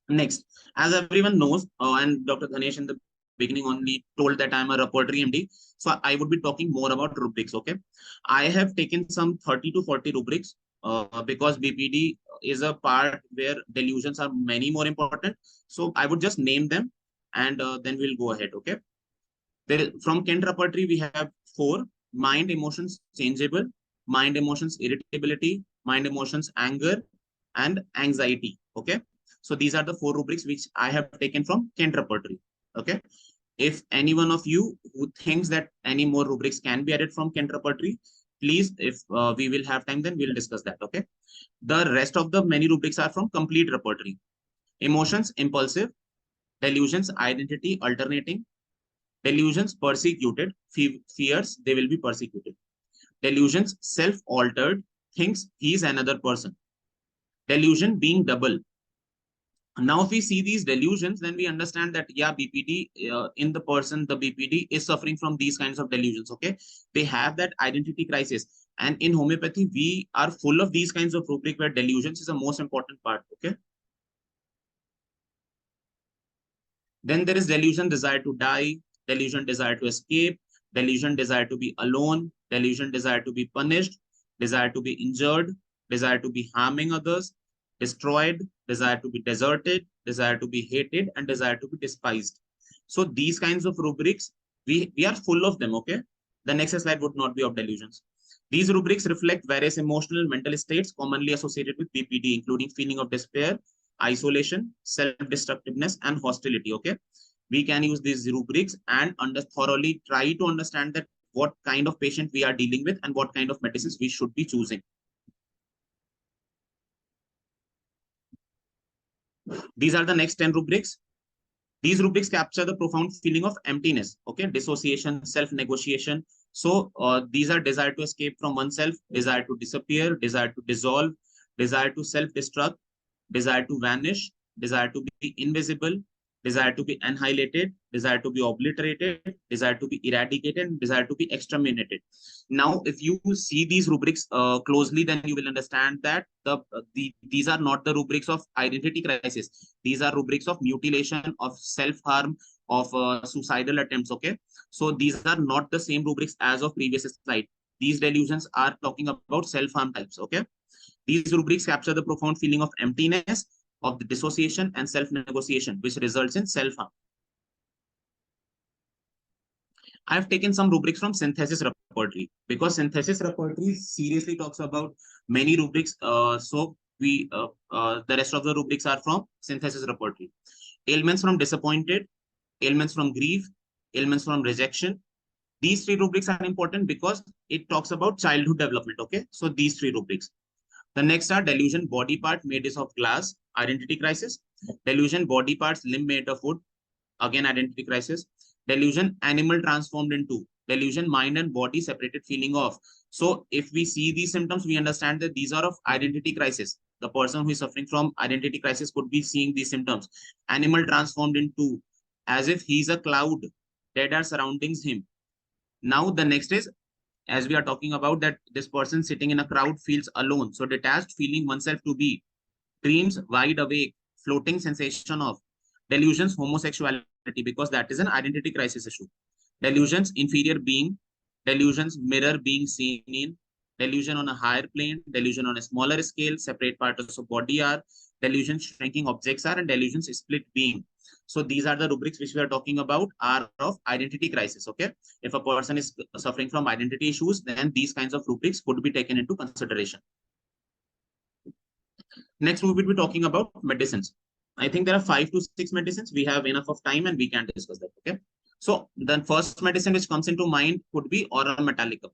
Next, as everyone knows, and Dr. Dhanesh in the beginning only told that I'm a repertory MD, so I would be talking more about rubrics. Okay, I have taken some 30 to 40 rubrics because BPD is a part where delusions are many more important. So I would just name them, and then we'll go ahead. Okay, from Kent repertory we have 4: mind, emotions, changeable; mind, emotions, irritability; mind, emotions, anger; and anxiety. Okay, so these are the 4 rubrics which I have taken from Kent repertory. Okay, if any one of you who thinks that any more rubrics can be added from Kent repertory, please, if we will have time, then we'll discuss that. Okay, the rest of the many rubrics are from complete repertory. Emotions, impulsive; delusions, identity, alternating; delusions, persecuted; fears, they will be persecuted; delusions, self-altered, thinks he is another person; delusion, being double. Now, if we see these delusions, then we understand that, yeah, BPD, in the person, the BPD is suffering from these kinds of delusions. Okay, they have that identity crisis. And in homeopathy, we are full of these kinds of rubric where delusions is the most important part. Okay. Then there is delusion, desire to die; delusion, desire to escape; delusion, desire to be alone; delusion, desire to be punished; desire to be injured; desire to be harming others; destroyed; desire to be deserted; desire to be hated; and desire to be despised. So these kinds of rubrics, we are full of them. Okay, the next slide would not be of delusions. These rubrics reflect various emotional and mental states commonly associated with BPD, including feeling of despair, isolation, self-destructiveness, and hostility. Okay, we can use these rubrics and thoroughly try to understand that what kind of patient we are dealing with and what kind of medicines we should be choosing. These are the next 10 rubrics. These rubrics capture the profound feeling of emptiness, okay, dissociation, self-negotiation. So these are desire to escape from oneself, desire to disappear, desire to dissolve, desire to self-destruct, desire to vanish, desire to be invisible, desire to be annihilated, desire to be obliterated, desire to be eradicated, and desire to be exterminated. Now, if you see these rubrics closely, then you will understand that these are not the rubrics of identity crisis. These are rubrics of mutilation, of self-harm, of suicidal attempts. Okay, so these are not the same rubrics as of previous slide. these delusions are talking about self-harm types, okay? These rubrics capture the profound feeling of emptiness, of the dissociation and self-negotiation, which results in self-harm. I have taken some rubrics from synthesis repertory because synthesis repertory seriously talks about many rubrics. So the rest of the rubrics are from synthesis repertory. Ailments from disappointed, ailments from grief, ailments from rejection. These three rubrics are important because it talks about childhood development. Okay, so these three rubrics. The next are delusion, body part made of glass, identity crisis. Delusion, body parts, limb made of wood, again identity crisis. Delusion, animal transformed into. Delusion, mind and body separated, feeling of. So if we see these symptoms, we understand that these are of identity crisis. The person who is suffering from identity crisis could be seeing these symptoms. Animal transformed into, as if he's a cloud, dead are surrounding him. Now the next is, as we are talking about that this person sitting in a crowd feels alone. So detached, feeling oneself to be. Dreams, wide awake, floating sensation of. Delusions, homosexuality, because that is an identity crisis issue. Delusions, inferior being. Delusions, mirror being seen in. Delusion on a higher plane. Delusion on a smaller scale. Separate parts of body are. Delusions, shrinking objects are. And delusions, split being. So these are the rubrics which we are talking about are of identity crisis. Okay. If a person is suffering from identity issues, then these kinds of rubrics could be taken into consideration. Next, we will be talking about medicines. I think there are 5 to 6 medicines. We have enough of time and we can discuss that. Okay. So the first medicine which comes into mind could be oral metallicum.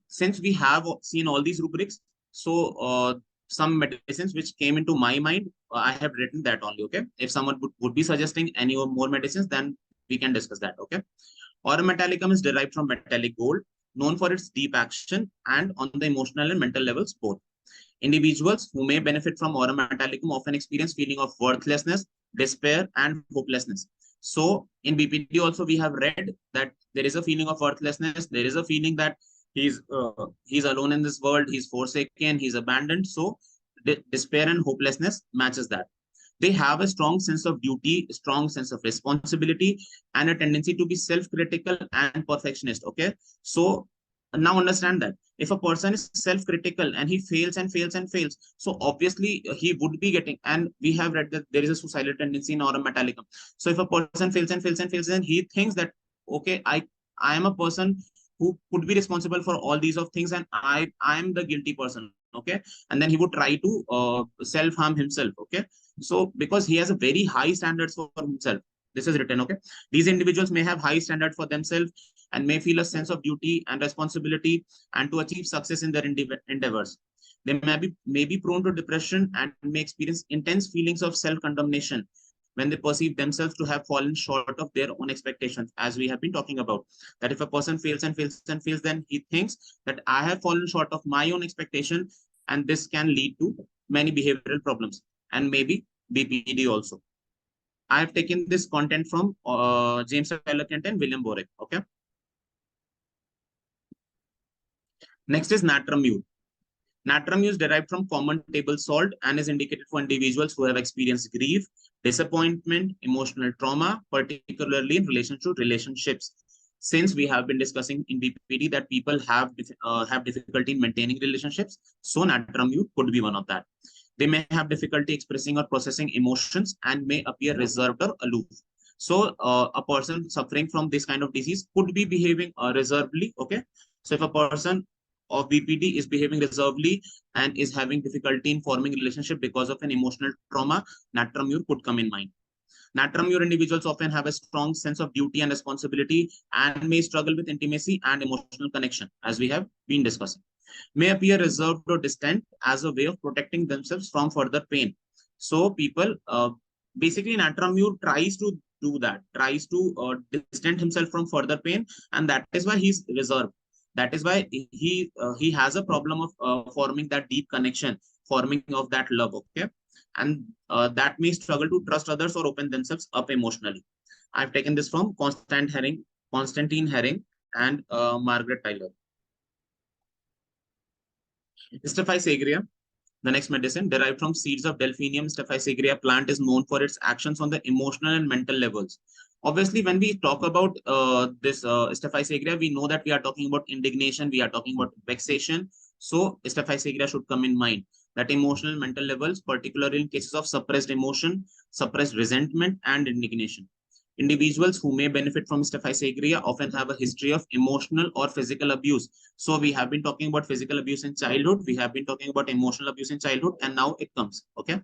Since we have seen all these rubrics, so some medicines which came into my mind, I have written that only. Okay. If someone would be suggesting any more medicines, then we can discuss that. Okay. Oral metallicum is derived from metallic gold, known for its deep action and on the emotional and mental levels both. Individuals who may benefit from aurum metallicum often experience feeling of worthlessness, despair, and hopelessness. So in BPD also we have read that there is a feeling of worthlessness. There is a feeling that he's alone in this world. He's forsaken. He's abandoned. So despair and hopelessness matches that. They have a strong sense of duty, a strong sense of responsibility, and a tendency to be self-critical and perfectionist. Okay, so now understand that if a person is self-critical and he fails and fails and fails, so obviously he would be getting, and we have read that there is a suicidal tendency in aurum metallicum. So if a person fails and fails and fails, then he thinks that, okay, I am a person who could be responsible for all these of things, and I am the guilty person. Okay, and then he would try to self-harm himself. Okay, so because he has a very high standards for himself, this is written. Okay, these individuals may have high standard for themselves and may feel a sense of duty and responsibility and to achieve success in their endeavors. They may be prone to depression and may experience intense feelings of self-condemnation when they perceive themselves to have fallen short of their own expectations, as we have been talking about. That if a person fails and fails and fails, then he thinks that I have fallen short of my own expectation, and this can lead to many behavioral problems and maybe BPD also. I have taken this content from James Ellicott and William Borek. Okay. Next is natrum. Natrum is derived from common table salt and is indicated for individuals who have experienced grief, disappointment, emotional trauma, particularly in relation to relationships. Since we have been discussing in BPD that people have difficulty in maintaining relationships, so natrum could be one of that. They may have difficulty expressing or processing emotions and may appear reserved or aloof. So a person suffering from this kind of disease could be behaving reservedly. Okay, so if a person of BPD is behaving reservedly and is having difficulty in forming relationship because of an emotional trauma, natrum could come in mind. Natrum individuals often have a strong sense of duty and responsibility and may struggle with intimacy and emotional connection, as we have been discussing. May appear reserved or distant as a way of protecting themselves from further pain. So people, basically natrum tries to do that, tries to distance himself from further pain, and that is why he's reserved. That is why he has a problem of forming that deep connection, forming of that love. Okay, and that may struggle to trust others or open themselves up emotionally. I've taken this from Constantine Herring and Margaret Tyler. Staphysagra, the next medicine, derived from seeds of Delphinium staphysagra plant, is known for its actions on the emotional and mental levels. Obviously, when we talk about this staphysagria, we know that we are talking about indignation, we are talking about vexation. So staphysagria should come in mind, that emotional mental levels, particularly in cases of suppressed emotion, suppressed resentment, and indignation. Individuals who may benefit from staphysagria often have a history of emotional or physical abuse. So we have been talking about physical abuse in childhood, we have been talking about emotional abuse in childhood, and now it comes, okay,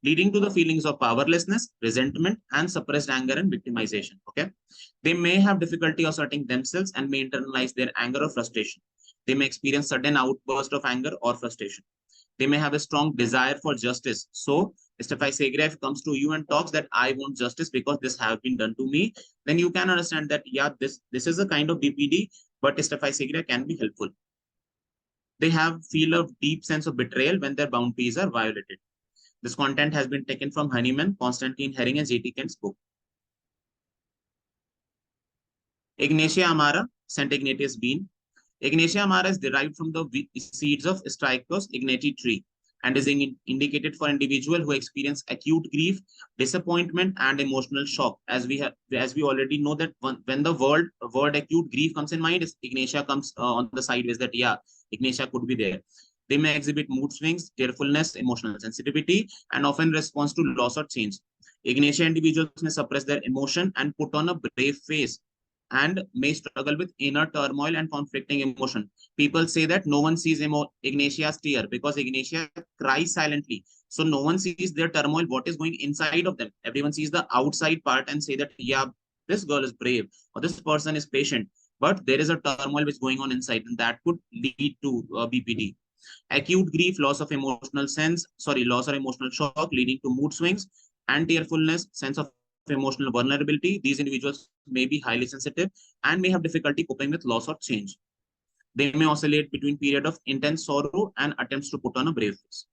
leading to the feelings of powerlessness, resentment, and suppressed anger and victimization. Okay, they may have difficulty asserting themselves and may internalize their anger or frustration. They may experience sudden outburst of anger or frustration. They may have a strong desire for justice. So, staphysagria comes to you and talks that I want justice because this have been done to me, then you can understand that, yeah, this is a kind of BPD, but staphysagria can be helpful. They feel a deep sense of betrayal when their boundaries are violated. This content has been taken from Honeyman, Constantine Herring, and J.T. Kent's book. Ignatia amara, St. Ignatius bean. Ignatia amara is derived from the seeds of Strychnos ignati tree and is indicated for individuals who experience acute grief, disappointment, and emotional shock. As we already know that when the word acute grief comes in mind, Ignatia comes on the sideways, that yeah, Ignatia could be there. They may exhibit mood swings, tearfulness, emotional sensitivity, and often respond to loss or change. Ignatia individuals may suppress their emotion and put on a brave face and may struggle with inner turmoil and conflicting emotion. People say that no one sees Ignatia's tear because Ignatia cries silently. So no one sees their turmoil, what is going inside of them. Everyone sees the outside part and say that, yeah, this girl is brave or this person is patient. But there is a turmoil which is going on inside, and that could lead to BPD. Acute grief, loss or emotional shock leading to mood swings and tearfulness, sense of emotional vulnerability. These individuals may be highly sensitive and may have difficulty coping with loss or change. They may oscillate between period of intense sorrow and attempts to put on a brave face.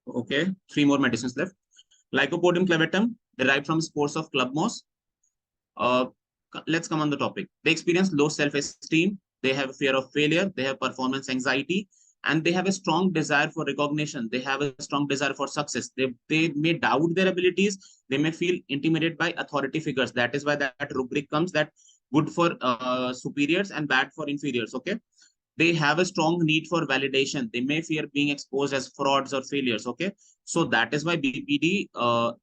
Okay, 3 more medicines left. Lycopodium clavatum, derived from spores of club moss. Let's come on the topic. They experience low self-esteem. They have fear of failure. They have performance anxiety. And they have a strong desire for recognition. They have a strong desire for success. They may doubt their abilities. They may feel intimidated by authority figures. That is why that rubric comes, that good for superiors and bad for inferiors. Okay. They have a strong need for validation. They may fear being exposed as frauds or failures. Okay. So that is why BPD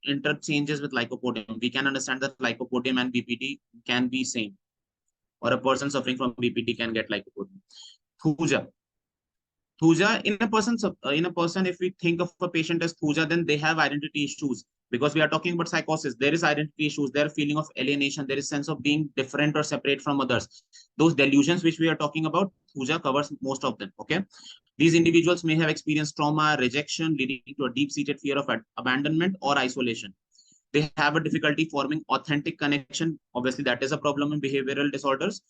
interchanges with lycopodium. We can understand that lycopodium and BPD can be same. Or a person suffering from BPD can get lycopodium. Thuja. Thuja, in a person, if we think of a patient as Thuja, then they have identity issues, because we are talking about psychosis. There is identity issues, there is feeling of alienation, there is sense of being different or separate from others. Those delusions which we are talking about, Thuja covers most of them. Okay. These individuals may have experienced trauma, rejection, leading to a deep-seated fear of abandonment or isolation. They have a difficulty forming authentic connection. Obviously, that is a problem in behavioral disorders.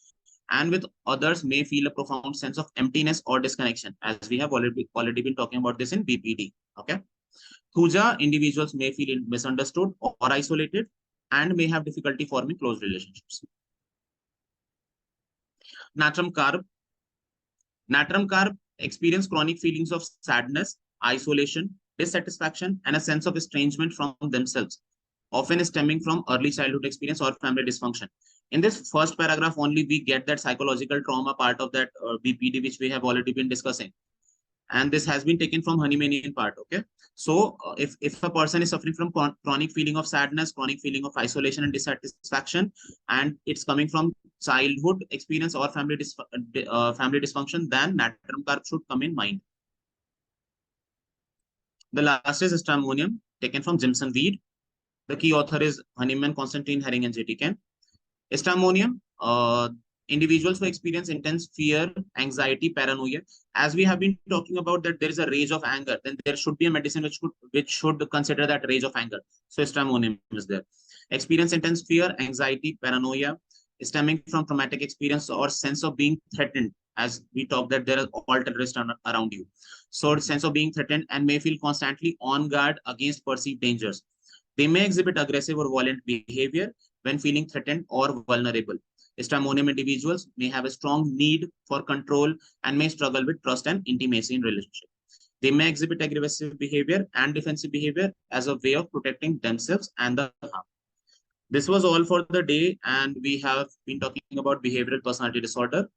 And with others may feel a profound sense of emptiness or disconnection, as we have already been talking about this in BPD. Okay. Thuja individuals may feel misunderstood or isolated and may have difficulty forming close relationships. Natrum carb. Natrum carb experience chronic feelings of sadness, isolation, dissatisfaction, and a sense of estrangement from themselves, often stemming from early childhood experience or family dysfunction. In this first paragraph only, we get that psychological trauma part of that BPD, which we have already been discussing. And this has been taken from Honeymanian part. Okay. So if a person is suffering from chronic feeling of sadness, chronic feeling of isolation and dissatisfaction, and it's coming from childhood experience or family dysfunction, then natrum carb should come in mind. The last is stramonium, taken from Jimson weed. The key author is Honeyman, Constantine Herring, and J.T. Kent. Stramonium, individuals who experience intense fear, anxiety, paranoia. As we have been talking about that there is a rage of anger, then there should be a medicine which should consider that rage of anger. So stramonium is there. Experience intense fear, anxiety, paranoia, stemming from traumatic experience or sense of being threatened. As we talk that there are all terrorists around you. So sense of being threatened and may feel constantly on guard against perceived dangers. They may exhibit aggressive or violent behavior when feeling threatened or vulnerable. Stramonium individuals may have a strong need for control and may struggle with trust and intimacy in relationship. They may exhibit aggressive behavior and defensive behavior as a way of protecting themselves and the harm. This was all for the day, and we have been talking about behavioral personality disorder.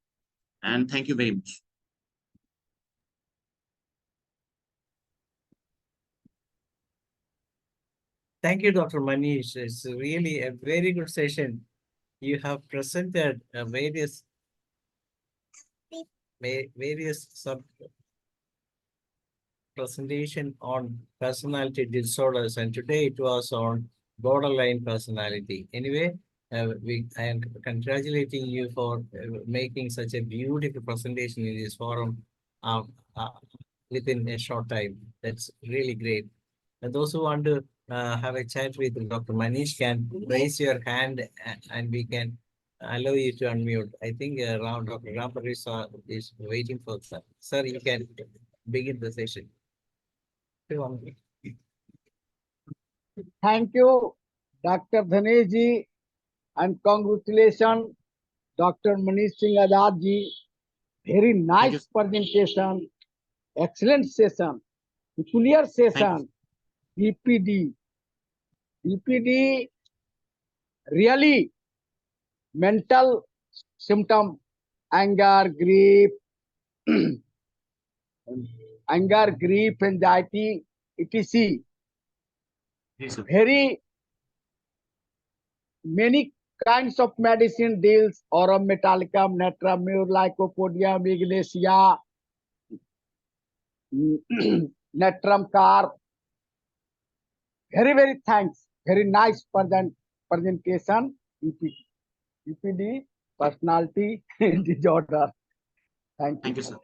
And thank you very much. Thank you, Dr. Manish. It's really a very good session. You have presented various sub presentation on personality disorders, and today it was on borderline personality. Anyway, I am congratulating you for making such a beautiful presentation in this forum uh, within a short time. That's really great. And those who want to have a chat with Dr. Manish can raise your hand and we can allow you to unmute. I think Dr. Ramparis is waiting for that. Sir, you can begin the session. Thank you, Dr. Dhanesh ji, and congratulations, Dr. Manish Singh Azad ji. Very nice presentation, excellent session, peculiar session. BPD really mental symptom, anger, grief, anxiety, etc. Yes, sir. Very many kinds of medicine deals aurum metallicum, natrum, lycopodium, ignatia, natrum car. Very thanks. Very nice presentation. EPD personality disorder. Thank you. Thank you, sir.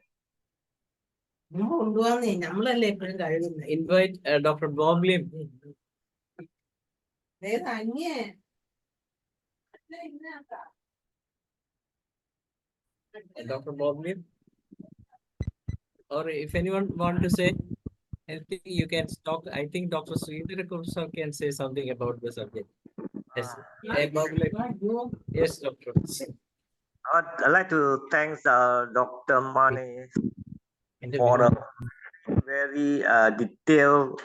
Invite Dr. Bob Lim. Dr. Bob Lim. Or if anyone want to say anything, you can talk. I think Dr. Sridhar can say something about the subject. Yes. Bob Lim. Yes, Doctor. I'd like to thank Dr. Manish for a very detailed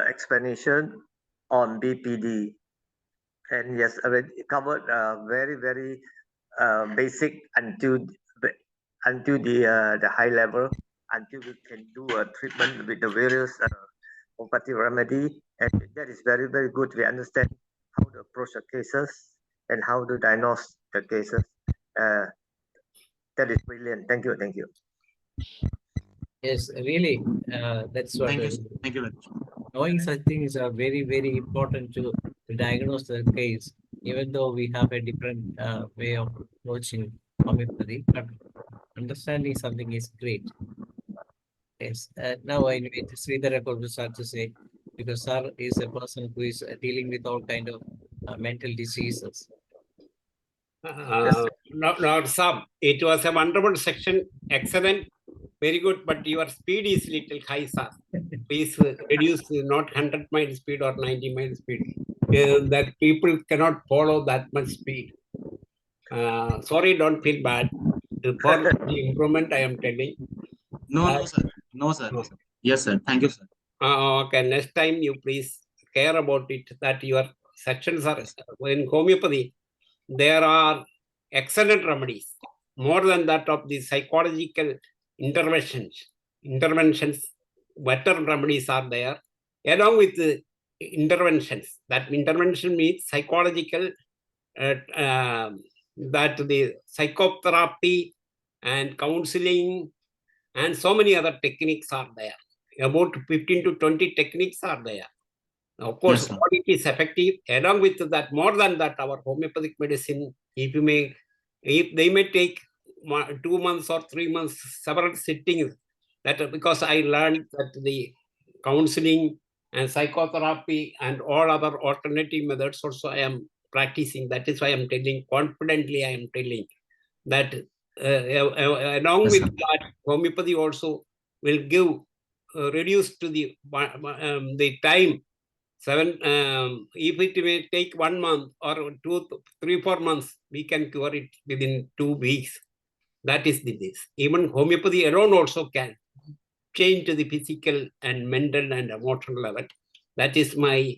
explanation on BPD. And yes, it covered very basic until the high level, until we can do a treatment with the various homeopathic remedy. And that is very good. We understand how to approach the cases and how to diagnose the cases. That is brilliant. Thank you. Yes, really. That's what. Thank you, sir. Thank you very much. Knowing such things are very important to diagnose the case, even though we have a different way of approaching homeopathy, but understanding something is great. Yes. Now I invite Sridhar to say, because sir is a person who is dealing with all kind of mental diseases. Lord Sab, it was a wonderful section, excellent, very good, but your speed is little high, sir. Please reduce not 100 mile speed or 90 mile speed. That people cannot follow that much speed. Sorry, don't feel bad. For the improvement, I am telling. No, sir. No, sir. Yes, sir. Thank you, sir. Okay, next time you please care about it, that your sections are in homeopathy. There are excellent remedies, more than that of the psychological interventions, better remedies are there, along with the interventions. That intervention means psychological, that the psychotherapy and counseling and so many other techniques are there. About 15 to 20 techniques are there. Of course, Yes, all it is effective. Along with that, more than that, our homeopathic medicine, if they may take 2 months or 3 months, several sittings. That because I learned that the counseling and psychotherapy and all other alternative methods also I am practicing. That is why I am telling confidently. I am telling that along with that, homeopathy also will give reduce to the time. If it may take 1 month or 2, 3, 4 months, we can cure it within 2 weeks. That is this. Even homeopathy alone also can. change to the physical and mental and emotional level. That is my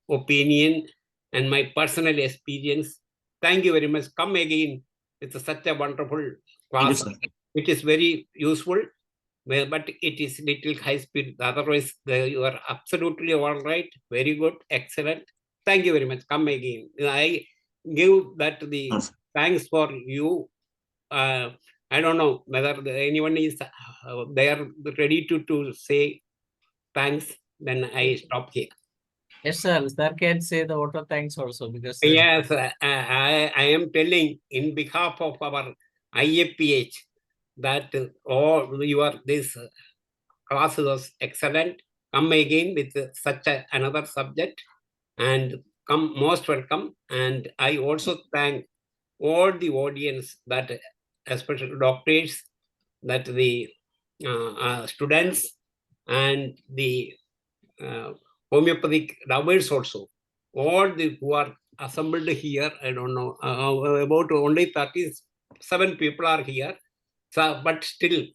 opinion and my personal experience. Thank you very much. Come again. It's such a wonderful class. It is very useful, but it is little high speed. Otherwise, you are absolutely all right. Very good. Excellent. Thank you very much. Come again. I give that the thanks for you. I don't know whether anyone is they are ready to say thanks. Then I stop here. Yes, sir. Sir can say the auto thanks also because yes, I am telling in behalf of our IFPH that all your this class was excellent. Come again with such another subject and come most welcome. And I also thank all the audience, that especially doctors, that the students and the homeopathic lovers also, all the who are assembled here. I don't know, about only 37 people are here. So, but still,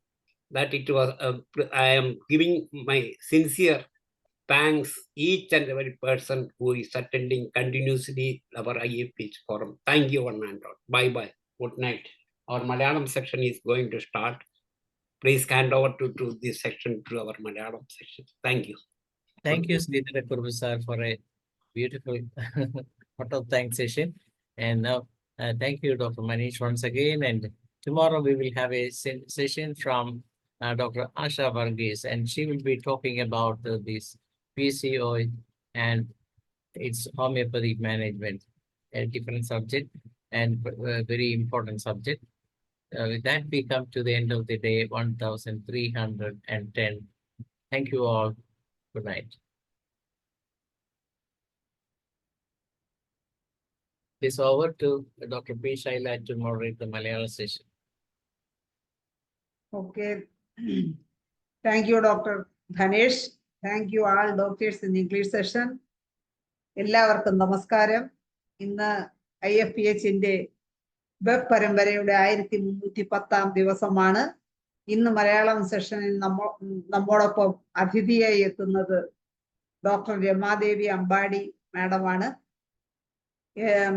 that it was, I am giving my sincere thanks each and every person who is attending continuously our IFPH forum. Thank you, one and all. Bye bye. Good night. Our Malayalam section is going to start. Please hand over to this section, to our Malayalam section. Thank you. Thank you, Sridhar Kurbu sir, for a beautiful lot of thanks session. And now, thank you, Dr. Manish, once again. And tomorrow we will have a session from Dr. Asha Varghese, and she will be talking about this PCO and its homeopathic management, a different subject and very important subject. With that, we come to the end of the day, 1310. Thank you all. Good night. It's over to Dr. P. Shaila to moderate the Malayalam session. Okay. Thank you, Dr. Dhanesh. Thank you all doctors in English session. എല്ലാവർക്കും നമസ്കാരം. ഇന്ന് IFPH-ന്റെ web പരമ്പരയുടെ 1310 ദിവസമാണ്. ഇന്ന് മലയാളം സെഷനിൽ നമ്മോടൊപ്പം അതിഥിയായി എത്തുന്നത് ഡോക്ടർ രമാദേവി അമ്പാടി മാഡമാണ്.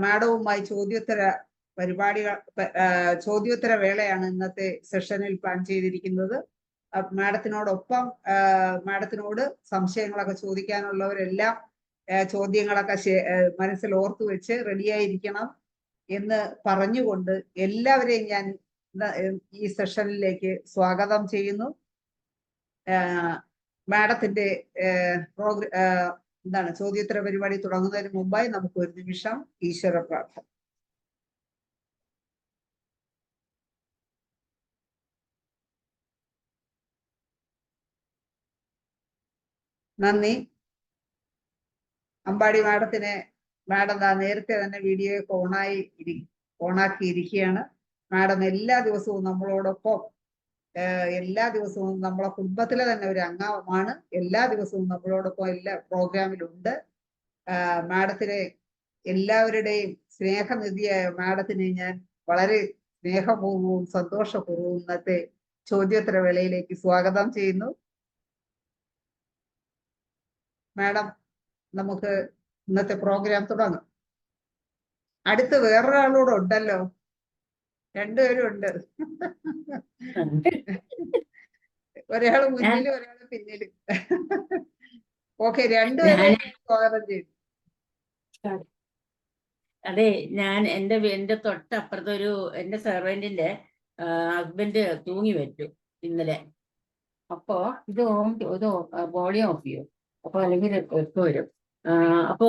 മാഡവുമായി ചോദ്യോത്തര വേളയാണ് ഇന്നത്തെ സെഷനിൽ പ്ലാൻ ചെയ്തിരിക്കുന്നത്. മാഡത്തിനോട് സംശയങ്ങളൊക്കെ ചോദിക്കാനുള്ളവരെല്ലാം ചോദ്യങ്ങളൊക്കെ മനസ്സിൽ ഓർത്തു വെച്ച് റെഡിയായിരിക്കണം എന്ന് പറഞ്ഞുകൊണ്ട് എല്ലാവരെയും ഞാൻ ഈ സെഷനിലേക്ക് സ്വാഗതം ചെയ്യുന്നു. മാഡത്തിന്റെ ചോദ്യോത്തര പരിപാടി തുടങ്ങുന്നതിന് മുമ്പായി നമുക്ക് ഒരു നിമിഷം ഈശ്വര പ്രാർത്ഥന. നന്ദി. അമ്പാടി മാഡം നേരത്തെ തന്നെ വീഡിയോ ഓണാക്കിയിരിക്കുകയാണ്. മാഡം എല്ലാ ദിവസവും നമ്മളോടൊപ്പം, എല്ലാ ദിവസവും നമ്മളെ കുടുംബത്തിലെ തന്നെ ഒരു അംഗമാണ്. എല്ലാ ദിവസവും നമ്മളോടൊപ്പം എല്ലാ പ്രോഗ്രാമിലുണ്ട്. മാഡത്തിനെ എല്ലാവരുടെയും സ്നേഹനിധിയായ മാഡത്തിനെ ഞാൻ വളരെ സ്നേഹപൂർവ്വവും സന്തോഷപൂർവ്വവും ഇന്നത്തെ ചോദ്യോത്തര വേളയിലേക്ക് സ്വാഗതം ചെയ്യുന്നു. മാഡം, നമുക്ക് ഇന്നത്തെ പ്രോഗ്രാം തുടങ്ങാം. അടുത്ത് വേറൊരാളൂടെ ഉണ്ടല്ലോ, രണ്ടുപേരും ഉണ്ട്. ഒരാള് മുന്നിലും ഒരാള് പിന്നിലും. ഓക്കെ, രണ്ടുപേരും സ്വാഗതം ചെയ്തു. അതെ, ഞാൻ എന്റെ തൊട്ടപ്പുറത്തെ എന്റെ സെർവന്റിന്റെ ഹസ്ബൻഡ് തൂങ്ങി വെച്ചു ഇന്നലെ. അപ്പോ ഇത് ബോഡി ഓഫ് ചെയ്യും, അപ്പൊ അല്ലെങ്കിൽ എപ്പോ വരും. അപ്പോ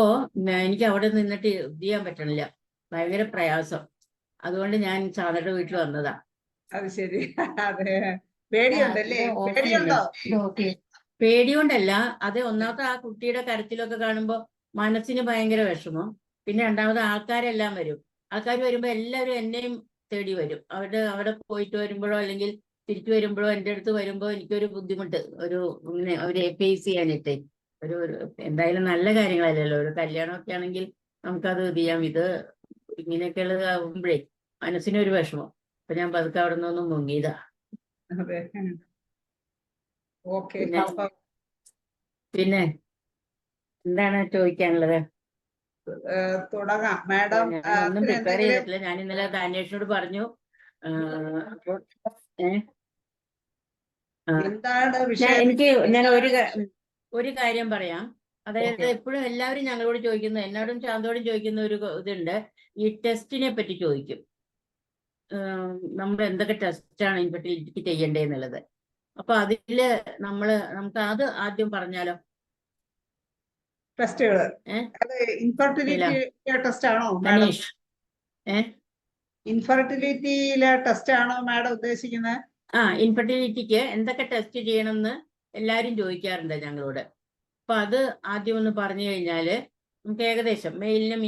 എനിക്ക് അവിടെ നിന്നിട്ട് ഇത് ചെയ്യാൻ പറ്റണില്ല, ഭയങ്കര പ്രയാസം. അതുകൊണ്ട് ഞാൻ സാധാരണ വീട്ടിൽ വന്നതാ. അത് ശരി. അതെ, പേടിയുണ്ടല്ലേ? പേടികൊണ്ടല്ല, അത് ഒന്നാമത്തെ ആ കുട്ടിയുടെ കരച്ചിലൊക്കെ കാണുമ്പോ മനസ്സിന് ഭയങ്കര വിഷമം. പിന്നെ രണ്ടാമത് ആൾക്കാരെല്ലാം വരും. ആൾക്കാർ വരുമ്പോ എല്ലാവരും എന്നെയും തേടി വരും. അവിടെ പോയിട്ട് വരുമ്പോഴോ അല്ലെങ്കിൽ തിരിച്ചു വരുമ്പോഴോ എൻ്റെ അടുത്ത് വരുമ്പോ എനിക്കൊരു ബുദ്ധിമുട്ട്, ഇങ്ങനെ അവരെ ഫേസ് ചെയ്യാനിട്ട്. എന്തായാലും നല്ല കാര്യങ്ങളല്ലല്ലോ, ഒരു കല്യാണമൊക്കെ ആണെങ്കിൽ നമുക്കത് ചെയ്യാം. ഇത് ഇങ്ങനെയൊക്കെയുള്ളത് ആകുമ്പോഴേ മനസ്സിനൊരു വിഷമം. അപ്പൊ ഞാൻ പതുക്കെ അവിടെ നിന്നൊന്നും മുങ്ങിയതാ. അതെ, ഓക്കെ. പിന്നെ എന്താണ് ചോദിക്കാനുള്ളത്? തുടങ്ങാം മാഡം. ഒന്നും പ്രിപ്പയർ ചെയ്തിട്ടില്ല. ഞാൻ ഇന്നലെ ധാന്യേഷിനോട് പറഞ്ഞു. അപ്പോൾ ഞാൻ ഒരു കാര്യം പറയാം. അതായത് എപ്പോഴും എല്ലാവരും ഞങ്ങളോട് ചോദിക്കുന്ന, എന്നോടും ശാന്തോടും ചോദിക്കുന്ന ഒരു ഇതുണ്ട്. ഈ ടെസ്റ്റിനെ പറ്റി ചോദിക്കും. നമ്മൾ എന്തൊക്കെ ടെസ്റ്റാണ് ഇൻഫെർട്ടിലിറ്റിക്ക് ചെയ്യേണ്ടതെന്നുള്ളത്. അപ്പൊ അതില് നമുക്ക് അത് ആദ്യം പറഞ്ഞാലോ? ടെസ്റ്റുകള് ഇൻഫെർട്ടിലിറ്റി ടെസ്റ്റ് ആണോ മനീഷ്? ഇൻഫെർട്ടിലിറ്റിയിലെ ടെസ്റ്റ് ആണോ മാഡം ഉദ്ദേശിക്കുന്നത്? ഇൻഫെർട്ടിലിറ്റിക്ക് എന്തൊക്കെ ടെസ്റ്റ് ചെയ്യണമെന്ന് എല്ലാരും ചോദിക്കാറുണ്ട് ഞങ്ങളോട്. അപ്പൊ അത് ആദ്യം ഒന്ന് പറഞ്ഞു കഴിഞ്ഞാല് നമുക്ക് ഏകദേശം മെയിലിനും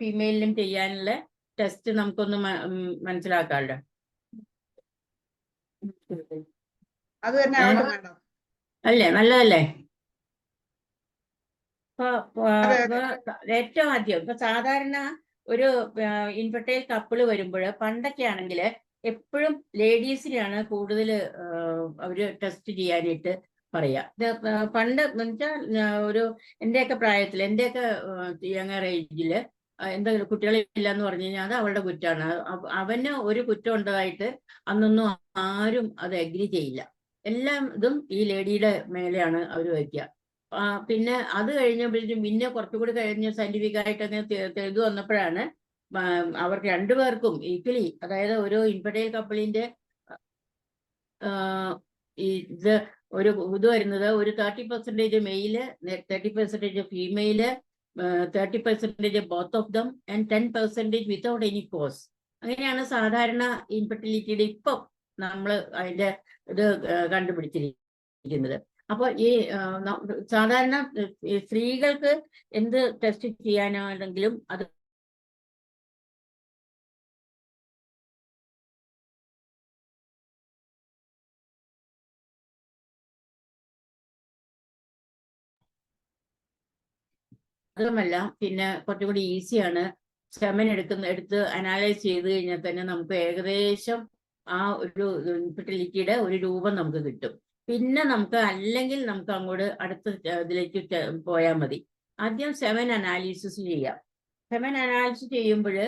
ഫീമെയിലിനും ചെയ്യാനുള്ള ടെസ്റ്റ് നമുക്കൊന്ന് മനസ്സിലാക്കാമല്ലോ. അത് തന്നെ അല്ലേ? നല്ലതല്ലേ? ഏറ്റവും ആദ്യം ഇപ്പൊ സാധാരണ ഒരു ഇൻഫെർട്ടൈൽ കപ്പിള് വരുമ്പോൾ പണ്ടൊക്കെ ആണെങ്കിൽ എപ്പോഴും ലേഡീസിനെയാണ് കൂടുതൽ അവര് ടെസ്റ്റ് ചെയ്യാനായിട്ട് പറയാ. പണ്ട് എന്നുവെച്ചാൽ ഒരു എന്റെയൊക്കെ പ്രായത്തിൽ, എന്റെയൊക്കെ യങ്ങർ ഏജില് എന്തെങ്കിലും കുട്ടികളില്ല എന്ന് പറഞ്ഞു കഴിഞ്ഞാൽ അത് അവളുടെ കുറ്റമാണ്. അവന് ഒരു കുറ്റം ഉണ്ടതായിട്ട് അന്നൊന്നും ആരും അത് അഗ്രി ചെയ്യില്ല. എല്ലാം ഇതും ഈ ലേഡിയുടെ മേലെയാണ് അവർ വയ്ക്കുക. പിന്നെ അത് കഴിഞ്ഞപ്പോഴേക്കും പിന്നെ കുറച്ചുകൂടി കഴിഞ്ഞ് സയന്റിഫിക് ആയിട്ട് അങ്ങനെ തെളിവ് വന്നപ്പോഴാണ് അവർക്ക് രണ്ടുപേർക്കും ഈക്വലി, അതായത് ഒരു ഇൻഫെർട്ടൈൽ കപ്പിളിന്റെ ഇത് ഒരു ഇത് വരുന്നത് ഒരു 30% male, 30% female, 30% both of them and 10% without any cause. അങ്ങനെയാണ് സാധാരണ ഇൻഫെർട്ടിലിറ്റിയുടെ ഇപ്പം നമ്മൾ അതിന്റെ ഇത് കണ്ടുപിടിച്ചിരിക്കുന്നത്. അപ്പൊ ഈ സാധാരണ സ്ത്രീകൾക്ക് എന്ത് ടെസ്റ്റ് ചെയ്യാനാണെങ്കിലും അത് അതുമല്ല പിന്നെ കുറച്ചുകൂടി ഈസിയാണ്. സെമൻ എടുത്ത് അനാലൈസ് ചെയ്ത് കഴിഞ്ഞാൽ തന്നെ നമുക്ക് ഏകദേശം ആ ഒരു ഇൻഫെർട്ടിലിറ്റിയുടെ ഒരു രൂപം നമുക്ക് കിട്ടും. പിന്നെ നമുക്ക് അല്ലെങ്കിൽ നമുക്ക് അങ്ങോട്ട് അടുത്ത ഇതിലേക്ക് പോയാൽ മതി. ആദ്യം സെമൻ അനാലിസിസ് ചെയ്യാം. സെമൻ അനാലിസിസ് ചെയ്യുമ്പോൾ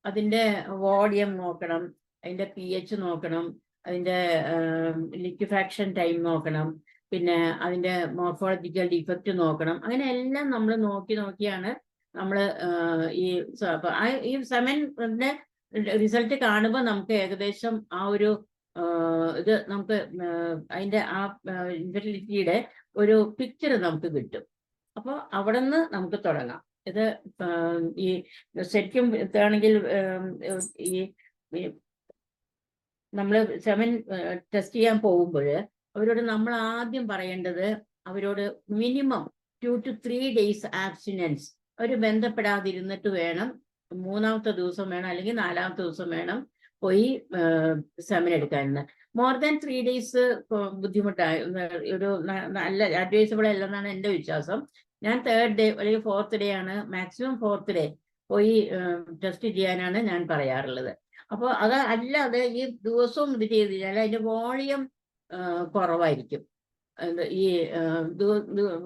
അതിൻ്റെ വോളിയം നോക്കണം, അതിൻ്റെ pH നോക്കണം, അതിൻ്റെ ലിക്വിഫാക്ഷൻ ടൈം നോക്കണം, പിന്നെ അതിൻ്റെ മോർഫോളജിക്കൽ ഡിഫക്റ്റ് നോക്കണം. അങ്ങനെ എല്ലാം നമ്മൾ നോക്കിയാണ് നമ്മൾ ഈ സെമൻ്റെ റിസൾട്ട് കാണുമ്പോൾ നമുക്ക് ഏകദേശം ആ ഒരു ഇത് നമുക്ക് അതിൻ്റെ ആ ഇൻഫെർട്ടിലിറ്റിയുടെ ഒരു പിക്ചർ നമുക്ക് കിട്ടും. അപ്പോൾ അവിടെ നിന്ന് നമുക്ക് തുടങ്ങാം. ഇത് ഈ ശരിക്കും ഇതാണെങ്കിൽ ഈ നമ്മൾ സെമൻ ടെസ്റ്റ് ചെയ്യാൻ പോകുമ്പോൾ അവരോട് നമ്മൾ ആദ്യം പറയേണ്ടത്, അവരോട് മിനിമം 2 to 3 days ആബ്സ്റ്റിനൻസ്, അവർ ബന്ധപ്പെടാതിരുന്നിട്ട് വേണം, 3ാമത്തെ ദിവസം വേണം അല്ലെങ്കിൽ 4ാമത്തെ ദിവസം വേണം പോയി സെമൻ എടുക്കാനെന്ന്. മോർ ദാൻ 3 days ബുദ്ധിമുട്ടായി ഒരു നല്ല അഡ്വൈസബിൾ അല്ലെന്നാണ് എൻ്റെ വിശ്വാസം. ഞാൻ 3rd day അല്ലെങ്കിൽ 4th day ആണ്, മാക്സിമം 4th day പോയി ടെസ്റ്റ് ചെയ്യാനാണ് ഞാൻ പറയാറുള്ളത്. അപ്പോൾ അത് അല്ലാതെ ഈ ദിവസവും ഇത് ചെയ്ത് കഴിഞ്ഞാൽ അതിൻ്റെ വോളിയം കുറവായിരിക്കും. ഈ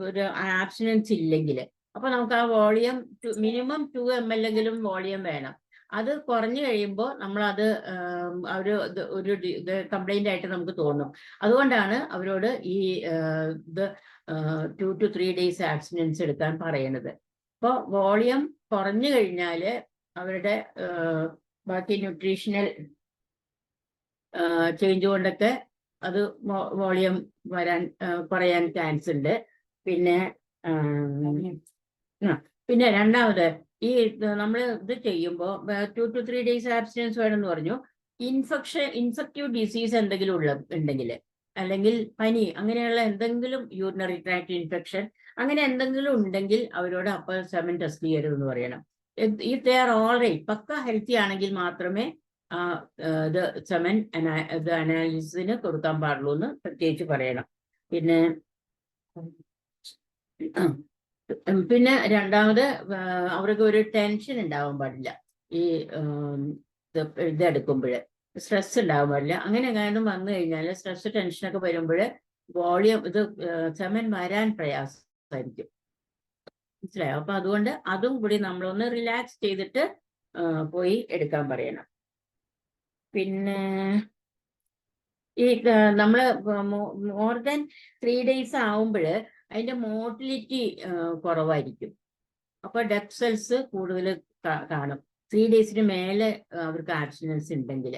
ഒരു ആബ്സ്റ്റിനൻസ് ഇല്ലെങ്കിൽ അപ്പൊ നമുക്ക് ആ വോളിയം മിനിമം 2 ml എങ്കിലും വോളിയം വേണം. അത് കുറഞ്ഞു കഴിയുമ്പോൾ നമ്മളത് ഒരു കംപ്ലൈന്റ് ആയിട്ട് നമുക്ക് തോന്നും. അതുകൊണ്ടാണ് അവരോട് ഈ ഇത് 2 to 3 days ആബ്സ്റ്റിനൻസ് എടുക്കാൻ പറയുന്നത്. അപ്പോൾ വോളിയം കുറഞ്ഞു കഴിഞ്ഞാൽ അവരുടെ ബാക്കി ന്യൂട്രീഷണൽ ചേഞ്ച് കൊണ്ടൊക്കെ അത് വോളിയം കുറയാൻ ചാൻസ് ഉണ്ട്. പിന്നെ രണ്ടാമത് ഈ നമ്മൾ ഇത് ചെയ്യുമ്പോൾ 2 to 3 days ആബ്സ്റ്റിനൻസ് വേണമെന്ന് പറഞ്ഞു. ഇൻഫെക്റ്റീവ് ഡിസീസ് എന്തെങ്കിലും ഉണ്ടെങ്കിൽ, അല്ലെങ്കിൽ പനി, അങ്ങനെയുള്ള എന്തെങ്കിലും യൂറിനറി ട്രാക്ട് ഇൻഫെക്ഷൻ അങ്ങനെ എന്തെങ്കിലും ഉണ്ടെങ്കിൽ അവരോട് അപ്പോൾ സെമൻ ടെസ്റ്റ് ചെയ്യരുതെന്ന് പറയണം. If they are all right, പക്ക ഹെൽത്തി ആണെങ്കിൽ മാത്രമേ ഇത് സെമൻ ഇത് അനാലിസിസിന് കൊടുക്കാൻ പാടുള്ളൂ എന്ന് പ്രത്യേകിച്ച് പറയണം. പിന്നെ രണ്ടാമത് അവർക്ക് ഒരു ടെൻഷൻ ഉണ്ടാവാൻ പാടില്ല. ഈ ഇതെടുക്കുമ്പോൾ സ്ട്രെസ് ഉണ്ടാവാൻ പാടില്ല. അങ്ങനെ എങ്ങാനും വന്നു കഴിഞ്ഞാൽ സ്ട്രെസ് ടെൻഷനൊക്കെ വരുമ്പോൾ വോളിയം ഇത് സെമൻ വരാൻ പ്രയാസമായിരിക്കും. മനസ്സിലായോ? അപ്പൊ അതുകൊണ്ട് അതും കൂടി നമ്മളൊന്ന് റിലാക്സ് ചെയ്തിട്ട് പോയി എടുക്കാൻ പറയണം. പിന്നെ ഈ നമ്മള് മോർ ദാൻ 3 days ആവുമ്പോൾ അതിന്റെ മോട്ടിലിറ്റി കുറവായിരിക്കും. അപ്പൊ ഡെത്ത് സെൽസ് കൂടുതൽ കാണും 3 days മേലെ അവർക്ക് ആബ്സ്റ്റിനൻസ് ഉണ്ടെങ്കിൽ.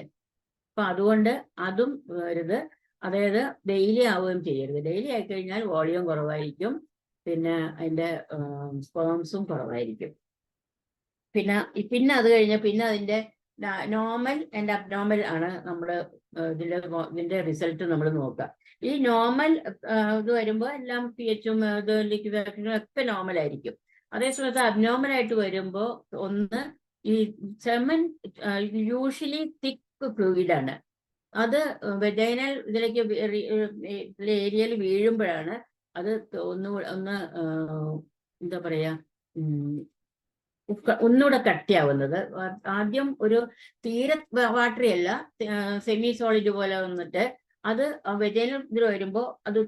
അപ്പൊ അതുകൊണ്ട് അതും വരുത്. അതായത് ഡെയിലി ആവുകയും ചെയ്യരുത്. ഡെയിലി ആയിക്കഴിഞ്ഞാൽ വോളിയം കുറവായിരിക്കും, പിന്നെ അതിന്റെ സ്പേംസും കുറവായിരിക്കും. പിന്നെ അത് കഴിഞ്ഞാൽ പിന്നെ അതിന്റെ നോർമൽ ആൻഡ് അബ്നോർമൽ ആണ് നമ്മൾ ഇതിന്റെ റിസൾട്ട് നമ്മൾ നോക്കുക. ഈ നോർമൽ ഇത് വരുമ്പോൾ എല്ലാം pH-ഉം ലിക്വിഫാക്ഷനും ഒക്കെ നോർമൽ ആയിരിക്കും. അതേസമയത്ത് അബ്നോർമൽ ആയിട്ട് വരുമ്പോൾ ഒന്ന് ഈ സെമൻ യൂഷ്വലി തിക്ക് ഫ്ലൂയിഡ് ആണ്. അത് വെജൈനൽ ഇതിലേക്ക് ഏരിയയിൽ വീഴുമ്പോഴാണ് അത് ഒന്ന് എന്താ പറയാ ഒന്നുകൂടെ കട്ടിയാവുന്നത്. ആദ്യം ഒരു തീരെ വാട്ടറി അല്ല, സെമി സോളിഡ് പോലെ വന്നിട്ട് അത് വെജൈനൽ ഇതിൽ വരുമ്പോൾ അത്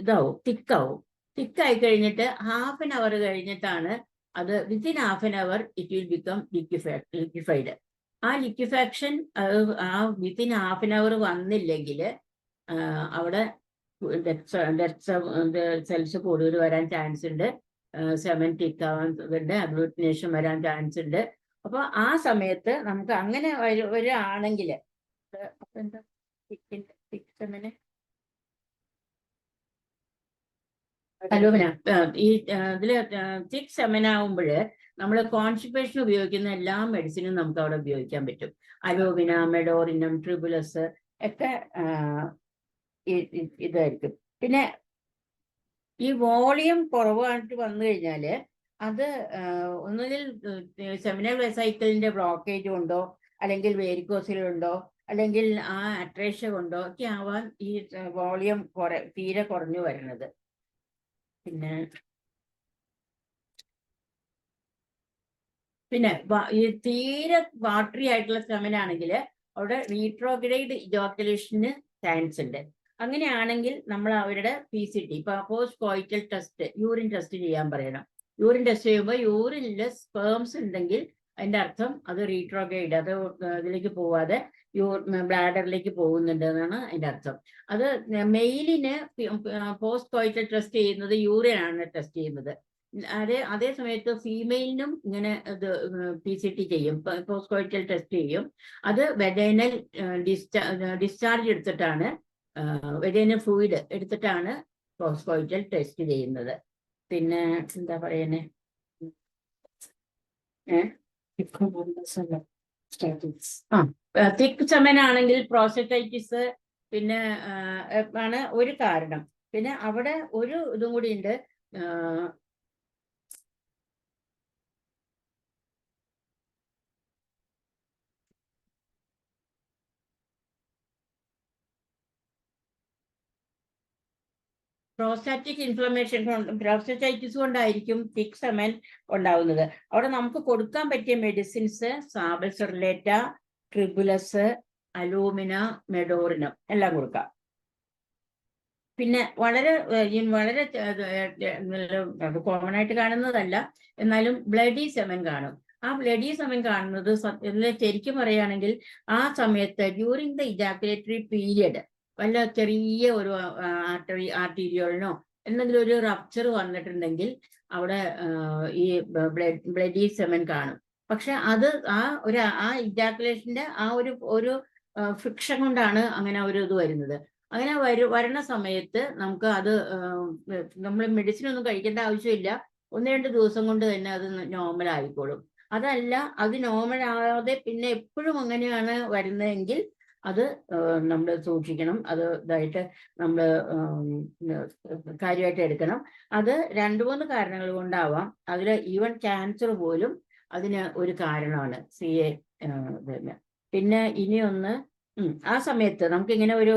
ഇതാവും, തിക്കാവും. തിക്കായി കഴിഞ്ഞിട്ട് ഹാഫ് ആൻ അവർ കഴിഞ്ഞിട്ടാണ് അത് within half an hour it will become liquefied. ആ liquefaction within half an hour വന്നില്ലെങ്കിൽ അവിടെ സെൽസ് കൂടുതൽ വരാൻ ചാൻസ് ഉണ്ട്, സെമൻ തിക്കാവാൻ അഗ്ലൂട്ടിനേഷൻ വരാൻ ചാൻസ് ഉണ്ട്. അപ്പൊ ആ സമയത്ത് നമുക്ക് അങ്ങനെ വരികയാണെങ്കിൽ എന്താ അലൂമിന ഈ ഇതില് തിക് സെമനാവുമ്പോൾ നമ്മൾ കോൺസ്റ്റിപ്പേഷൻ ഉപയോഗിക്കുന്ന എല്ലാ മെഡിസിനും നമുക്ക് അവിടെ ഉപയോഗിക്കാൻ പറ്റും. അലൂമിന, മെഡോറിനം, ട്രിബുലസ് ഒക്കെ ഇതായിരിക്കും. പിന്നെ ഈ വോളിയം കുറവായിട്ട് വന്നു കഴിഞ്ഞാല് അത് ഒന്നുകിൽ സെമിനൽ വെസൈക്കിളിന്റെ ബ്ലോക്കേജ് കൊണ്ടോ അല്ലെങ്കിൽ വേരിക്കോസിലുണ്ടോ അല്ലെങ്കിൽ ആ അട്രേഷ്യ കൊണ്ടോ ഒക്കെ ആവാൻ ഈ വോളിയം തീരെ കുറഞ്ഞു വരുന്നത്. പിന്നെ ഈ തീരെ വാട്ടറി ആയിട്ടുള്ള സെമനാണെങ്കിൽ അവിടെ റീട്രോഗ്രേഡ് ഇജാക്കുലേഷന് ചാൻസ് ഉണ്ട്. അങ്ങനെയാണെങ്കിൽ നമ്മൾ അവരുടെ PCT ഇപ്പൊ post coital test, urine test ചെയ്യാൻ പറയണം. യൂറിൻ ടെസ്റ്റ് ചെയ്യുമ്പോൾ യൂറിനിൽ സ്പേംസ് ഉണ്ടെങ്കിൽ അതിന്റെ അർത്ഥം അത് റീട്രോഗ്രേഡ്, അത് ഇതിലേക്ക് പോവാതെ ബ്ലാഡറിലേക്ക് പോകുന്നുണ്ട് എന്നാണ് അതിന്റെ അർത്ഥം. അത് മെയിലിന് പോസ്റ്റ് കോയിറ്റൽ ടെസ്റ്റ് ചെയ്യുന്നത് യൂറിൻ ആണ് ടെസ്റ്റ് ചെയ്യുന്നത്. അതേ സമയത്ത് ഫീമെയിലിനും ഇങ്ങനെ ഇത് PCT ചെയ്യും, പോസ്റ്റ് കോയിറ്റൽ ടെസ്റ്റ് ചെയ്യും. അത് വെജൈനൽ ഡിസ്ചാർജ് എടുത്തിട്ടാണ്, വെജൈനൽ ഫ്ലൂയിഡ് എടുത്തിട്ടാണ് പോസ്റ്റ് കോയിറ്റൽ ടെസ്റ്റ് ചെയ്യുന്നത്. പിന്നെ എന്താ പറയുന്നേ, തിക്ക് സെമനാണെങ്കിൽ പ്രോസ്റ്ററ്റൈറ്റിസ് പിന്നെ ആണ് ഒരു കാരണം. പിന്നെ അവിടെ ഒരു ഇതും കൂടി ഉണ്ട്, പ്രോസ്റ്റാറ്റിക് ഇൻഫ്ലമേഷൻ, പ്രോസ്റ്ററ്റൈറ്റിസ് കൊണ്ടായിരിക്കും തിക് സെമൻ ഉണ്ടാവുന്നത്. അവിടെ നമുക്ക് കൊടുക്കാൻ പറ്റിയ മെഡിസിൻസ് സാബൽസെറിലേറ്റ, ട്രിബുലസ്, അലൂമിന, മെഡോറിനം എല്ലാം കൊടുക്കാം. പിന്നെ വളരെ കോമൺ ആയിട്ട് കാണുന്നതല്ല, എന്നാലും ബ്ലഡി സെമൻ കാണും. ആ ബ്ലഡി സെമൻ കാണുന്നത് ശരിക്കും പറയുകയാണെങ്കിൽ ആ സമയത്ത് ഡ്യൂറിങ് ദ ഇജാക്കുലേറ്ററി പീരിയഡ് വല്ല ചെറിയ ഒരു ആർട്ടീരിയോളിനോ എന്തെങ്കിലും ഒരു റപ്ചർ വന്നിട്ടുണ്ടെങ്കിൽ അവിടെ ഈ ബ്ലഡി സെമൻ കാണും. പക്ഷെ അത് ആ ഇജാക്കുലേഷന്റെ ആ ഒരു ഫ്രിക്ഷൻ കൊണ്ടാണ് അങ്ങനെ ഒരു ഇത് വരുന്നത്. അങ്ങനെ വരണ സമയത്ത് നമുക്ക് അത് നമ്മൾ മെഡിസിൻ ഒന്നും കഴിക്കേണ്ട ആവശ്യമില്ല, 1-2 ദിവസം കൊണ്ട് തന്നെ അത് നോർമൽ ആയിക്കോളും. അതല്ല, അത് നോർമൽ ആവാതെ പിന്നെ എപ്പോഴും അങ്ങനെയാണ് വരുന്നതെങ്കിൽ അത് നമ്മൾ സൂക്ഷിക്കണം. അത് ഇതായിട്ട് നമ്മൾ കാര്യമായിട്ട് എടുക്കണം. അത് 2-3 കാരണങ്ങൾ കൊണ്ടാവാം. അതിൽ ഈവൻ ക്യാൻസർ പോലും അതിന് ഒരു കാരണമാണ്, CA. പിന്നെ ഇനിയൊന്ന്, ആ സമയത്ത് നമുക്ക് ഇങ്ങനെ ഒരു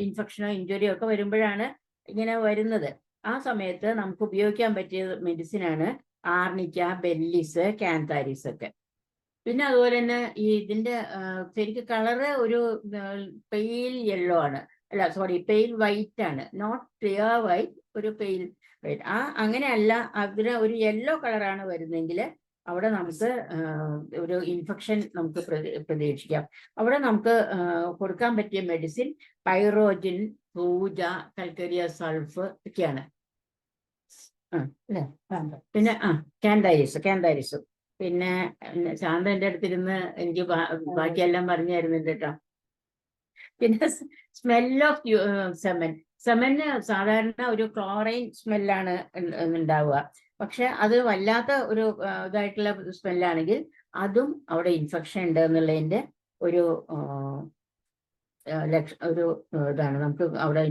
ഇൻഫെക്ഷനോ ഇഞ്ചുറിയോ ഒക്കെ വരുമ്പോഴാണ് ഇങ്ങനെ വരുന്നത്. ആ സമയത്ത് നമുക്ക് ഉപയോഗിക്കാൻ പറ്റിയ മെഡിസിനാണ് ആർണിക്ക, ബെല്ലിസ്, കാന്താരിസ് ഒക്കെ. പിന്നെ അതുപോലെ തന്നെ ഈ ഇതിന്റെ ശരിക്കും കളറ് ഒരു പെയിൽ യെല്ലോ ആണ്. അല്ല സോറി പെയിൽ വൈറ്റ് ആണ്, നോട്ട് ക്ലിയർ വൈറ്റ്, ഒരു പെയിൽ വൈറ്റ്. അങ്ങനെയല്ല അതിന് ഒരു യെല്ലോ കളറാണ് വരുന്നെങ്കിൽ അവിടെ നമുക്ക് ഒരു ഇൻഫെക്ഷൻ നമുക്ക് പ്രതീക്ഷിക്കാം. അവിടെ നമുക്ക് കൊടുക്കാൻ പറ്റിയ മെഡിസിൻ പൈറോജിൻ, പൂജ, കൽക്കരിയ സൾഫ് ഒക്കെയാണ്. പിന്നെ കാൻഡൈരിസ്. പിന്നെ ശാന്ത എൻ്റെ അടുത്തിരുന്ന് എനിക്ക് ബാക്കിയെല്ലാം പറഞ്ഞു തരുന്നുണ്ട് കേട്ടോ. പിന്നെ സ്മെൽ ഓഫ് സെമന് സാധാരണ ഒരു ക്ലോറൈൻ സ്മെല്ലാണ് ഉണ്ടാവുക. പക്ഷെ അത് വല്ലാത്ത ഒരു ഇതായിട്ടുള്ള സ്മെല്ലാണെങ്കിൽ അതും അവിടെ ഇൻഫെക്ഷൻ ഉണ്ട് എന്നുള്ളതിന്റെ ഒരു ഇതാണ്. നമുക്ക് അവിടെ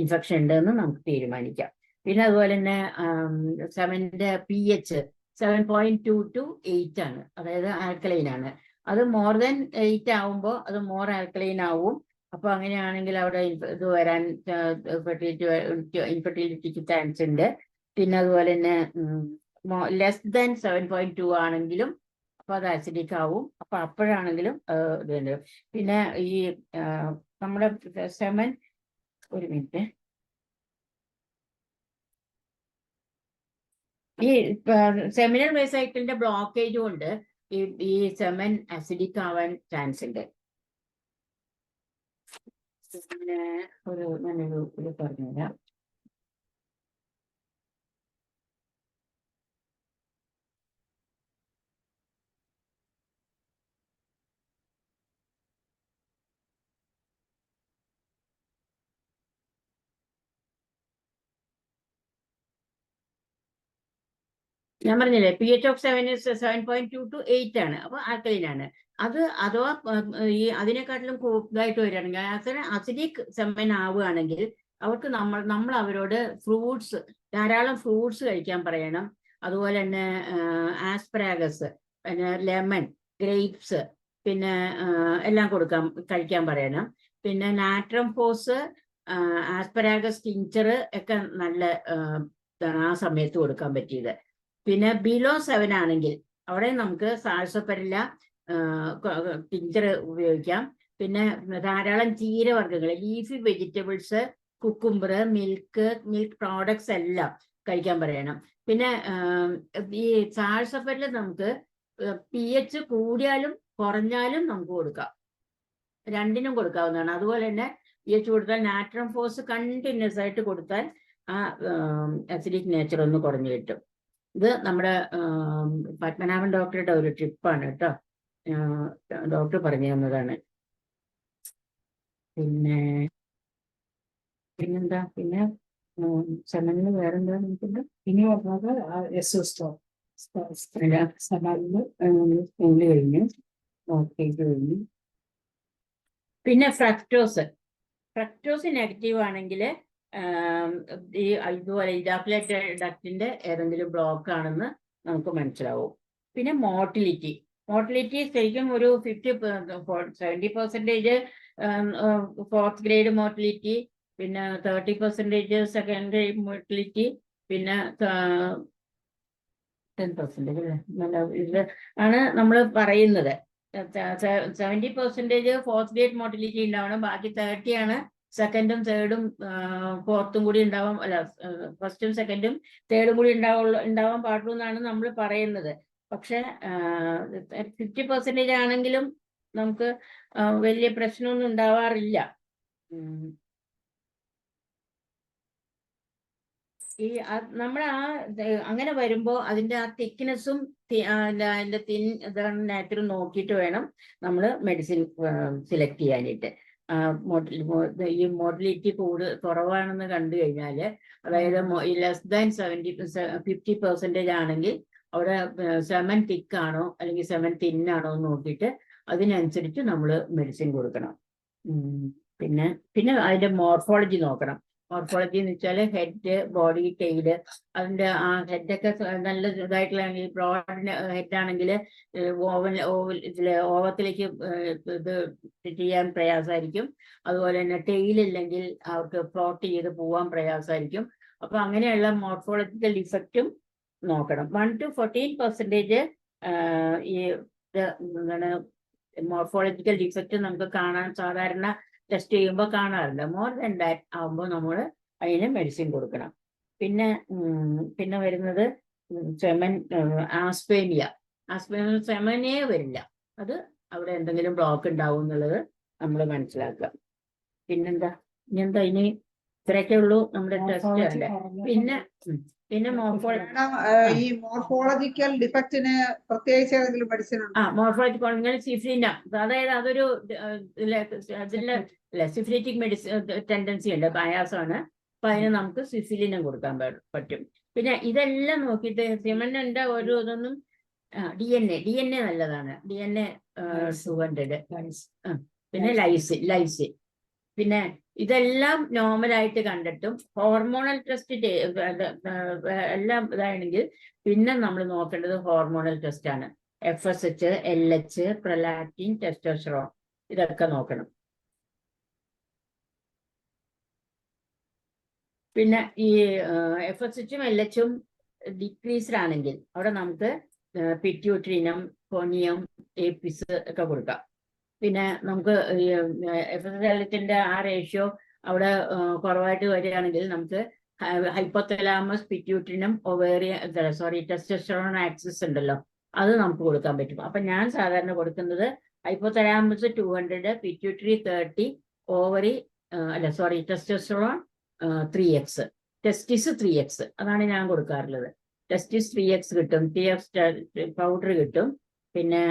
ഇൻഫെക്ഷൻ ഉണ്ടെന്ന് നമുക്ക് തീരുമാനിക്കാം. പിന്നെ അതുപോലെ തന്നെ സെമന്റെ pH 7.2 to 8 ആണ്, അതായത് ആൽക്കലൈൻ ആണ്. അത് മോർ ദാൻ 8 ആവുമ്പോൾ അത് മോർ ആൽക്കലൈൻ ആവും. അപ്പൊ അങ്ങനെയാണെങ്കിൽ അവിടെ ഇത് വരാൻ ഇൻഫെർട്ടിലിറ്റിക്ക് ചാൻസ് ഉണ്ട്. പിന്നെ അതുപോലെ തന്നെ ലെസ് ദാൻ 7.2 ആണെങ്കിലും അപ്പൊ അത് അസിഡിക് ആവും. അപ്പൊ അപ്പോഴാണെങ്കിലും ഇതുണ്ട്. പിന്നെ ഈ നമ്മുടെ സെമൻ, ഒരു മിനിറ്റ്, ഈ സെമിനൽ വെസൈക്കിളിന്റെ ബ്ലോക്കേജ് കൊണ്ട് ഈ സെമൻ അസിഡിക് ആവാൻ ചാൻസ് ഉണ്ട്. പിന്നെ ഞാനൊരു പറഞ്ഞുതരാം. ഞാൻ പറഞ്ഞില്ലേ pH of 7.2 to 8 ആണ്. അപ്പൊ ആൽക്കലൈൻ ആണ്. അത് അഥവാ ഈ അതിനെക്കാട്ടിലും ഇതായിട്ട് വരികയാണെങ്കിൽ അസിഡിക് സെമൻ ആവുകയാണെങ്കിൽ അവർക്ക് നമ്മൾ അവരോട് ഫ്രൂട്ട്സ്, ധാരാളം ഫ്രൂട്ട്സ് കഴിക്കാൻ പറയണം. അതുപോലെ തന്നെ ആസ്പരാഗസ്, പിന്നെ ലെമൺ, ഗ്രേപ്സ്, പിന്നെ എല്ലാം കഴിക്കാൻ പറയണം. പിന്നെ നാട്രം ഫോസ്, ആസ്പരാഗസ് ടിഞ്ചർ ഒക്കെ നല്ല ആ സമയത്ത് കൊടുക്കാൻ പറ്റിയത്. പിന്നെ ബിലോ 7 ആണെങ്കിൽ അവിടെ നമുക്ക് സാൾസപ്പരില്ല ടിഞ്ചർ ഉപയോഗിക്കാം. പിന്നെ ധാരാളം ചീരവർഗ്ഗങ്ങൾ, leafy vegetables, cucumber, milk products എല്ലാം കഴിക്കാൻ പറയണം. പിന്നെ ഈ സാൾസപ്പരിൽ നമുക്ക് pH കൂടിയാലും കുറഞ്ഞാലും നമുക്ക് കൊടുക്കാം, രണ്ടിനും കൊടുക്കാവുന്നതാണ്. അതുപോലെ തന്നെ pH കൊടുത്താൽ നാട്രം ഫോസ് കണ്ടിന്യൂസ് ആയിട്ട് കൊടുത്താൽ ആ അസിഡിക് നേച്ചർ ഒന്ന് കുറഞ്ഞു കിട്ടും. ഇത് നമ്മുടെ പത്മനാഭൻ ഡോക്ടറുടെ ഒരു ട്രിപ്പാണ് കേട്ടോ, ഡോക്ടർ പറഞ്ഞു തന്നതാണ്. പിന്നെന്താ, പിന്നെ സെമനിന് വേറെന്താ നോക്കുന്നത്? ഇനി പറഞ്ഞത് സെമനിന് കഴിഞ്ഞു, കഴിഞ്ഞു. പിന്നെ ഫ്രക്ടോസ് നെഗറ്റീവ് ആണെങ്കിൽ ഇതുപോലെ ഇജാക്കുലേറ്റ് ഡക്റ്റിന്റെ ഏതെങ്കിലും ബ്ലോക്ക് ആണെന്ന് നമുക്ക് മനസ്സിലാവും. പിന്നെ മോട്ടിലിറ്റി ശരിക്കും ഒരു 70% ഫോർത്ത് ഗ്രേഡ് മോട്ടിലിറ്റി, പിന്നെ 30% സെക്കൻഡ് ഗ്രേഡ് മോട്ടിലിറ്റി, പിന്നെ 10% ഇത് ആണ് നമ്മൾ പറയുന്നത്. 70% ഫോർത്ത് ഗ്രേഡ് മോട്ടിലിറ്റി ഉണ്ടാവണം, ബാക്കി 30 ആണ് സെക്കൻഡും തേർഡും ഫോർത്തും കൂടി ഉണ്ടാവാൻ, അല്ല ഫസ്റ്റും സെക്കൻഡും തേർഡും കൂടി ഉണ്ടാവാൻ പാടുള്ളൂ എന്നാണ് നമ്മൾ പറയുന്നത്. പക്ഷെ 50% ആണെങ്കിലും നമുക്ക് വലിയ പ്രശ്നമൊന്നും ഉണ്ടാവാറില്ല. ഈ നമ്മൾ അങ്ങനെ വരുമ്പോൾ അതിന്റെ ആ തിക്നെസ്സും അതിന്റെ നേച്ചറും നോക്കിയിട്ട് വേണം നമ്മൾ മെഡിസിൻ സെലക്ട് ചെയ്യാനായിട്ട്. ഈ മോട്ടിലിറ്റി കുറവാണെന്ന് കണ്ടു കഴിഞ്ഞാൽ, അതായത് ലെസ് ദാൻ 50% ആണെങ്കിൽ അവിടെ സെമൻ തിക്ക് ആണോ അല്ലെങ്കിൽ സെമൻ തിന്നാണോ എന്ന് നോക്കിയിട്ട് അതിനനുസരിച്ച് നമ്മൾ മെഡിസിൻ കൊടുക്കണം. പിന്നെ അതിന്റെ മോർഫോളജി നോക്കണം. മോർഫോളജി എന്ന് വെച്ചാൽ ഹെഡ്, ബോഡി, ടെയില്, അതിന്റെ ആ ഹെഡൊക്കെ നല്ല ഇതായിട്ടുള്ള ബ്രോഡ് ഹെഡ് ആണെങ്കിൽ ഓവത്തിലേക്ക് ഇത് ചെയ്യാൻ പ്രയാസമായിരിക്കും. അതുപോലെ തന്നെ ടെയിലില്ലെങ്കിൽ അവർക്ക് ഫ്ലോട്ട് ചെയ്ത് പോവാൻ പ്രയാസമായിരിക്കും. അപ്പൊ അങ്ങനെയുള്ള മോർഫോളജിക്കൽ ഡിഫക്റ്റും നോക്കണം. 1 to 14% ഈ എന്താണ് മോർഫോളജിക്കൽ ഡിഫക്റ്റ് നമുക്ക് കാണാൻ സാധാരണ ടെസ്റ്റ് ചെയ്യുമ്പോൾ കാണാറുണ്ട്. മോർ ദാൻ ദാറ്റ് ആകുമ്പോൾ നമ്മൾ അതിന് മെഡിസിൻ കൊടുക്കണം. പിന്നെ വരുന്നത് ആസ്പേനിയ. സെമനേ വരില്ല, അത് അവിടെ എന്തെങ്കിലും ബ്ലോക്ക് ഉണ്ടാവും എന്നുള്ളത് നമ്മൾ മനസ്സിലാക്കുക. പിന്നെന്താ ഇനി ഇത്രയൊക്കെ ഉള്ളൂ നമ്മുടെ ടെസ്റ്റ് അല്ലേ. പിന്നെ ഈ മോർഫോളജിക്കൽ ഡിഫക്റ്റിന് പ്രത്യേകിച്ച് ഏതെങ്കിലും മെഡിസിൻ ഉണ്ടോ? മോർഫോളജിക്കൽ സിഫിലിനം, അതായത് അതൊരു സിഫിലിറ്റിക് മെഡിസിൻ ടെൻഡൻസി ഉണ്ട്, ആയാസമാണ്. അപ്പൊ അതിന് നമുക്ക് സിഫിലിനം കൊടുക്കാൻ പറ്റും. പിന്നെ ഇതെല്ലാം നോക്കിയിട്ട് സിമന്റെ ഒരു ഇതൊന്നും DNA നല്ലതാണ്. DNA 200. പിന്നെ ലൈസ്. പിന്നെ ഇതെല്ലാം നോർമലായിട്ട് കണ്ടിട്ടും ഹോർമോണൽ ടെസ്റ്റ് എല്ലാം ഇതാണെങ്കിൽ പിന്നെ നമ്മൾ നോക്കേണ്ടത് ഹോർമോണൽ ടെസ്റ്റ് ആണ്. FSH, LH, പ്രൊലാക്റ്റിൻ, ടെസ്റ്റോസ്റ്ററോൺ, ഇതൊക്കെ നോക്കണം. പിന്നെ ഈ FSHും LHും ഡിക്രീസ്ഡ് ആണെങ്കിൽ അവിടെ നമുക്ക് പിറ്റ്യൂട്ടറിനം, കോണിയം, ഏപ്പിസ് ഒക്കെ കൊടുക്കാം. പിന്നെ നമുക്ക് FSH-LHന്റെ ആ റേഷ്യോ അവിടെ കുറവായിട്ട് വരികയാണെങ്കിൽ നമുക്ക് ഹൈപ്പോതലാമസ്, പിറ്റ്യൂട്ടറിനം, ടെസ്റ്റോസ്റ്ററോൺ ആക്സിസ് ഉണ്ടല്ലോ, അത് നമുക്ക് കൊടുക്കാൻ പറ്റും. അപ്പൊ ഞാൻ സാധാരണ കൊടുക്കുന്നത് hypothalamus 200, pituitary 30, testosterone 3x, ടെസ്റ്റിസ് 3x, അതാണ് ഞാൻ കൊടുക്കാറുള്ളത്. ടെസ്റ്റിസ് 3x കിട്ടും, TF പൗഡർ കിട്ടും. പിന്നെ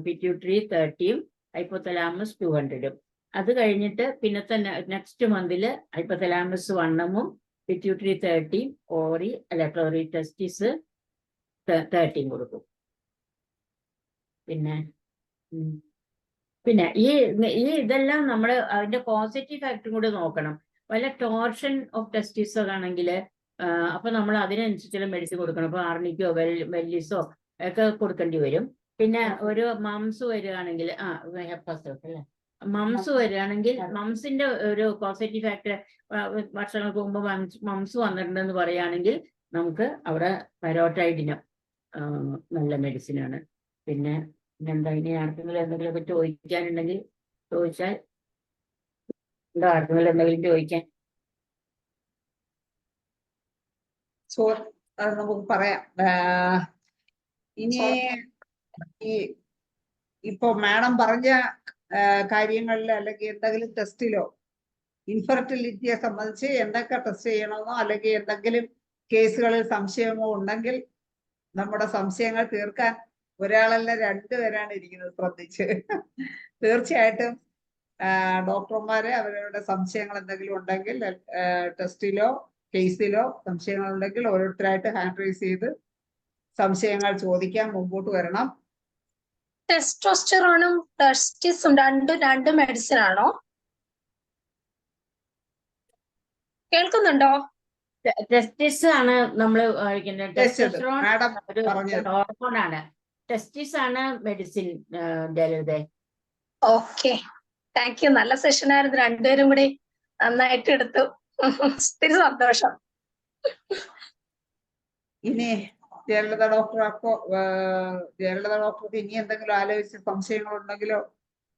പിറ്റ്യൂട്ടറി 30, ഹൈപ്പോതലാമസ് 200. അത് കഴിഞ്ഞിട്ട് പിന്നത്തെ നെക്സ്റ്റ് മന്തില് ഹൈപ്പോതലാമസ് 1 പിറ്റ്യൂട്ടറി 30, ടെസ്റ്റിസ് 13 കൊടുക്കും. പിന്നെ ഈ ഇതെല്ലാം നമ്മൾ അതിന്റെ പോസിറ്റീവ് ഫാക്ടറും കൂടി നോക്കണം. വല്ല ടോർഷൻ ഓഫ് ടെസ്റ്റിസ് ആണെങ്കിൽ അപ്പൊ നമ്മൾ അതിനനുസരിച്ചുള്ള മെഡിസിൻ കൊടുക്കണം. അപ്പൊ ആർണിക്കോ വെല്ലിസോ ഒക്കെ കൊടുക്കേണ്ടി വരും. പിന്നെ ഒരു മംസ് വരികയാണെങ്കിൽ മംസിന്റെ ഒരു പോസിറ്റീവ് ഫാക്ടർ വർഷങ്ങൾക്ക് മുമ്പ് മംസ് വന്നിട്ടുണ്ടെന്ന് പറയുകയാണെങ്കിൽ നമുക്ക് അവിടെ പരോട്ടൈഡിനം നല്ല മെഡിസിനാണ്. പിന്നെ എന്താ ഇനി ആർക്കെങ്കിലും എന്തെങ്കിലുമൊക്കെ ചോദിക്കാനുണ്ടെങ്കിൽ ചോദിച്ചാൽ. ആർക്കെങ്കിലും എന്തെങ്കിലും ചോദിക്കാൻ? നമുക്ക് പറയാം. ഇനി ഇപ്പൊ മാഡം പറഞ്ഞ കാര്യങ്ങളിൽ അല്ലെങ്കിൽ എന്തെങ്കിലും ടെസ്റ്റിലോ ഇൻഫെർട്ടിലിറ്റിയെ സംബന്ധിച്ച് എന്തൊക്കെ ടെസ്റ്റ് ചെയ്യണമെന്നോ അല്ലെങ്കിൽ എന്തെങ്കിലും കേസുകളിൽ സംശയമോ ഉണ്ടെങ്കിൽ നമ്മുടെ സംശയങ്ങൾ തീർക്കാൻ ഒരാളല്ല 2 പേരാണ് ഇരിക്കുന്നത്. ശ്രദ്ധിച്ച് തീർച്ചയായിട്ടും ഡോക്ടർമാരെ അവരവരുടെ സംശയങ്ങൾ എന്തെങ്കിലും ഉണ്ടെങ്കിൽ ടെസ്റ്റിലോ കേസിലോ സംശയങ്ങൾ ഉണ്ടെങ്കിൽ ഓരോരുത്തരായിട്ട് ഹാൻഡ് റൈസ് ചെയ്ത് സംശയങ്ങൾ ചോദിക്കാൻ മുമ്പോട്ട് വരണം. ടെസ്റ്റോസ്റ്ററോണും ടെസ്റ്റിസും രണ്ട് മെഡിസിൻ ആണോ? കേൾക്കുന്നുണ്ടോ? ടെസ്റ്റിസ് ആണ് നമ്മൾ കഴിക്കുന്നത്. ടെസ്റ്റോസ്റ്ററോൺ ഒരു ഹോർമോണാണ്. ടെസ്റ്റിസ് ആണ് മെഡിസിൻ. Okay, thank you. നല്ല സെഷൻ ആയിരുന്നു. 2 പേരും കൂടി നന്നായിട്ട് എടുത്തു. ഒത്തിരി സന്തോഷം. ഇനി ജയലളിത ഡോക്ടർക്ക് ഇനി എന്തെങ്കിലും ആലോചിച്ച് സംശയങ്ങൾ ഉണ്ടെങ്കിലോ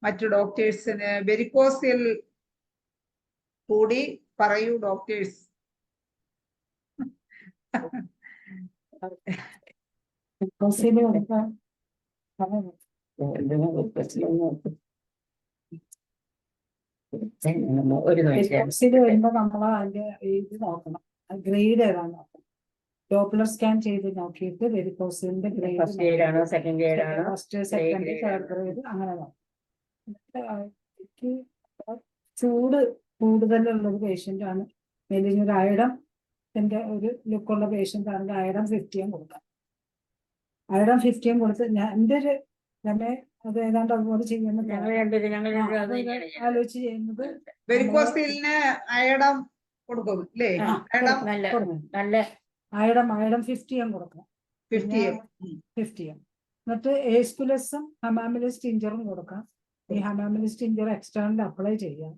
മറ്റു ഡോക്ടേഴ്സിന് വെരിക്കോസിൽ കൂടി പറയൂ ഡോക്ടേഴ്സ്. നമ്മൾ അതിന്റെ ഇത് നോക്കണം, ഗ്രേഡ് ഏതാണ്. ഡോപ്ലർ സ്കാൻ ചെയ്ത് നോക്കിയിട്ട് വെരിക്കോസിന്റെ grade first, second, third grade അങ്ങനെ നോക്കും. ചൂട് കൂടുതലുള്ള ഒരു പേഷ്യന്റ് ആണ്, മെലിഞ്ഞൊരു അയഡത്തിന്റെ ഒരു ലുക്കുള്ള പേഷ്യന്റ് ആണെങ്കിൽ അയഡം 50 കൊടുക്കാം. അയഡം 50 കൊടുത്ത് എന്റെ ഒരു അത് ഏതാണ്ട് അതുപോലെ ചെയ്യുന്നത് ആലോചിച്ച് ചെയ്യുന്നത്. വെരിക്കോസിലിന് അയഡം കൊടുക്കും അല്ലേ? അയഡം 50 കൊടുക്കണം. 50. എന്നിട്ട് ഏസ്കുലസും ഹമാമിലസ് ടിഞ്ചറും കൊടുക്കാം. ഈ ഹമാമിലസ് ടിഞ്ചർ എക്സ്റ്റേണൽ അപ്ലൈ ചെയ്യാം.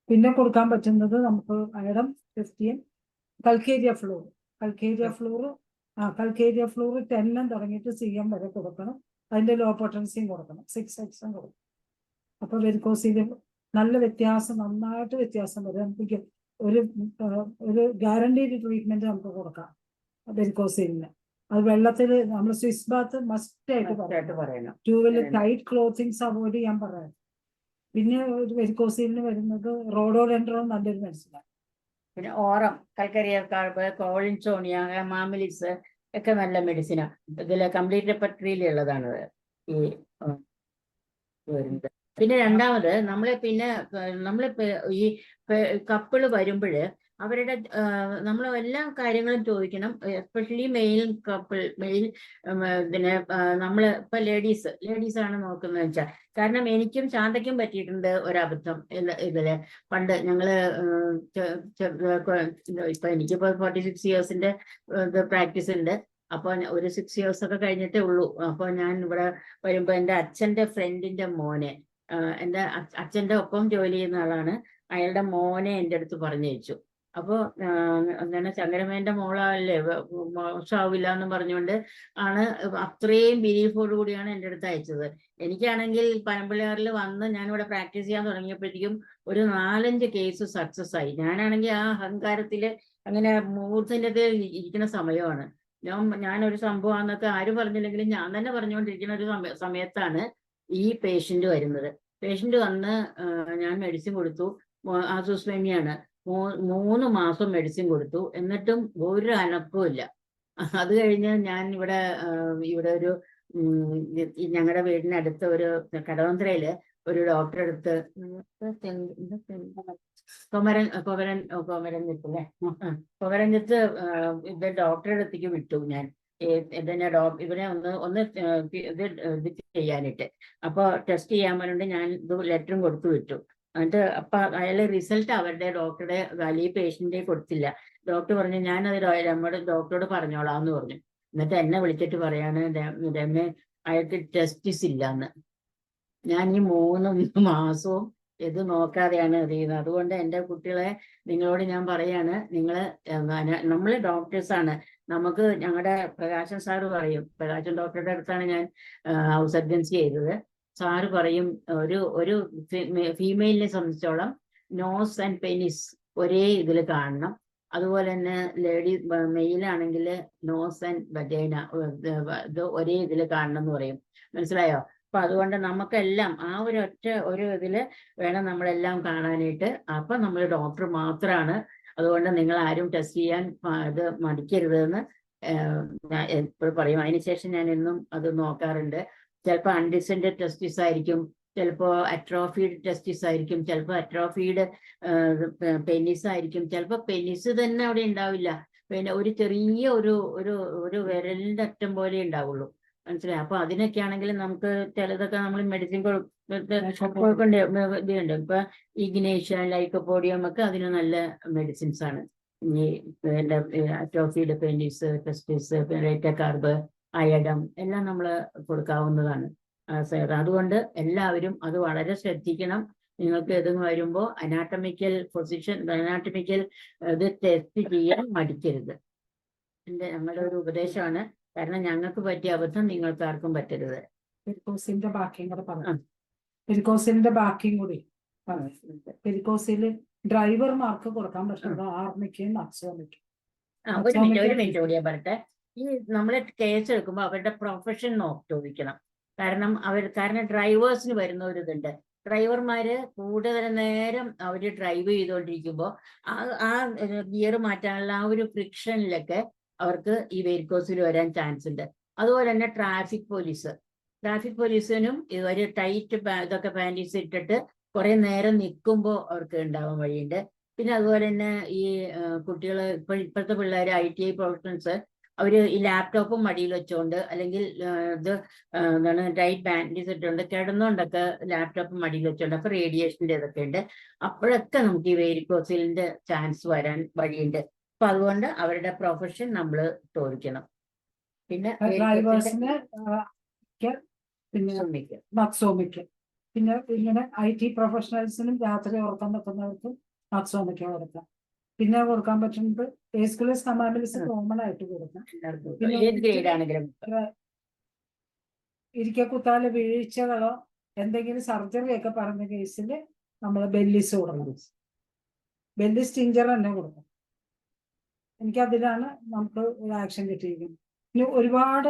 പിന്നെ കൊടുക്കാൻ പറ്റുന്നത് നമുക്ക് അയഡം 50, കൽക്കേരിയ ഫ്ലൂർ 10 തുടങ്ങിയിട്ട് CM വരെ കൊടുക്കണം. അതിന്റെ ലോ പൊട്ടൻസിയും കൊടുക്കണം, 6x കൊടുക്കണം. അപ്പൊ വെരിക്കോസിലും നല്ല വ്യത്യാസം, നന്നായിട്ട് വ്യത്യാസം വരും. നമുക്ക് ഒരു ഗ്യാരണ്ടീഡ് ട്രീറ്റ്മെന്റ് നമുക്ക് കൊടുക്കാം വെരിക്കോസിലിന്. അത് വെള്ളത്തിൽ നമ്മൾ സ്വിസ് ബാത്ത് മസ്റ്റ് ആയിട്ട് പറയണം. ട്യൂബില് ടൈറ്റ് ക്ലോത്തിങ്സ് അവോയ്ഡ് ചെയ്യാൻ പറയാം. പിന്നെ ഒരു വെരിക്കോസിലിന് വരുന്നത് റോഡോഡെൻഡ്രോൺ നല്ലൊരു മെഡിസിനാണ്. പിന്നെ ഓറം, കൽക്കരിയർ കാർബ്, കോളിൻസോണിയ, മാമിലിക്സ് ഒക്കെ നല്ല മെഡിസിനാണ്. ഇതിൽ കംപ്ലീറ്റ് റെപ്പർട്ടറിയിലുള്ളതാണത് ഈ വരുന്നത്. പിന്നെ രണ്ടാമത് നമ്മളിപ്പോ ഈ കപ്പിള് വരുമ്പോഴ് അവരുടെ നമ്മൾ എല്ലാ കാര്യങ്ങളും ചോദിക്കണം. എസ്പെഷ്യലി മെയിൽ കപ്പിൾ, ഇതിന് ഇപ്പൊ ലേഡീസ് ആണ് നോക്കുന്നത് വെച്ചാൽ. കാരണം എനിക്കും ശാന്തയ്ക്കും പറ്റിയിട്ടുണ്ട് ഒരബദ്ധം ഇതില്. പണ്ട് ഞങ്ങള് ഇപ്പൊ എനിക്കിപ്പോ 46 ഇയേഴ്സിന്റെ പ്രാക്ടീസ് ഉണ്ട്. അപ്പൊ ഒരു 6 ഇയേഴ്സ് ഒക്കെ കഴിഞ്ഞിട്ടേ ഉള്ളൂ. അപ്പൊ ഞാൻ ഇവിടെ വരുമ്പോ എന്റെ അച്ഛന്റെ ഫ്രണ്ടിന്റെ മോനെ, എന്റെ അച്ഛന്റെ ഒപ്പം ജോലി ചെയ്യുന്ന ആളാണ്, അയാളുടെ മോനെ എൻ്റെ അടുത്ത് പറഞ്ഞയച്ചു. അപ്പൊ എന്താണ്, ചന്ദ്രമേന്റെ മോളല്ലേ, മോശമാവില്ല എന്ന് പറഞ്ഞുകൊണ്ട് ആണ് അത്രയും ബിലീഫോട് കൂടിയാണ് എൻ്റെ അടുത്ത് അയച്ചത്. എനിക്കാണെങ്കിൽ പനമ്പിള്ളയാറിൽ വന്ന് ഞാനിവിടെ പ്രാക്ടീസ് ചെയ്യാൻ തുടങ്ങിയപ്പോഴത്തേക്കും ഒരു 4-5 കേസ് സക്സസ് ആയി. ഞാനാണെങ്കിൽ ആ അഹങ്കാരത്തില് അങ്ങനെ മൂർധന്യത്തിൽ ഇരിക്കുന്ന സമയമാണ്. ഞാനൊരു സംഭവമാണെന്നൊക്കെ ആരും പറഞ്ഞില്ലെങ്കിലും ഞാൻ തന്നെ പറഞ്ഞുകൊണ്ടിരിക്കുന്ന ഒരു സമയത്താണ് ഈ പേഷ്യന്റ് വരുന്നത്. പേഷ്യന്റ് വന്ന് ഞാൻ മെഡിസിൻ കൊടുത്തു. ആസോസ്പെമിയാണ്. 3 മാസം മെഡിസിൻ കൊടുത്തു. എന്നിട്ടും ഒരു അനക്കവും ഇല്ല. അത് കഴിഞ്ഞ് ഞാൻ ഇവിടെ ഒരു ഞങ്ങളുടെ വീടിനടുത്ത് ഒരു കടവന്ത്രയില് ഒരു ഡോക്ടറെ അടുത്ത്, കൊമരഞ്ഞത്ത് ഇത് ഡോക്ടറെ അടുത്തേക്ക് വിട്ടു ഞാൻ. ഇവരെ ഒന്ന് ഇത് ചെയ്യാനായിട്ട്. അപ്പൊ ടെസ്റ്റ് ചെയ്യാൻ പറഞ്ഞിട്ട് ഞാൻ ഇത് ലെറ്ററും കൊടുത്തു വിട്ടു. എന്നിട്ട് അപ്പൊ അയാളെ റിസൾട്ട് അവരുടെ ഡോക്ടറുടെ ഈ പേഷ്യന്റിനെ കൊടുത്തില്ല. ഡോക്ടർ പറഞ്ഞു ഞാനത് നമ്മുടെ ഡോക്ടറോട് പറഞ്ഞോളാം എന്ന് പറഞ്ഞു. എന്നിട്ട് എന്നെ വിളിച്ചിട്ട് പറയാണ്, രമേ അയാൾക്ക് ടെസ്റ്റിസ് ഇല്ലാന്ന്. ഞാൻ ഈ 3 മാസവും ഇത് നോക്കാതെയാണ് അറിയുന്നത്. അതുകൊണ്ട് എൻ്റെ കുട്ടികളെ നിങ്ങളോട് ഞാൻ പറയാണ്, നമ്മൾ ഡോക്ടേഴ്സാണ്. നമുക്ക് ഞങ്ങളുടെ പ്രകാശൻ സാറ് പറയും, പ്രകാശൻ ഡോക്ടറുടെ അടുത്താണ് ഞാൻ ഹൗസ് സർജൻസി ചെയ്തത്. സാറ് പറയും, ഒരു ഫീമെയിലിനെ സംബന്ധിച്ചോളം നോസ് ആൻഡ് പെനിസ് ഒരേ ഇതിൽ കാണണം. അതുപോലെ തന്നെ മെയിലാണെങ്കിൽ നോസ് ആൻഡ് വജൈന ഇത് ഒരേ ഇതിൽ കാണണം എന്ന് പറയും. മനസ്സിലായോ? അപ്പൊ അതുകൊണ്ട് നമുക്കെല്ലാം ആ ഒരു ഇതില് വേണം നമ്മളെല്ലാം കാണാനായിട്ട്. അപ്പൊ നമ്മൾ ഡോക്ടർ മാത്രമാണ്. അതുകൊണ്ട് നിങ്ങൾ ആരും ടെസ്റ്റ് ചെയ്യാൻ ഇത് മടിക്കരുതെന്ന് എപ്പോഴും പറയും. അതിനുശേഷം ഞാൻ എന്നും അത് നോക്കാറുണ്ട്. ചിലപ്പോൾ അൺഡിസെൻഡ് ടെസ്റ്റിസ് ആയിരിക്കും, ചിലപ്പോൾ അട്രോഫീഡ് ടെസ്റ്റിസ് ആയിരിക്കും, ചിലപ്പോൾ അട്രോഫീഡ് പെനിസ് ആയിരിക്കും, ചിലപ്പോൾ പെനിസ് തന്നെ അവിടെ ഉണ്ടാവില്ല. പിന്നെ ഒരു ചെറിയ ഒരു വിരലിന്റെ അറ്റം പോലെ ഉണ്ടാവുള്ളൂ. മനസ്സിലായി? അപ്പൊ അതിനൊക്കെ ആണെങ്കിൽ നമുക്ക് ചിലതൊക്കെ നമ്മൾ മെഡിസിൻ കൊടുക്കേണ്ട ഇതുണ്ട്. ഇപ്പൊ ഇഗ്നേഷ്യ, ലൈക്കോപോഡിയം ഒക്കെ അതിന് നല്ല മെഡിസിൻസ് ആണ്. ഈ അട്രോഫീഡ് പെനിസ്, ടെസ്റ്റിസ്, റേറ്റക്കാർബ്, അയഡം എല്ലാം നമ്മൾ കൊടുക്കാവുന്നതാണ്. അതുകൊണ്ട് എല്ലാവരും അത് വളരെ ശ്രദ്ധിക്കണം. നിങ്ങൾക്ക് ഇത് വരുമ്പോൾ അനാട്ടമിക്കൽ ഇത് ടെസ്റ്റ് ചെയ്യാൻ മടിക്കരുത്. ഞങ്ങളുടെ ഒരു ഉപദേശമാണ്. കാരണം ഞങ്ങൾക്ക് പറ്റിയ അബദ്ധം നിങ്ങൾക്ക് ആർക്കും പറ്റരുത്. പെരിക്കോസിന്റെ ബാക്കിയും കൂടെ പറഞ്ഞു. പെരിക്കോസിന്റെ ബാക്കിയും കൂടി പെരിക്കോസില് ഡ്രൈവർമാർക്ക് കൊടുക്കാൻ പറ്റുന്നത് ആർമിക്കും അക്സോമിക്കും. ഒരു മിനിറ്റ് കൂടി ഞാൻ പറയട്ടെ. ഈ നമ്മളെ കേസ് എടുക്കുമ്പോൾ അവരുടെ പ്രൊഫഷൻ ചോദിക്കണം. കാരണം ഡ്രൈവേഴ്സിന് വരുന്ന ഒരു ഇതുണ്ട്. ഡ്രൈവർമാര് കൂടുതൽ നേരം അവര് ഡ്രൈവ് ചെയ്തുകൊണ്ടിരിക്കുമ്പോൾ ആ ഗിയർ മാറ്റാനുള്ള ആ ഒരു ഫ്രിക്ഷനിലൊക്കെ അവർക്ക് ഈ വെരിക്കോസിൽ വരാൻ ചാൻസ് ഉണ്ട്. അതുപോലെ തന്നെ ട്രാഫിക് പോലീസിനും ഒരു ടൈറ്റ് ഇതൊക്കെ പാൻറ്റീസ് ഇട്ടിട്ട് കുറെ നേരം നിൽക്കുമ്പോൾ അവർക്ക് ഉണ്ടാവാൻ വഴിയുണ്ട്. പിന്നെ അതുപോലെ തന്നെ ഈ കുട്ടികൾ ഇപ്പോഴത്തെ പിള്ളേർ ITI പ്രൊഫഷണൽസ് അവര് ഈ ലാപ്ടോപ്പും മടിയിൽ വെച്ചുകൊണ്ട് അല്ലെങ്കിൽ എന്താണ് ടൈറ്റ് പാൻറ്റീസ് ഇട്ടുകൊണ്ട് കിടന്നുകൊണ്ടൊക്കെ ലാപ്ടോപ്പും മടിയിൽ വെച്ചുകൊണ്ട് അപ്പൊ റേഡിയേഷൻ്റെ ഇതൊക്കെ ഉണ്ട്. അപ്പോഴൊക്കെ നമുക്ക് ഈ വെരിക്കോസിലിന്റെ ചാൻസ് വരാൻ വഴിയുണ്ട്. അപ്പൊ അതുകൊണ്ട് അവരുടെ പ്രൊഫഷൻ നമ്മൾ ചോദിക്കണം. പിന്നെ ഡ്രൈവേഴ്സിന് നക്സോമിക്ക്, പിന്നെ ഇങ്ങനെ IT പ്രൊഫഷണൽസിനും രാത്രി ഉറക്കം വെക്കുന്നവർക്കും നക്സോമിക്ക് കൊടുക്കാം. പിന്നെ കൊടുക്കാൻ പറ്റുന്നത് ഏസ്കുലസ് കമാൻഡൽസ് കോമൺ ആയിട്ട് കൊടുക്കാം. ഇരിക്കക്കുത്താല് വീഴ്ചകളോ എന്തെങ്കിലും സർജറി ഒക്കെ പറഞ്ഞ കേസിൽ നമ്മൾ ബെല്ലിസ് കൊടുക്കണം. ബെല്ലിസ് ടിഞ്ചർ തന്നെ കൊടുക്കണം. എനിക്കതിലാണ് നമുക്ക് ഒരു ആക്ഷൻ കിട്ടിയിരിക്കുന്നത്. ഇനി ഒരുപാട്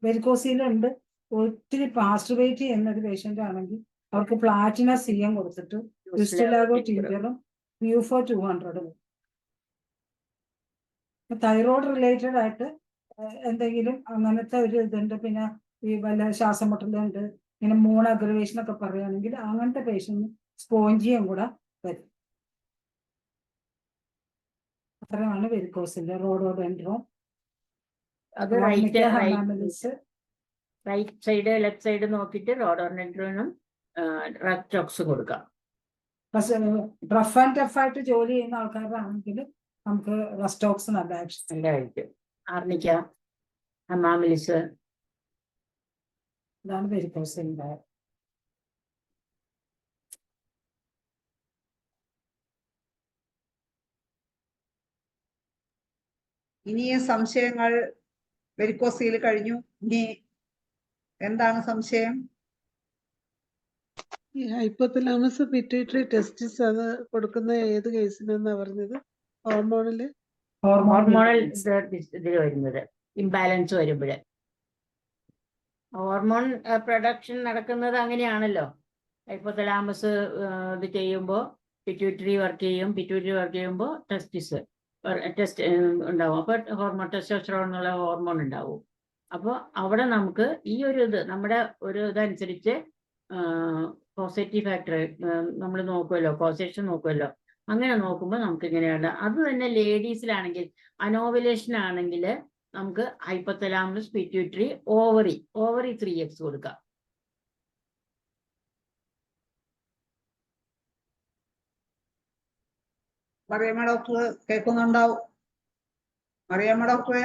വെരിക്കോസിലുണ്ട്, ഒത്തിരി പാസ്റ്റുറേറ്റ് ചെയ്യുന്ന ഒരു പേഷ്യന്റ് ആണെങ്കിൽ അവർക്ക് പ്ലാറ്റിന CM കൊടുത്തിട്ട് ക്രിസ്റ്റലാഗോ ടിഞ്ചറും UFO 200 തൈറോയ്ഡ് റിലേറ്റഡ് ആയിട്ട് എന്തെങ്കിലും അങ്ങനത്തെ ഒരു ഇതുണ്ട്. പിന്നെ ഈ വല്ല ശ്വാസം മുട്ടലുണ്ട്, ഇങ്ങനെ മൂന്ന് അഗ്രവേഷൻ ഒക്കെ പറയുകയാണെങ്കിൽ അങ്ങനത്തെ പേഷ്യന്റ് സ്പോഞ്ചിയും കൂടെ വരും. അത്രയാണ് വെരിക്കോസിന്റെ റോഡോഡെൻഡ്രോം. അത് റൈറ്റ് സൈഡ് ലെഫ്റ്റ് സൈഡ് നോക്കിയിട്ട് റോഡോഡെൻഡ്രോനും റെക്ടോക്സ് കൊടുക്കാം. റഫ് ആൻഡ് ടഫ് ആയിട്ട് ജോലി ചെയ്യുന്ന ആൾക്കാരാണെങ്കിൽ നമുക്ക് റെസ്റ്റോക്സ് നല്ല ആയിരിക്കും. ആർണിക്ക, ഹമാമിലിസ്, ഇതാണ് വെരിക്കോസിന്റെ. ഇനിയും സംശയങ്ങൾ വെരിക്കോസിൽ കഴിഞ്ഞു. ഇനി എന്താണ് സംശയം? ഹൈപ്പോതലാമസ് പിറ്റ്യൂട്ടറി ടെസ്റ്റിസ് അത് കൊടുക്കുന്ന ഏത് കേസിനെന്നാ പറഞ്ഞത്? ഹോർമോണൽ ഇതിൽ വരുന്നത് ഇംബാലൻസ് വരുമ്പോൾ ഹോർമോൺ പ്രൊഡക്ഷൻ നടക്കുന്നത് അങ്ങനെയാണല്ലോ. ഹൈപ്പോതലാമസ് ഇത് ചെയ്യുമ്പോൾ പിറ്റ്യൂട്ടറി വർക്ക് ചെയ്യും. പിറ്റ്യൂട്ടറി വർക്ക് ചെയ്യുമ്പോൾ ടെസ്റ്റ് ഉണ്ടാവും. അപ്പോൾ ടെസ്റ്റോസ്റ്ററോൺ എന്നുള്ള ഹോർമോൺ ഉണ്ടാവും. അപ്പോൾ അവിടെ നമുക്ക് ഈ ഒരു ഇത് നമ്മുടെ ഒരു ഇതനുസരിച്ച് പോസിറ്റീവ് ഫാക്ടർ നമ്മൾ നോക്കുമല്ലോ, കോസേഷൻ നോക്കുമല്ലോ. അങ്ങനെ നോക്കുമ്പോൾ നമുക്ക് ഇങ്ങനെയാണ്. അത് തന്നെ ലേഡീസിലാണെങ്കിൽ അനോവുലേഷൻ ആണെങ്കിൽ നമുക്ക് ഹൈപ്പോതലാമസ് പിറ്റ്യൂട്ടറി ഓവറി 3x കൊടുക്കാം. മറിയമ്മ ഡോക്ടർ കേൾക്കുന്നുണ്ടാവും. മറിയമ്മ ഡോക്ടറെ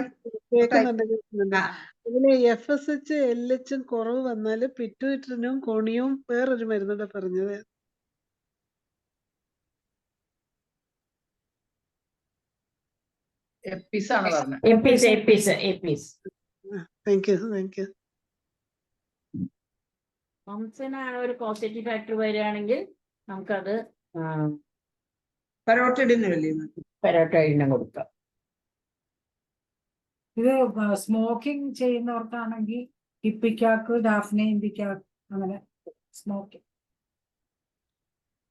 കേൾക്കുന്നുണ്ട്. ഇതിന് FSH LH കുറവ് വന്നാല് പിറ്റ്യൂട്ടറിനും കോണിയും വേറൊരു മരുന്നുകൂടെ പറഞ്ഞത്. ആണ് ഒരു പോസിറ്റീവ് ഫാക്ടർ വരികയാണെങ്കിൽ നമുക്കത് പെരോട്ടിഡിനും കൊടുക്കാം. ഇത് സ്മോക്കിംഗ് ചെയ്യുന്നവർക്കാണെങ്കിൽ ഹിപ്പിക്കാക്ക്, ഡാഫ്നെ ഇൻഡിക്കാക്ക്, അങ്ങനെ സ്മോക്കിംഗ്.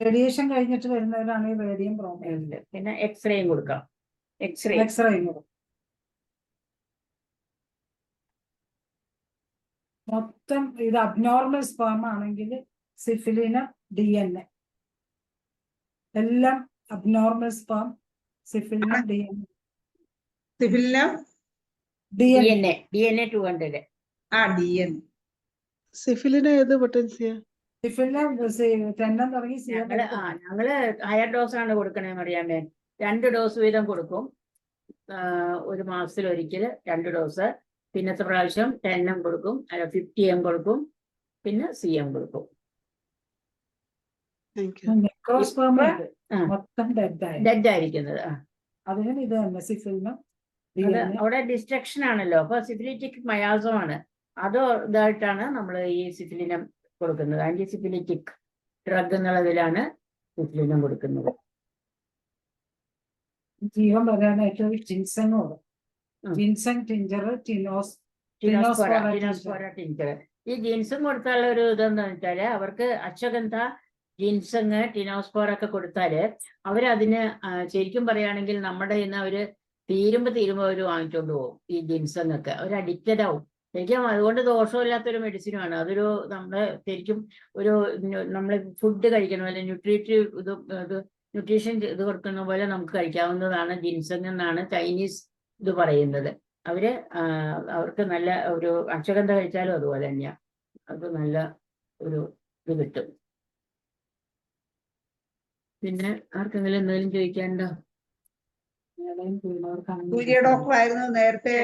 റേഡിയേഷൻ കഴിഞ്ഞിട്ട് വരുന്നവരാണെങ്കിൽ റേഡിയം പ്രോബ്ലം. പിന്നെ എക്സ്റേയും കൊടുക്കാം. എക്സ്റേയും കൊടുക്കാം. മൊത്തം ഇത് അബ്നോർമൽ സ്പേം ആണെങ്കിൽ സിഫിലിന് DNA എല്ലാം അബ്നോർമൽ സ്പേം, സിഫിലിന് DNA. DNA 200. DNA. സിഫിലിന് ഏത് പൊട്ടൻസിയാ? ഞങ്ങള് ഹയർ ഡോസ് ആണ് കൊടുക്കണേ അറിയാമേ. 2 ഡോസ് വീതം കൊടുക്കും. ഒരു മാസത്തിൽ ഒരിക്കൽ 2 ഡോസ്. പിന്നത്തെ പ്രാവശ്യം 10 കൊടുക്കും, 50 m കൊടുക്കും, പിന്നെ CM കൊടുക്കും. ഡെഡ് ആയിരിക്കുന്നത് അവിടെ ഡിസ്ട്രക്ഷൻ ആണല്ലോ. അപ്പൊ സിഫിലിറ്റിക് മയാസമാണ്. അത് ഇതായിട്ടാണ് നമ്മൾ ഈ സിഫിലിനം കൊടുക്കുന്നത്. ആന്റിസിഫിലിറ്റിക് ഡ്രഗ് എന്നുള്ളതിലാണ് സിഫിലിനം കൊടുക്കുന്നത്. ജീവൻ വരാനായിട്ട് ജിൻസങ് കൊടുക്കും. ജിൻസങ് ടിഞ്ചർ, ടിഞ്ചർ. ഈ ജിൻസൺ കൊടുത്താലുള്ള ഒരു ഇതെന്ന് വെച്ചാല് അവർക്ക് അശ്വഗന്ധ, ജിൻസങ്, ടിനോസ്പോർ ഒക്കെ കൊടുത്താല് അവരതിന് ശരിക്കും പറയുകയാണെങ്കിൽ നമ്മുടെ ഇന്ന് അവര് തീരുമ്പോ അവർ വാങ്ങിച്ചോണ്ട് പോകും. ഈ ജിൻസങ് ഒക്കെ അവർ അഡിക്റ്റഡ് ആവും. ശരിക്കും അതുകൊണ്ട് ദോഷമില്ലാത്തൊരു മെഡിസിനുമാണ്. അതൊരു നമ്മളെ ശരിക്കും ഒരു നമ്മള് ഫുഡ് കഴിക്കണം, അല്ലെ ന്യൂട്രീഷൻ ഇത് കൊടുക്കുന്ന പോലെ നമുക്ക് കഴിക്കാവുന്നതാണ് ജിൻസങ് എന്നാണ് ചൈനീസ് ഇത് പറയുന്നത്. അവർക്ക് നല്ല ഒരു അശ്വഗന്ധ കഴിച്ചാലും അതുപോലെ തന്നെയാ. അത് നല്ല ഒരു ഇത് കിട്ടും. പിന്നെ ആർക്കെങ്കിലും എന്തെങ്കിലും ചോദിക്കാനുണ്ടോ? നേരത്തെ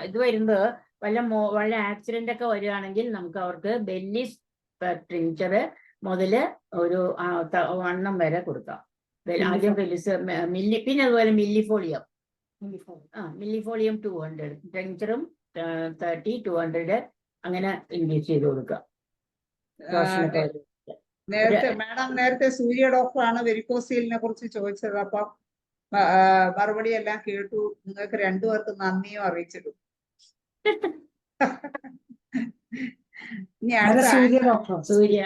ഇത് വരുന്നത് വല്ല ആക്സിഡന്റ് ഒക്കെ വരികയാണെങ്കിൽ നമുക്ക് അവർക്ക് ബെല്ലി ടിഞ്ചർ മുതല് ഒരു 1 വരെ കൊടുക്കാം. ആദ്യം പിന്നെ അതുപോലെ മില്ലിഫോളിയം മില്ലിഫോളിയം 200 ടെങ്ചറും 30 200 അങ്ങനെ ഇൻഡ്യൂസ് ചെയ്ത് കൊടുക്കുക. നേരത്തെ മാഡം നേരത്തെ സൂര്യ ഡോക്ടറാണ് വെരിക്കോസീലിനെ കുറിച്ച് ചോദിച്ചത്. അപ്പം മറുപടി എല്ലാം കേട്ടു. നിങ്ങൾക്ക് രണ്ടുപേർക്ക് നന്ദിയും അറിയിച്ചിട്ടു. ഇനി സൂര്യ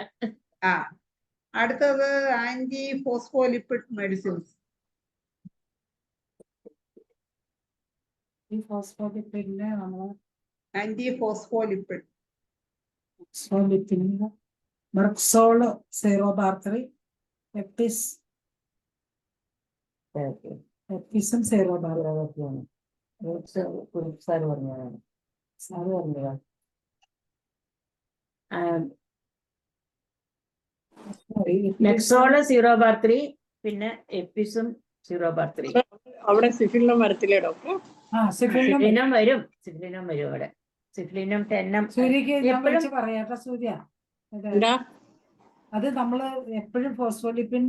അടുത്തത് anti phospholipid medicines. Anti phospholipid merc sol സീറോബാർത്തറി, എപ്പിസും സീറോബാർത്തറിയാണ്. സാറ് പറഞ്ഞതാണ്. മെക്സോള് സീറോബാർത്തറി, പിന്നെ എപ്പിസും സീറോബാർത്തറി. അവിടെ സിഫിലിനം വരത്തില്ലേ ഡോക്ടർ? സിഫിലിനം വരും. സിഫിലിനം വരും അവിടെ. സിഫിലിനം 10 സൂര്യക്ക് ഞാൻ വിളിച്ച് പറയാട്ടോ സൂര്യ. അത് നമ്മള് എപ്പോഴും ഫോസ്ഫോലിപ്പിൻ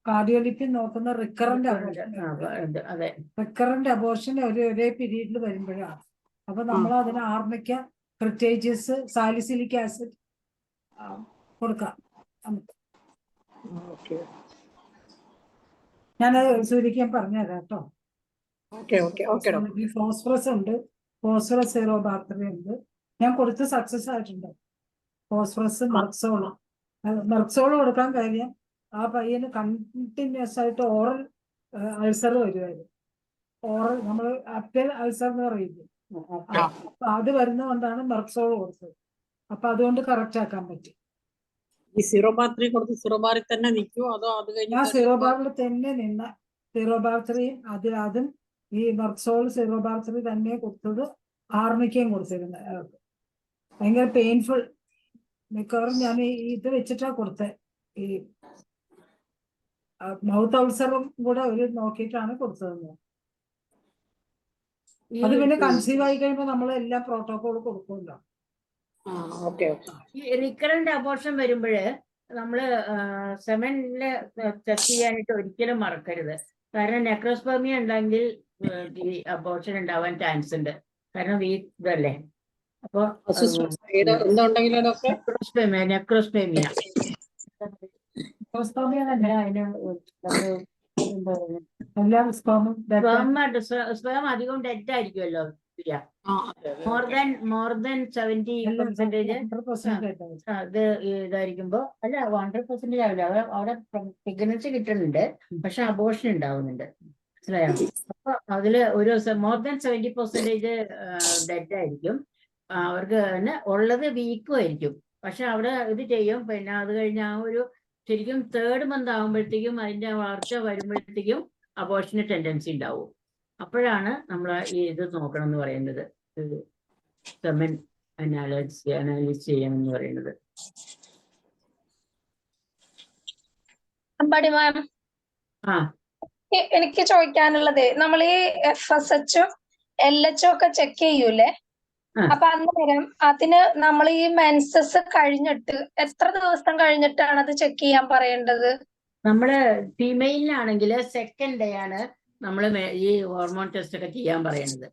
കാർഡിയോലിപ്പിൻ നോക്കുന്ന റിക്കറന്റ് അബോർഷൻ ഒരേ പീരീഡിൽ വരുമ്പോഴാണ്. അപ്പൊ നമ്മൾ അതിന് ആർമിക്ക, ക്രിറ്റേജസ്, സാലിസിലിക് ആസിഡ് കൊടുക്കാം. ഞാനത് സൂര്യക്ക് ഞാൻ പറഞ്ഞുതരാം കേട്ടോ. ഫോസ്ഫറസ് ഉണ്ട്, ഫോസ്ഫറസ് സീറോബാർത്തറി ഉണ്ട്. ഞാൻ കൊടുത്ത് സക്സസ് ആയിട്ടുണ്ട്. ഫോസ്ഫറസ് മെർക്സോള് കൊടുക്കാൻ കാര്യം ആ പയ്യന് കണ്ടിന്യൂസ് ആയിട്ട് ഓറൽ അൾസർ വരുമായിരുന്നു. ഓറൽ നമ്മൾ അപ്റ്റൽ അൾസർ എന്ന് പറയില്ലേ, അപ്പൊ അത് വരുന്നതുകൊണ്ടാണ് മെർക്സോള് കൊടുത്തത്. അപ്പൊ അതുകൊണ്ട് കറക്റ്റ് ആക്കാൻ പറ്റി. ഈ സീറോബാർത്തറി കൊടുത്ത് സീറോബാറിൽ തന്നെ നിൽക്കുമോ അതോ അത് കഴിഞ്ഞ്? ഞാൻ സീറോബാറിൽ തന്നെ നിന്ന സീറോബാർത്തറിയും അതും ഈ മെർക്സോൾ സീറോബാർത്തറി തന്നെ കൊടുത്തത്. ആർമിക്കയും കൊടുത്തിരുന്നത് ഭയങ്കര പെയിൻഫുൾ. മിക്കവാറും ഞാൻ ഇത് വെച്ചിട്ടാ കൊടുത്തത്. ഈ മൗത്ത് അൾസറും കൂടെ ഒരു നോക്കിയിട്ടാണ് കൊടുത്തത്. അത് പിന്നെ കൺസീവ് ആയി കഴിയുമ്പോൾ നമ്മൾ എല്ലാ പ്രോട്ടോകോളും കൊടുക്കുമല്ലോ. ഈ റിക്കറന്റ് അബോർഷൻ വരുമ്പോഴ് നമ്മള് സെമനില് ടെസ്റ്റ് ചെയ്യാനായിട്ട് ഒരിക്കലും മറക്കരുത്. കാരണം നെക്രോസ്പെർമിയ ഉണ്ടെങ്കിൽ ഈ അബോർഷൻ ഉണ്ടാവാൻ ചാൻസ് ഉണ്ട്. കാരണം ഇതല്ലേ. അപ്പൊ നെക്രോസ്പെർമിയ സ്പേം അധികം ഡെഡ് ആയിരിക്കുമല്ലോ. മോർ ദാൻ 70% അത് ഇതായിരിക്കുമ്പോ അല്ല 100% ആവില്ല. അവിടെ പ്രഗ്നൻസി കിട്ടുന്നുണ്ട്, പക്ഷെ അബോർഷൻ ഉണ്ടാവുന്നുണ്ട്. മനസ്സിലായോ? അപ്പൊ അതില് ഒരു മോർ ദാൻ 70% ഡെഡ് ആയിരിക്കും. അവർക്ക് തന്നെ ഉള്ളത് വീക്കും ആയിരിക്കും. പക്ഷെ അവിടെ ഇത് ചെയ്യും. പിന്നെ അത് കഴിഞ്ഞ് ആ ഒരു ശരിക്കും 3rd month ആകുമ്പോഴത്തേക്കും അതിന്റെ വളർച്ച വരുമ്പോഴത്തേക്കും അബോർഷന് ടെൻഡൻസി ഉണ്ടാവും. അപ്പോഴാണ് നമ്മൾ ഈ ഇത് നോക്കണം എന്ന് പറയുന്നത്. സെമൻ അനാലിസ് ചെയ്യണം എന്ന് പറയുന്നത്. എനിക്ക് ചോദിക്കാനുള്ളത്, നമ്മൾ ഈ FSH LH ഒക്കെ ചെക്ക് ചെയ്യൂലേ, അപ്പൊ അന്നേരം അതിന് നമ്മൾ ഈ മെൻസസ് കഴിഞ്ഞിട്ട് എത്ര ദിവസം കഴിഞ്ഞിട്ടാണ് അത് ചെക്ക് ചെയ്യാൻ പറയേണ്ടത്? നമ്മള് ഫീമെയിലിനാണെങ്കിൽ 2nd day ആണ് നമ്മൾ ഈ ഹോർമോൺ ടെസ്റ്റ് ഒക്കെ ചെയ്യാൻ പറയുന്നത്.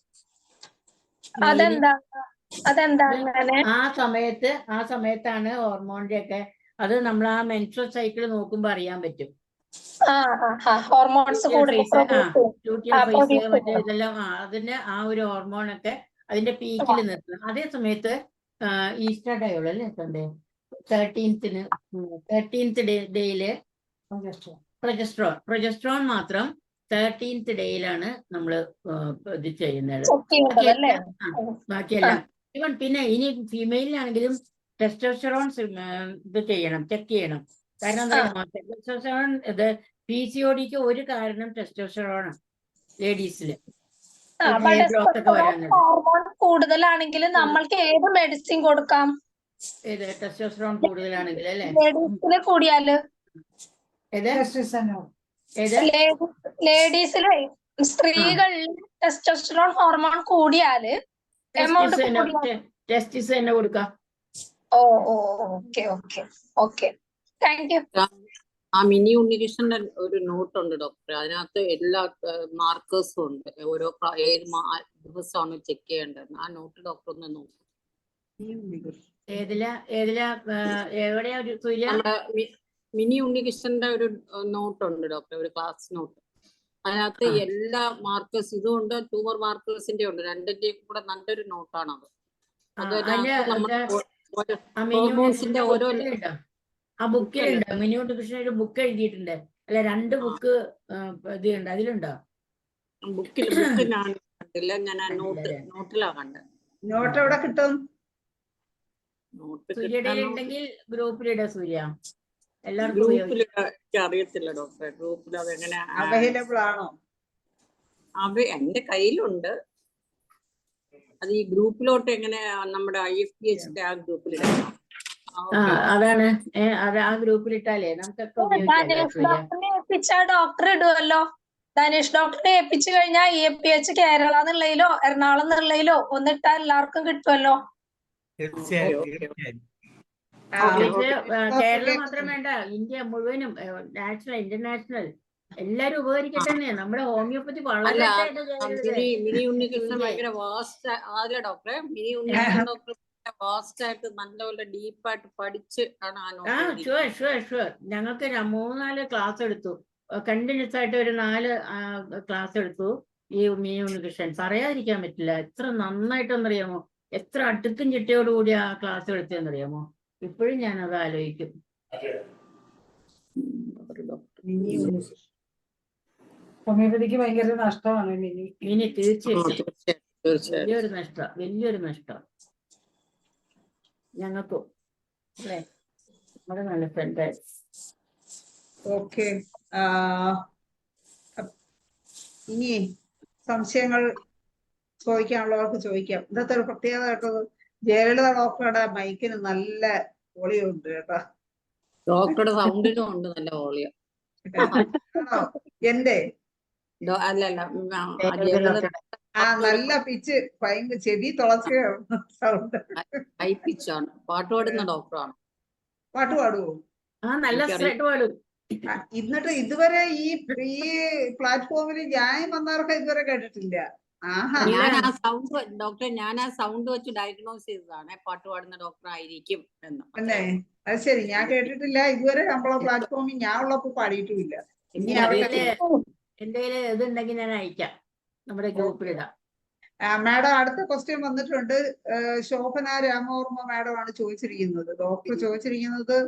ആ സമയത്താണ് ഹോർമോണിന്റെ ഒക്കെ അത് നമ്മൾ ആ മെൻസ്ട്രൽ സൈക്കിൾ നോക്കുമ്പോ അറിയാൻ പറ്റും. മറ്റേ ഇതെല്ലാം അതിന്റെ ആ ഒരു ഹോർമോണൊക്കെ അതിന്റെ പീക്കിൽ നിർത്തണം. അതേ സമയത്ത് ഈസ്റ്റർ ഡേ ഉള്ളു അല്ലേ, സൺഡേ 13th ഡേയില് പ്രൊജസ്ട്രോൺ മാത്രം 13th ഡേയിലാണ് നമ്മൾ ഇത് ചെയ്യുന്നത്. ബാക്കിയെല്ലാം ഇവൻ പിന്നെ ഇനി ഫീമെയിലിനാണെങ്കിലും ടെസ്റ്റോസ്റ്ററോൺ ഇത് ചെയ്യണം, ചെക്ക് ചെയ്യണം. കാരണം എന്താ, ടെസ്റ്റോസ്റ്ററോൺ ഇത് PCODക്ക് ഒരു കാരണം ടെസ്റ്റോസ്റ്ററോൺ ലേഡീസില് ഹോർമോൺ കൂടുതലാണെങ്കിൽ നമ്മൾക്ക് ഏത് മെഡിസിൻ കൊടുക്കാം? ഏത് ടെസ്റ്റോസ്റ്ററോൺ കൂടുതലാണെങ്കിൽ അല്ലേ, കൂടിയാല് ലേഡീസിലെ സ്ത്രീകളിൽ ടെസ്റ്റോസ്റ്ററോൺ ഹോർമോൺ കൂടിയാല് ടെസ്റ്റിസ് തന്നെ കൊടുക്കാം. Okay thank you. ആ മിനി ഉണ്ണികൃഷ്ണന്റെ ഒരു നോട്ടുണ്ട് ഡോക്ടർ. അതിനകത്ത് എല്ലാ മാർക്കേഴ്സും ഉണ്ട്. ഓരോ ഏത് ദിവസമാണ് ചെക്ക് ചെയ്യേണ്ടത്. ആ നോട്ട് ഡോക്ടർ ഒന്ന് നോക്കും. എവിടെയാ സൂര്യ? നമ്മുടെ മിനി ഉണ്ണികൃഷ്ണന്റെ ഒരു നോട്ടുണ്ട് ഡോക്ടർ, ഒരു ക്ലാസ് നോട്ട്. അതിനകത്ത് എല്ലാ മാർക്കേഴ്സ് ഇതുകൊണ്ട് ട്യൂമർ മാർക്കേഴ്സിന്റെ ഉണ്ട്. രണ്ടിന്റെയും കൂടെ നല്ലൊരു നോട്ടാണത്. ഹോർമോൺസിന്റെ ഓരോ ആ ബുക്കിലുണ്ട്. മിനി ഉണ്ണികൃഷ്ണൻ ഒരു ബുക്ക് എഴുതിയിട്ടുണ്ട്. അല്ല 2 ബുക്ക് ഇതുണ്ട്. അതിലുണ്ടോ? ബുക്ക് ഞാൻ കണ്ടില്ല. ഞാൻ ആ നോട്ടിലാ കണ്ടത്. നോട്ട് എവിടെ കിട്ടും? സൂര്യയുടെ ഉണ്ടെങ്കിൽ ഗ്രൂപ്പിലിട സൂര്യ. എല്ലാവർക്കും ഗ്രൂപ്പിലിട അറിയത്തില്ല ഡോക്ടറെ. ഗ്രൂപ്പിൽ അതെങ്ങനെ അവൈലബിൾ ആണോ? എന്റെ കയ്യിലുണ്ട്. അത് ഈ ഗ്രൂപ്പിലോട്ട് എങ്ങനെ നമ്മുടെ IFPH ആ ഗ്രൂപ്പിലിടാം? അതാണ് ആ ഗ്രൂപ്പിലിട്ടാലേ നമുക്കൊക്കെ ഡോക്ടർ ഇടുമല്ലോ. ധനേഷ് ഡോക്ടറെ ഏൽപ്പിച്ചു കഴിഞ്ഞാൽ IFPH കേരള എന്നുള്ളതിലോ എറണാകുളം എന്നുള്ളതിലോ ഒന്നിട്ടാൽ എല്ലാവർക്കും കിട്ടുമല്ലോ. കേരളം മാത്രം വേണ്ട, ഇന്ത്യ മുഴുവനും, നാഷണൽ ഇന്റർനാഷണൽ എല്ലാരും ഉപകരിക്കട്ടെ. നമ്മുടെ ഹോമിയോപ്പതി വളരെ മിനി ഉണ്ണികൃഷ്ണൻ ഭയങ്കര വാസ്റ്റ് ആകില്ല ഡോക്ടറെ. മിനി ഉണ്ണികൃഷ്ണൻ ഡോക്ടർ വാസ്റ്റ് ആയിട്ട് നല്ലപോലെ ഡീപ്പായിട്ട് പഠിച്ച് ആണ് ആ നോട്ട്. ഷുവർ. ഞങ്ങൾക്ക് 3-4 ക്ലാസ് എടുത്തു. കണ്ടിന്യൂസ് ആയിട്ട് ഒരു 4 ക്ലാസ് എടുത്തു ഈ മിനി ഉണ്ണികൃഷ്ണൻ. പറയാതിരിക്കാൻ പറ്റില്ല. എത്ര നന്നായിട്ടെന്നറിയാമോ, എത്ര അടുക്കും ചിട്ടയോടുകൂടി ആ ക്ലാസ് എടുത്തതെന്നറിയാമോ. ഇപ്പോഴും ഞാനത് ആലോചിക്കും. ഹോമിയോപ്പതിക്ക് ഭയങ്കര നഷ്ടമാണ് മിനി. തീർച്ചയായിട്ടും വലിയൊരു നഷ്ടം ഞങ്ങൾക്കും അല്ലേ. നമ്മുടെ നല്ല ഫ്രണ്ട്. ഓക്കെ, ഇനി സംശയങ്ങൾ ചോദിക്കാനുള്ളവർക്ക് ചോദിക്കാം. ഇന്നത്തെ ഒരു പ്രത്യേകത കേട്ടത്, ജയലളിത ഡോക്ടറുടെ മൈക്കിന് നല്ല വോളിയുണ്ട് കേട്ടോ. ഡോക്ടറുടെ സൗണ്ടിനും ഉണ്ട് നല്ല വോളിയം. എന്റെ അല്ലല്ല, നല്ല പിച്ച്, ഭയങ്കര ചെവി തുളച്ച് സൗണ്ട്. ഹൈ പിച്ചാണ്. പാട്ട് പാടുന്ന ഡോക്ടറാണ്. പാട്ട് പാടുവോ? എന്നിട്ട് ഇതുവരെ ഈ പ്ലാറ്റ്ഫോമിൽ ഞാൻ വന്നവർക്ക് ഇതുവരെ കേട്ടിട്ടില്ല. ഡോക്ടറെ ഞാൻ ആ സൗണ്ട് വെച്ച് ഡയഗ്നോസ് ചെയ്തതാണ് പാട്ട് പാടുന്ന ഡോക്ടർ ആയിരിക്കും എന്ന്. അല്ലേ? അത് ശരി, ഞാൻ കേട്ടിട്ടില്ല ഇതുവരെ. നമ്മളെ പ്ലാറ്റ്ഫോമിൽ ഞാൻ ഉള്ളപ്പോ പാടിയിട്ടുമില്ല. ഇനി എന്റെ ഇതുണ്ടെങ്കിൽ ഞാൻ അയക്കാം, നമ്മുടെ ഗ്രൂപ്പിലിടാം. മാഡം, അടുത്ത ക്വസ്റ്റ്യൻ വന്നിട്ടുണ്ട്. ശോഭന രാമവർമ്മ മാഡം ആണ് ചോദിച്ചിരിക്കുന്നത്. ഡോക്ടർ ചോദിച്ചിരിക്കുന്നത്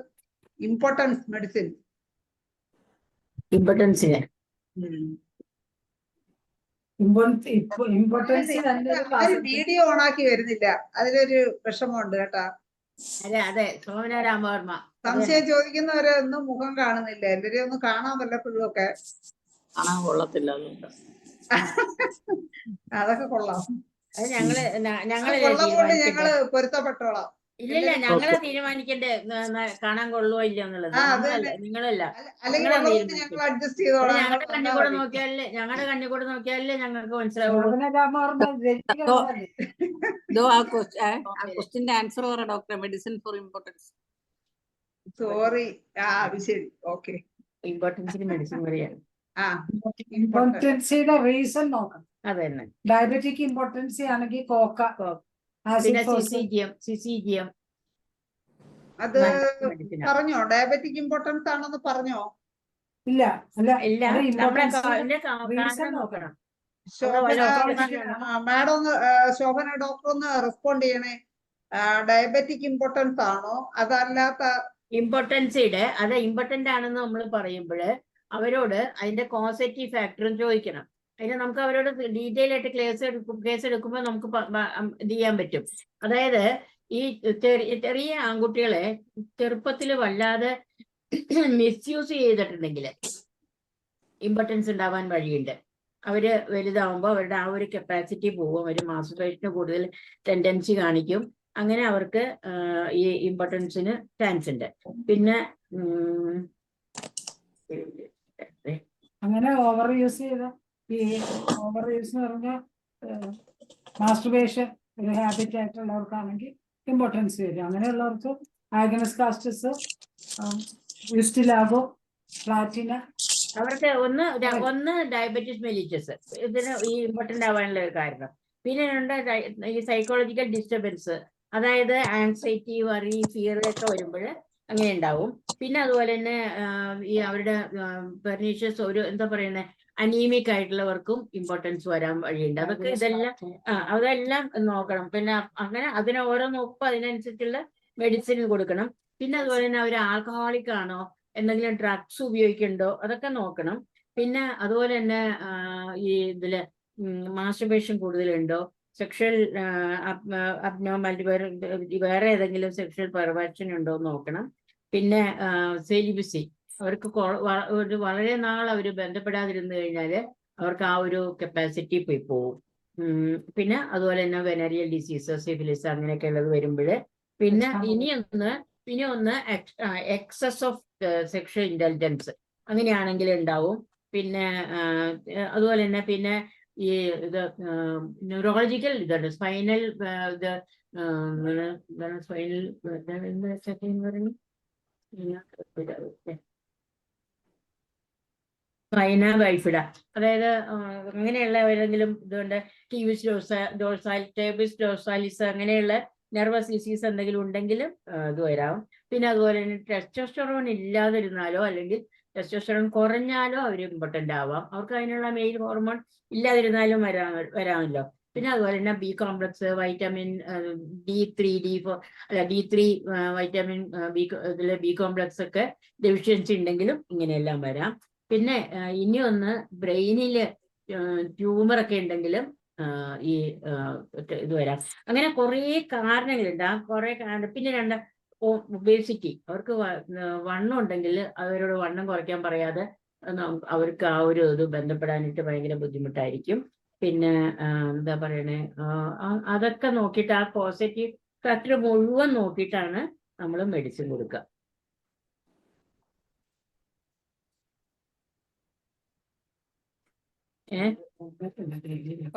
ഇമ്പോർട്ടൻസ് മെഡിസിൻ. ഇമ്പോർട്ടൻസിന് വീഡിയോ ഓണാക്കി വരുന്നില്ല. അതിലൊരു വിഷമമുണ്ട് കേട്ടാ. അതെ, ശോഭന രാമവർമ്മ. സംശയം ചോദിക്കുന്നവരെ ഒന്നും മുഖം കാണുന്നില്ല. എല്ലാരെയും ഒന്ന് കാണാൻ വല്ലപ്പോഴും ഒക്കെ. കാണാൻ കൊള്ളത്തില്ല. അതൊക്കെ കൊള്ളാം. ഞങ്ങള് പൊരുത്തപ്പെട്ടോളാം. ഇല്ല, ഞങ്ങളെ തീരുമാനിക്കണ്ടേ കാണാൻ കൊള്ളുവോ ഇല്ല എന്നുള്ളത്. നിങ്ങളല്ല. ഞങ്ങളുടെ കണ്ണി കൂടെ നോക്കിയാലേ ഞങ്ങൾക്ക് മനസ്സിലാവുള്ളൂ. ക്വസ്റ്റ്യന്റെ ആൻസർ പറ doctor. Medicine four importance. Sorry, ശരി, ഓക്കെ. ഇമ്പോർട്ടൻസിന് മെഡിസിൻ പറയാം. ഇമ്പോർട്ടൻസിയുടെ റീസൺ നോക്കണം. അതെ തന്നെ. ഡയബറ്റിക് ഇമ്പോർട്ടൻസി ആണെങ്കിൽ കോക്ക, സിസിജിയം. അത് പറഞ്ഞോ? ഡയബറ്റിക് ഇമ്പോർട്ടൻസ് ആണെന്ന് പറഞ്ഞോ? ഇല്ല. നോക്കണം. മാഡം ഒന്ന്, ശോഭന ഡോക്ടർ ഒന്ന് റെസ്പോണ്ട് ചെയ്യണേ. ഡയബറ്റിക് ഇമ്പോർട്ടൻസ് ആണോ അതല്ലാത്ത ഇമ്പോർട്ടൻസിയുടെ? അത് ഇമ്പോർട്ടന്റ് ആണെന്ന് നമ്മൾ പറയുമ്പോൾ അവരോട് അതിന്റെ കോസറ്റീവ് ഫാക്ടറും ചോദിക്കണം. അതിന് നമുക്ക് അവരോട് ഡീറ്റെയിൽ ആയിട്ട് കേസ് എടുക്കുമ്പോൾ നമുക്ക് ഇത് ചെയ്യാൻ പറ്റും. അതായത് ഈ ചെറിയ ആൺകുട്ടികളെ ചെറുപ്പത്തിൽ വല്ലാതെ മിസ്യൂസ് ചെയ്തിട്ടുണ്ടെങ്കിൽ ഇമ്പോർട്ടൻസ് ഉണ്ടാവാൻ വഴിയുണ്ട്. അവര് വലുതാവുമ്പോൾ അവരുടെ ആ ഒരു കപ്പാസിറ്റി പോകും. അവർ മാസ്റ്റുർബേഷന് കൂടുതൽ ടെൻഡൻസി കാണിക്കും. അങ്ങനെ അവർക്ക് ഈ ഇമ്പോർട്ടൻസിന് ചാൻസ് ഉണ്ട്. പിന്നെ അങ്ങനെ ഓവർ യൂസ് ചെയ്ത ഓവർ യൂസ് എന്ന് പറഞ്ഞാൽ മാസ്റ്റുർബേഷൻ ഒരു ഹാബിറ്റ് ആയിട്ടുള്ളവർക്കാണെങ്കിൽ ഇമ്പോർട്ടൻസ് വരും. അങ്ങനെയുള്ളവർക്ക് ആഗ്നസ് കാസ്റ്റസ്, യുസ്റ്റിലാഗോ പ്ലാറ്റിന അവർക്ക് ഒന്ന് ഡയബറ്റീസ് മെലിറ്റസ്, ഇതിന് ഈ ഇമ്പോർട്ടൻ്റ് ആവാനുള്ള ഒരു കാരണം. പിന്നെ ഉണ്ട് ഈ സൈക്കോളജിക്കൽ ഡിസ്റ്റർബൻസ്, അതായത് ആൻസൈറ്റി, വറി, ഫിയർ ഒക്കെ വരുമ്പോൾ അങ്ങനെ ഉണ്ടാവും. പിന്നെ അതുപോലെ തന്നെ ഈ അവരുടെ പെർനീഷ്യസ് ഒരു എന്താ പറയുന്നത് അനീമിക് ആയിട്ടുള്ളവർക്കും ഇമ്പോർട്ടൻസ് വരാൻ വഴിയുണ്ട്. അതൊക്കെ അതെല്ലാം നോക്കണം. പിന്നെ അങ്ങനെ അതിനെ ഓരോ നോക്കുമ്പോൾ അതിനനുസരിച്ചുള്ള മെഡിസിൻ കൊടുക്കണം. പിന്നെ അതുപോലെ തന്നെ അവർ ആൽക്കഹോളിക് ആണോ, എന്തെങ്കിലും ഡ്രഗ്സ് ഉപയോഗിക്കുന്നുണ്ടോ, അതൊക്കെ നോക്കണം. പിന്നെ അതുപോലെ തന്നെ ഈ ഇതില് മാസ്റ്റർബേഷൻ കൂടുതലുണ്ടോ, സെക്ഷൽ അബ്നോർമാലിറ്റി, വേറെ ഏതെങ്കിലും സെക്ഷൽ പെർവേർഷൻ ഉണ്ടോ എന്ന് നോക്കണം. പിന്നെ സെലിബസി, അവർക്ക് വളരെ നാൾ അവർ ബന്ധപ്പെടാതിരുന്നു കഴിഞ്ഞാൽ അവർക്ക് ആ ഒരു കപ്പാസിറ്റി പോയി പോവും. പിന്നെ അതുപോലെ തന്നെ വെനറിയൽ ഡിസീസ്, സിഫിലിസ് അങ്ങനെയൊക്കെ ഉള്ളത് വരുമ്പോൾ. പിന്നെ ഇനി ഒന്ന് എക്സസ് ഓഫ് സെക്ഷൽ ഇന്റലിജൻസ് അങ്ങനെയാണെങ്കിൽ ഉണ്ടാവും. പിന്നെ അതുപോലെ തന്നെ പിന്നെ ഈ ഇത് ന്യൂറോളജിക്കൽ ഇതുണ്ട്, സ്പൈനൽ സ്പൈനൽ സ്പൈന ബൈഫിഡ, അതായത് അങ്ങനെയുള്ള ഏതെങ്കിലും ഇതുകൊണ്ട് ടീവിസ് ഡോർസാലിസ് അങ്ങനെയുള്ള നെർവസ് ഡിസീസ് എന്തെങ്കിലും ഉണ്ടെങ്കിലും ഇത് വരാം. പിന്നെ അതുപോലെ തന്നെ ടെസ്റ്റോസ്റ്ററോൺ ഇല്ലാതിരുന്നാലോ അല്ലെങ്കിൽ ടെസ്റ്റോസ്റ്ററോൺ കുറഞ്ഞാലോ അവർ ഇമ്പോർട്ടൻ്റ് ആവാം. അവർക്ക് അതിനുള്ള മെയിൽ ഹോർമോൺ ഇല്ലാതിരുന്നാലും വരാമല്ലോ. പിന്നെ അതുപോലെ തന്നെ B complex, vitamin D3 vitamin ഇതിലെ ബി കോംപ്ലക്സ് ഒക്കെ ഡെഫിഷ്യൻസി ഉണ്ടെങ്കിലും ഇങ്ങനെയെല്ലാം വരാം. പിന്നെ ഇനി ഒന്ന് ബ്രെയിനില് ട്യൂമറൊക്കെ ഉണ്ടെങ്കിലും ഈ ഇത് വരാം. അങ്ങനെ കുറേ കാരണങ്ങളുണ്ട്. കുറേ കാരണം. പിന്നെ ഒബേസിറ്റി, അവർക്ക് വണ്ണം ഉണ്ടെങ്കിൽ അവരോട് വണ്ണം കുറയ്ക്കാൻ പറയാതെ അവർക്ക് ആ ഒരു ഇത് ബന്ധപ്പെടാനായിട്ട് ഭയങ്കര ബുദ്ധിമുട്ടായിരിക്കും. പിന്നെ എന്താ പറയണേ, അതൊക്കെ നോക്കിയിട്ട് ആ പോസിറ്റീവ് ഫാക്ടർ മുഴുവൻ നോക്കിയിട്ടാണ് നമ്മൾ മെഡിസിൻ കൊടുക്കുക.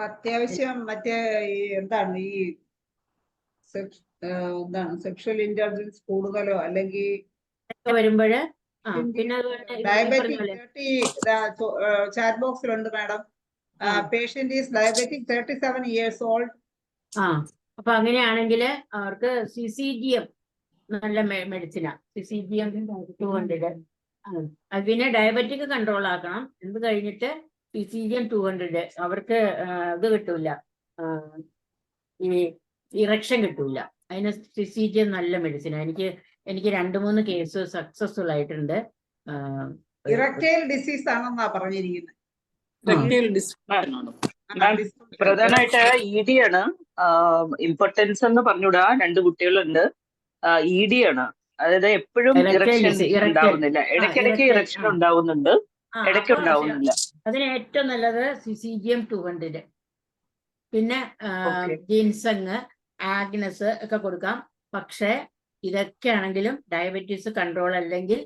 അത്യാവശ്യം മറ്റേ ഈ എന്താണ് ഈ സെക്ഷൽ ഇന്റലിജൻസ് കൂടുതലോ അല്ലെങ്കിൽ വരുമ്പോഴ് പിന്നെ ഡയബറ്റിക് 30 ചാറ്റ് ബോക്സിലുണ്ട് madam. Patient is diabetic 37 years old. അപ്പൊ അങ്ങനെയാണെങ്കിൽ അവർക്ക് CCGM നല്ല മെഡിസിനാ. CCGM 200. പിന്നെ ഡയബറ്റിക് കൺട്രോൾ ആക്കണം. ഇത് കഴിഞ്ഞിട്ട് CCGM 200. അവർക്ക് ഇത് കിട്ടൂല, ഈ ഇറക്ഷൻ കിട്ടൂല. അതിന് CCGM നല്ല മെഡിസിനാ. എനിക്ക് 2-3 കേസ് സക്സസ്ഫുൾ ആയിട്ടുണ്ട്. ഇറക്ടൈൽ ഡിസീസ് ആണെന്നാ പറഞ്ഞിരിക്കുന്നത്. പ്രധാനമായിട്ട് ED ആണ്. ഇമ്പോർട്ടൻസ് എന്ന് പറഞ്ഞൂടാ. 2 കുട്ടികളുണ്ട്. ED ആണ്, അതായത് എപ്പോഴും ഇറക്ഷൻ ഉണ്ടാവുന്നില്ല. ഇടയ്ക്കിടയ്ക്ക് ഇറക്ഷൻ ഉണ്ടാവുന്നുണ്ട്, ഇടയ്ക്ക് ഉണ്ടാവുന്നില്ല. അതിന് ഏറ്റവും നല്ലത് CCGM 200. പിന്നെ ജിൻസങ്, ആഗ്നസ് ഒക്കെ കൊടുക്കാം. പക്ഷേ ഇതൊക്കെ ആണെങ്കിലും ഡയബറ്റീസ് കൺട്രോൾ അല്ലെങ്കിൽ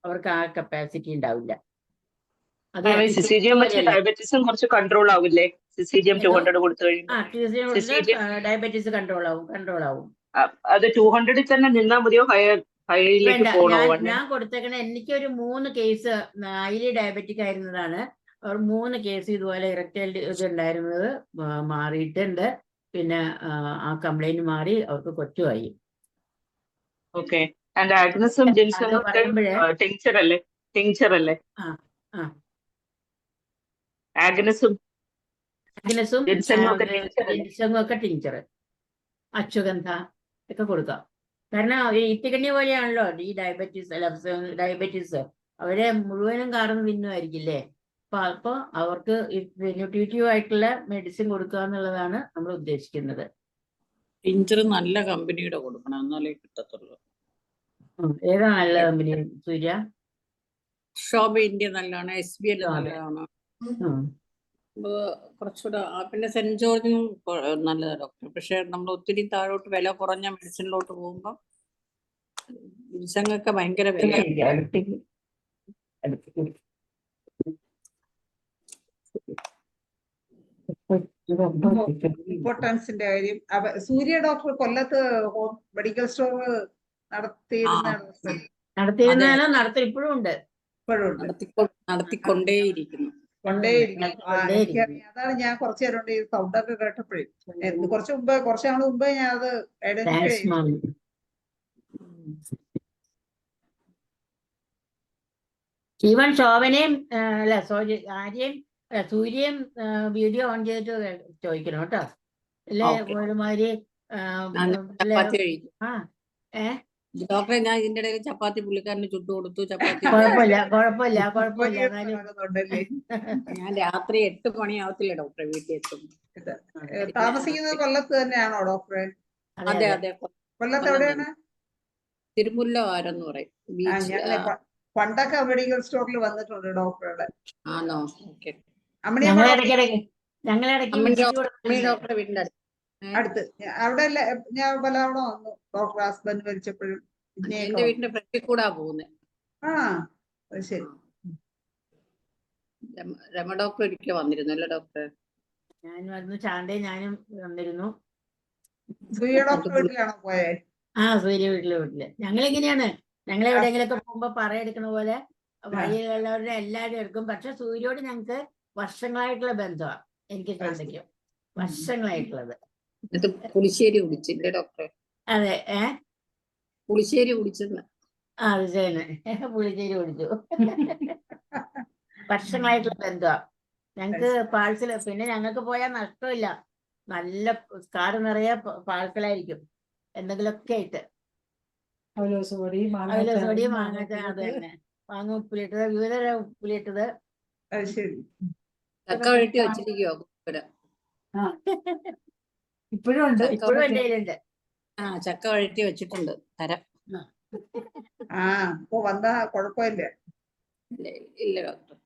അവർക്ക് ആ കപ്പാസിറ്റി ഉണ്ടാവില്ല. ഡയബറ്റീസും കുറച്ച് കൺട്രോൾ ആവില്ലേ? CCGM 200 കൊടുത്തു കഴിയുമ്പോൾ ഡയബറ്റീസ് കൺട്രോൾ ആവും. അത് 200 തന്നെ നിന്നാ മതിയോ? ഹൈയിലേക്ക് പോകണോ? ഞാൻ കൊടുത്തേക്കണ എനിക്കൊരു 3 കേസ് ഹൈലി ഡയബറ്റിക് ആയിരുന്നതാണ്. അവർ 3 കേസ് ഇതുപോലെ ഇറക്ടൈൽ ഇതുണ്ടായിരുന്നത് മാറിയിട്ടുണ്ട്. പിന്നെ ആ കംപ്ലൈന്റ് മാറി അവർക്ക് കൊച്ചുമായി. ഓക്കെ. ആൻഡ് ആഗ്നസും ജിൻസങ്ങും ടിങ്ചർ അല്ലേ? ആഗ്നസും ജിൻസങ്ങും ഒക്കെ ടിങ്ചർ, അശ്വഗന്ധ ഒക്കെ കൊടുക്കാം. കാരണം ഈത്തിക്കണ്ണി പോലെയാണല്ലോ ഈ ഡയബറ്റീസ് അവരെ മുഴുവനും കാർന്ന് തിന്നുമായിരിക്കില്ലേ. അപ്പൊ അവർക്ക് ന്യൂട്രീറ്റീവ് ആയിട്ടുള്ള മെഡിസിൻ കൊടുക്കുക എന്നുള്ളതാണ് നമ്മൾ ഉദ്ദേശിക്കുന്നത്. ടിഞ്ചർ നല്ല കമ്പനിയുടെ കൊടുക്കണം, എന്നാലേ കിട്ടത്തുള്ളൂ. ഏതാ നല്ല കമ്പനി സൂര്യ? ഷോബ ഇന്ത്യ നല്ലതാണ്, SBL നല്ലതാണ്. കുറച്ചുകൂടെ പിന്നെ സെന്റ് ജോർജിനും നല്ലതാണ് ഡോക്ടർ. പക്ഷെ നമ്മൾ ഒത്തിരി താഴോട്ട് വില കുറഞ്ഞ മെഡിസിനിലോട്ട് പോകുമ്പോൾ ജിൻസങ്ങൊക്കെ ഭയങ്കര വിലയാണ്. ഇമ്പോർട്ടൻസിന്റെ കാര്യം. സൂര്യ ഡോക്ടർ കൊല്ലത്ത് മെഡിക്കൽ സ്റ്റോർ നടത്തിയിരുന്നാലും ഇപ്പോഴും ഉണ്ട്. നടത്തിക്കൊണ്ടേയിരിക്കുന്നു. അതാണ് ഞാൻ കുറച്ചു നേരം കൊണ്ട് ഈ സൗണ്ടൊക്കെ കേട്ടപ്പോഴേ കുറച്ച് നാൾ മുമ്പേ ഞാൻ അത് ഐഡന്റിഫൈ ചെയ്തു. ഈവൻ ശോഭനയും അല്ല ആര്യയും സൂര്യയും വീഡിയോ ഓൺ ചെയ്തിട്ട് ചോദിക്കണം കേട്ടോ. അല്ലേ ഒരുമാതിരി ഡോക്ടറെ ഞാൻ ഇതിന്റെ ഇടയിൽ ചപ്പാത്തി പുള്ളിക്കാരന് ചുട്ടു കൊടുത്തു. ചപ്പാത്തി കുഴപ്പമില്ല. ഞാൻ രാത്രി 8 മണിയാവത്തില്ല ഡോക്ടറെ വീട്ടിൽ എത്തും. താമസിക്കുന്നത് കൊല്ലത്ത് തന്നെയാണോ ഡോക്ടറെ? അതെ അതെ. കൊല്ലത്ത് എവിടെയാണ്? തിരുമുല്ലവാരം എന്ന് പറയും. പണ്ടൊക്കെ മെഡിക്കൽ സ്റ്റോറിൽ വന്നിട്ടുണ്ട് ഡോക്ടറുടെ. ആണോ? ഓക്കെ. ഡോക്ടറെ വീടിന്റെ അടുത്ത് അവിടെ ഞാൻ പലവണ വന്നു. ഡോക്ടർ ഹസ്ബൻഡ് മരിച്ചപ്പോഴും എന്റെ വീടിന്റെ ഫ്രണ്ടിൽ കൂടാ പോകുന്നത്. ശരി. രമ ഡോക്ടർ ഒരിക്കൽ വന്നിരുന്നു അല്ലേ ഡോക്ടർ? ഞാൻ വന്നു. ചാണ്ടേ ഞാനും വന്നിരുന്നു. സൂര്യ ഡോക്ടർ വീട്ടിലാണോ പോയേ? സൂര്യ വീട്ടില്. ഞങ്ങളെങ്ങനെയാണ്, ഞങ്ങൾ എവിടെയെങ്കിലൊക്കെ പോകുമ്പോ പറയെടുക്കണ പോലെ വഴിയുള്ളവരുടെ എല്ലാവരും എടുക്കും. പക്ഷെ സൂര്യോട് ഞങ്ങക്ക് വർഷങ്ങളായിട്ടുള്ള ബന്ധമാണ്. എനിക്ക് ചാണ്ടയ്ക്കും വർഷങ്ങളായിട്ടുള്ളത്. പുളിശ്ശേരി കുടിച്ചില്ലേ ഡോക്ടറെ? അതെ. പുളിശ്ശേരി കുടിച്ചെന്ന്. അത് ചെയ്യുന്നത് പുളിശ്ശേരി കുടിച്ചു. വർഷങ്ങളായിട്ടുള്ള ബന്ധമാണ് ഞങ്ങക്ക്. പാഴ്സൽ പിന്നെ ഞങ്ങൾക്ക് പോയാൽ നഷ്ടമില്ല. നല്ല കാറ് നിറയെ പാഴ്സലായിരിക്കും എന്തെങ്കിലുമൊക്കെ ആയിട്ട്. അവലോസുപൊടി, മാങ്ങാച്ച, അത് തന്നെ. മാങ്ങ ഉപ്പിലിട്ടത്, വിവിധതരം ഉപ്പിലിട്ടത്. ചക്ക വെട്ടി വെച്ചിരിക്കുവോ? ഇപ്പോഴും ഉണ്ട്. ഇപ്പോഴും എന്റെ കയ്യിലുണ്ട്. ചക്ക വഴറ്റി വെച്ചിട്ടുണ്ട്. തരാം. ഇപ്പൊ വന്നാ കുഴപ്പമില്ല. ഇല്ല ഡോക്ടർ.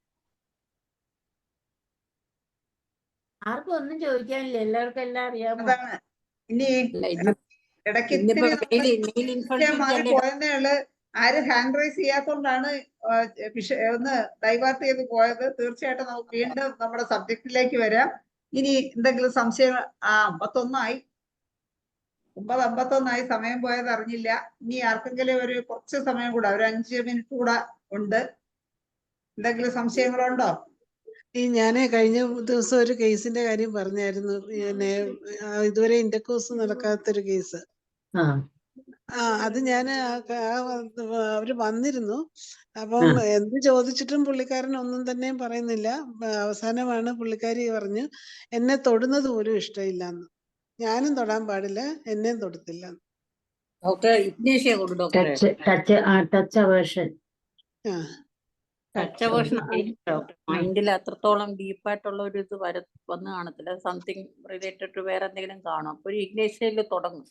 ആർക്കും ഒന്നും ചോദിക്കാനില്ല. എല്ലാവർക്കും എല്ലാം അറിയാമോ? ഇനി ഇടയ്ക്ക് പോയെന്നേ ഉള്ളു. ആരും ഹാൻഡ് റൈസ് ചെയ്യാത്തോണ്ടാണ് ഒന്ന് ഡൈവേർട്ട് ചെയ്ത് പോയത്. തീർച്ചയായിട്ടും നമുക്ക് വീണ്ടും നമ്മുടെ സബ്ജക്റ്റിലേക്ക് വരാം. ഇനി എന്തെങ്കിലും സംശയം? 9:51 സമയം പോയത് അറിഞ്ഞില്ല. ഇനി ആർക്കെങ്കിലും ഒരു കുറച്ച് സമയം കൂടെ, ഒരു 5 മിനിറ്റ് കൂടെ ഉണ്ട്. എന്തെങ്കിലും സംശയങ്ങളുണ്ടോ? ഞാന് കഴിഞ്ഞ ദിവസം ഒരു കേസിന്റെ കാര്യം പറഞ്ഞായിരുന്നു. പിന്നെ ഇതുവരെ ഇന്റർകോഴ്സ് നടക്കാത്തൊരു കേസ്. അത് ഞാന് അവര് വന്നിരുന്നു. അപ്പം എന്ത് ചോദിച്ചിട്ടും പുള്ളിക്കാരൻ ഒന്നും തന്നെയും പറയുന്നില്ല. അവസാനമാണ് പുള്ളിക്കാരി പറഞ്ഞു, എന്നെ തൊടുന്നത് പോലും ഇഷ്ടമില്ലാന്ന്. ഞാനും തൊടാൻ പാടില്ല, എന്നെയും തൊടത്തില്ല. മൈൻഡിൽ അത്രത്തോളം ഡീപ്പായിട്ടുള്ള ഒരു ഇത് വന്ന് കാണത്തില്ല. സംതിങ് റിലേറ്റഡ് ടു വേറെ എന്തെങ്കിലും കാണും. അപ്പൊ ഒരു ഇഗ്നേഷ്യയിൽ തുടങ്ങും.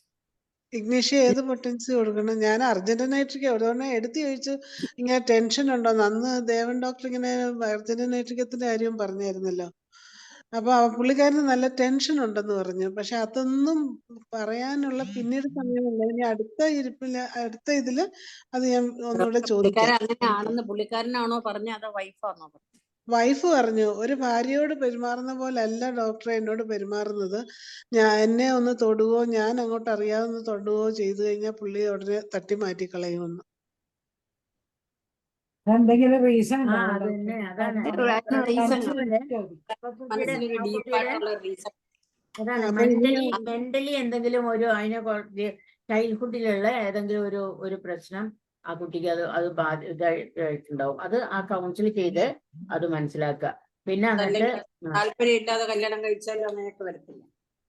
ഇഗ്നേഷ്യ ഏത് പൊട്ടൻസി കൊടുക്കണം? ഞാൻ അർജന്റനൈട്രിക് ഒരെണ്ണം എടുത്ത് ചോദിച്ചു, ഇങ്ങനെ ടെൻഷൻ ഉണ്ടോ? അന്ന് ദേവൻ ഡോക്ടർ ഇങ്ങനെ അർജന്റനൈട്രിക്കത്തിന്റെ കാര്യം പറഞ്ഞായിരുന്നല്ലോ. അപ്പൊ പുള്ളിക്കാരന് നല്ല ടെൻഷൻ ഉണ്ടെന്ന് പറഞ്ഞു. പക്ഷെ അതൊന്നും പറയാനുള്ള പിന്നീട് സമയമില്ല. ഇനി അടുത്ത ഇതില് അത് ഞാൻ ഒന്നുകൂടെ ചോദിക്കാം. പുള്ളിക്കാരനാണോ പറഞ്ഞ അതോ വൈഫാണോ? വൈഫ് പറഞ്ഞു, ഒരു ഭാര്യയോട് പെരുമാറുന്ന പോലെ അല്ല ഡോക്ടറെ എന്നോട് പെരുമാറുന്നത്. എന്നെ ഒന്ന് തൊടുവോ, ഞാൻ അങ്ങോട്ട് അറിയാവുന്ന തൊടുവോ ചെയ്തു കഴിഞ്ഞാൽ പുള്ളി ഉടനെ തട്ടി മാറ്റി കളയുമെന്ന്. എന്തെങ്കിലും റീസൺ മെന്റലി എന്തെങ്കിലും ഒരു അതിനെ ചൈൽഡ്ഹുഡിലുള്ള ഏതെങ്കിലും ഒരു പ്രശ്നം ആ കുട്ടിക്ക് അത് ഇതായിട്ടുണ്ടാവും. അത് ആ കൗൺസിൽ ചെയ്ത് അത് മനസ്സിലാക്കുക. പിന്നെ എന്നിട്ട് താല്പര്യമില്ലാതെ കല്യാണം കഴിച്ചാലും അങ്ങനെയൊക്കെ വരത്തില്ല.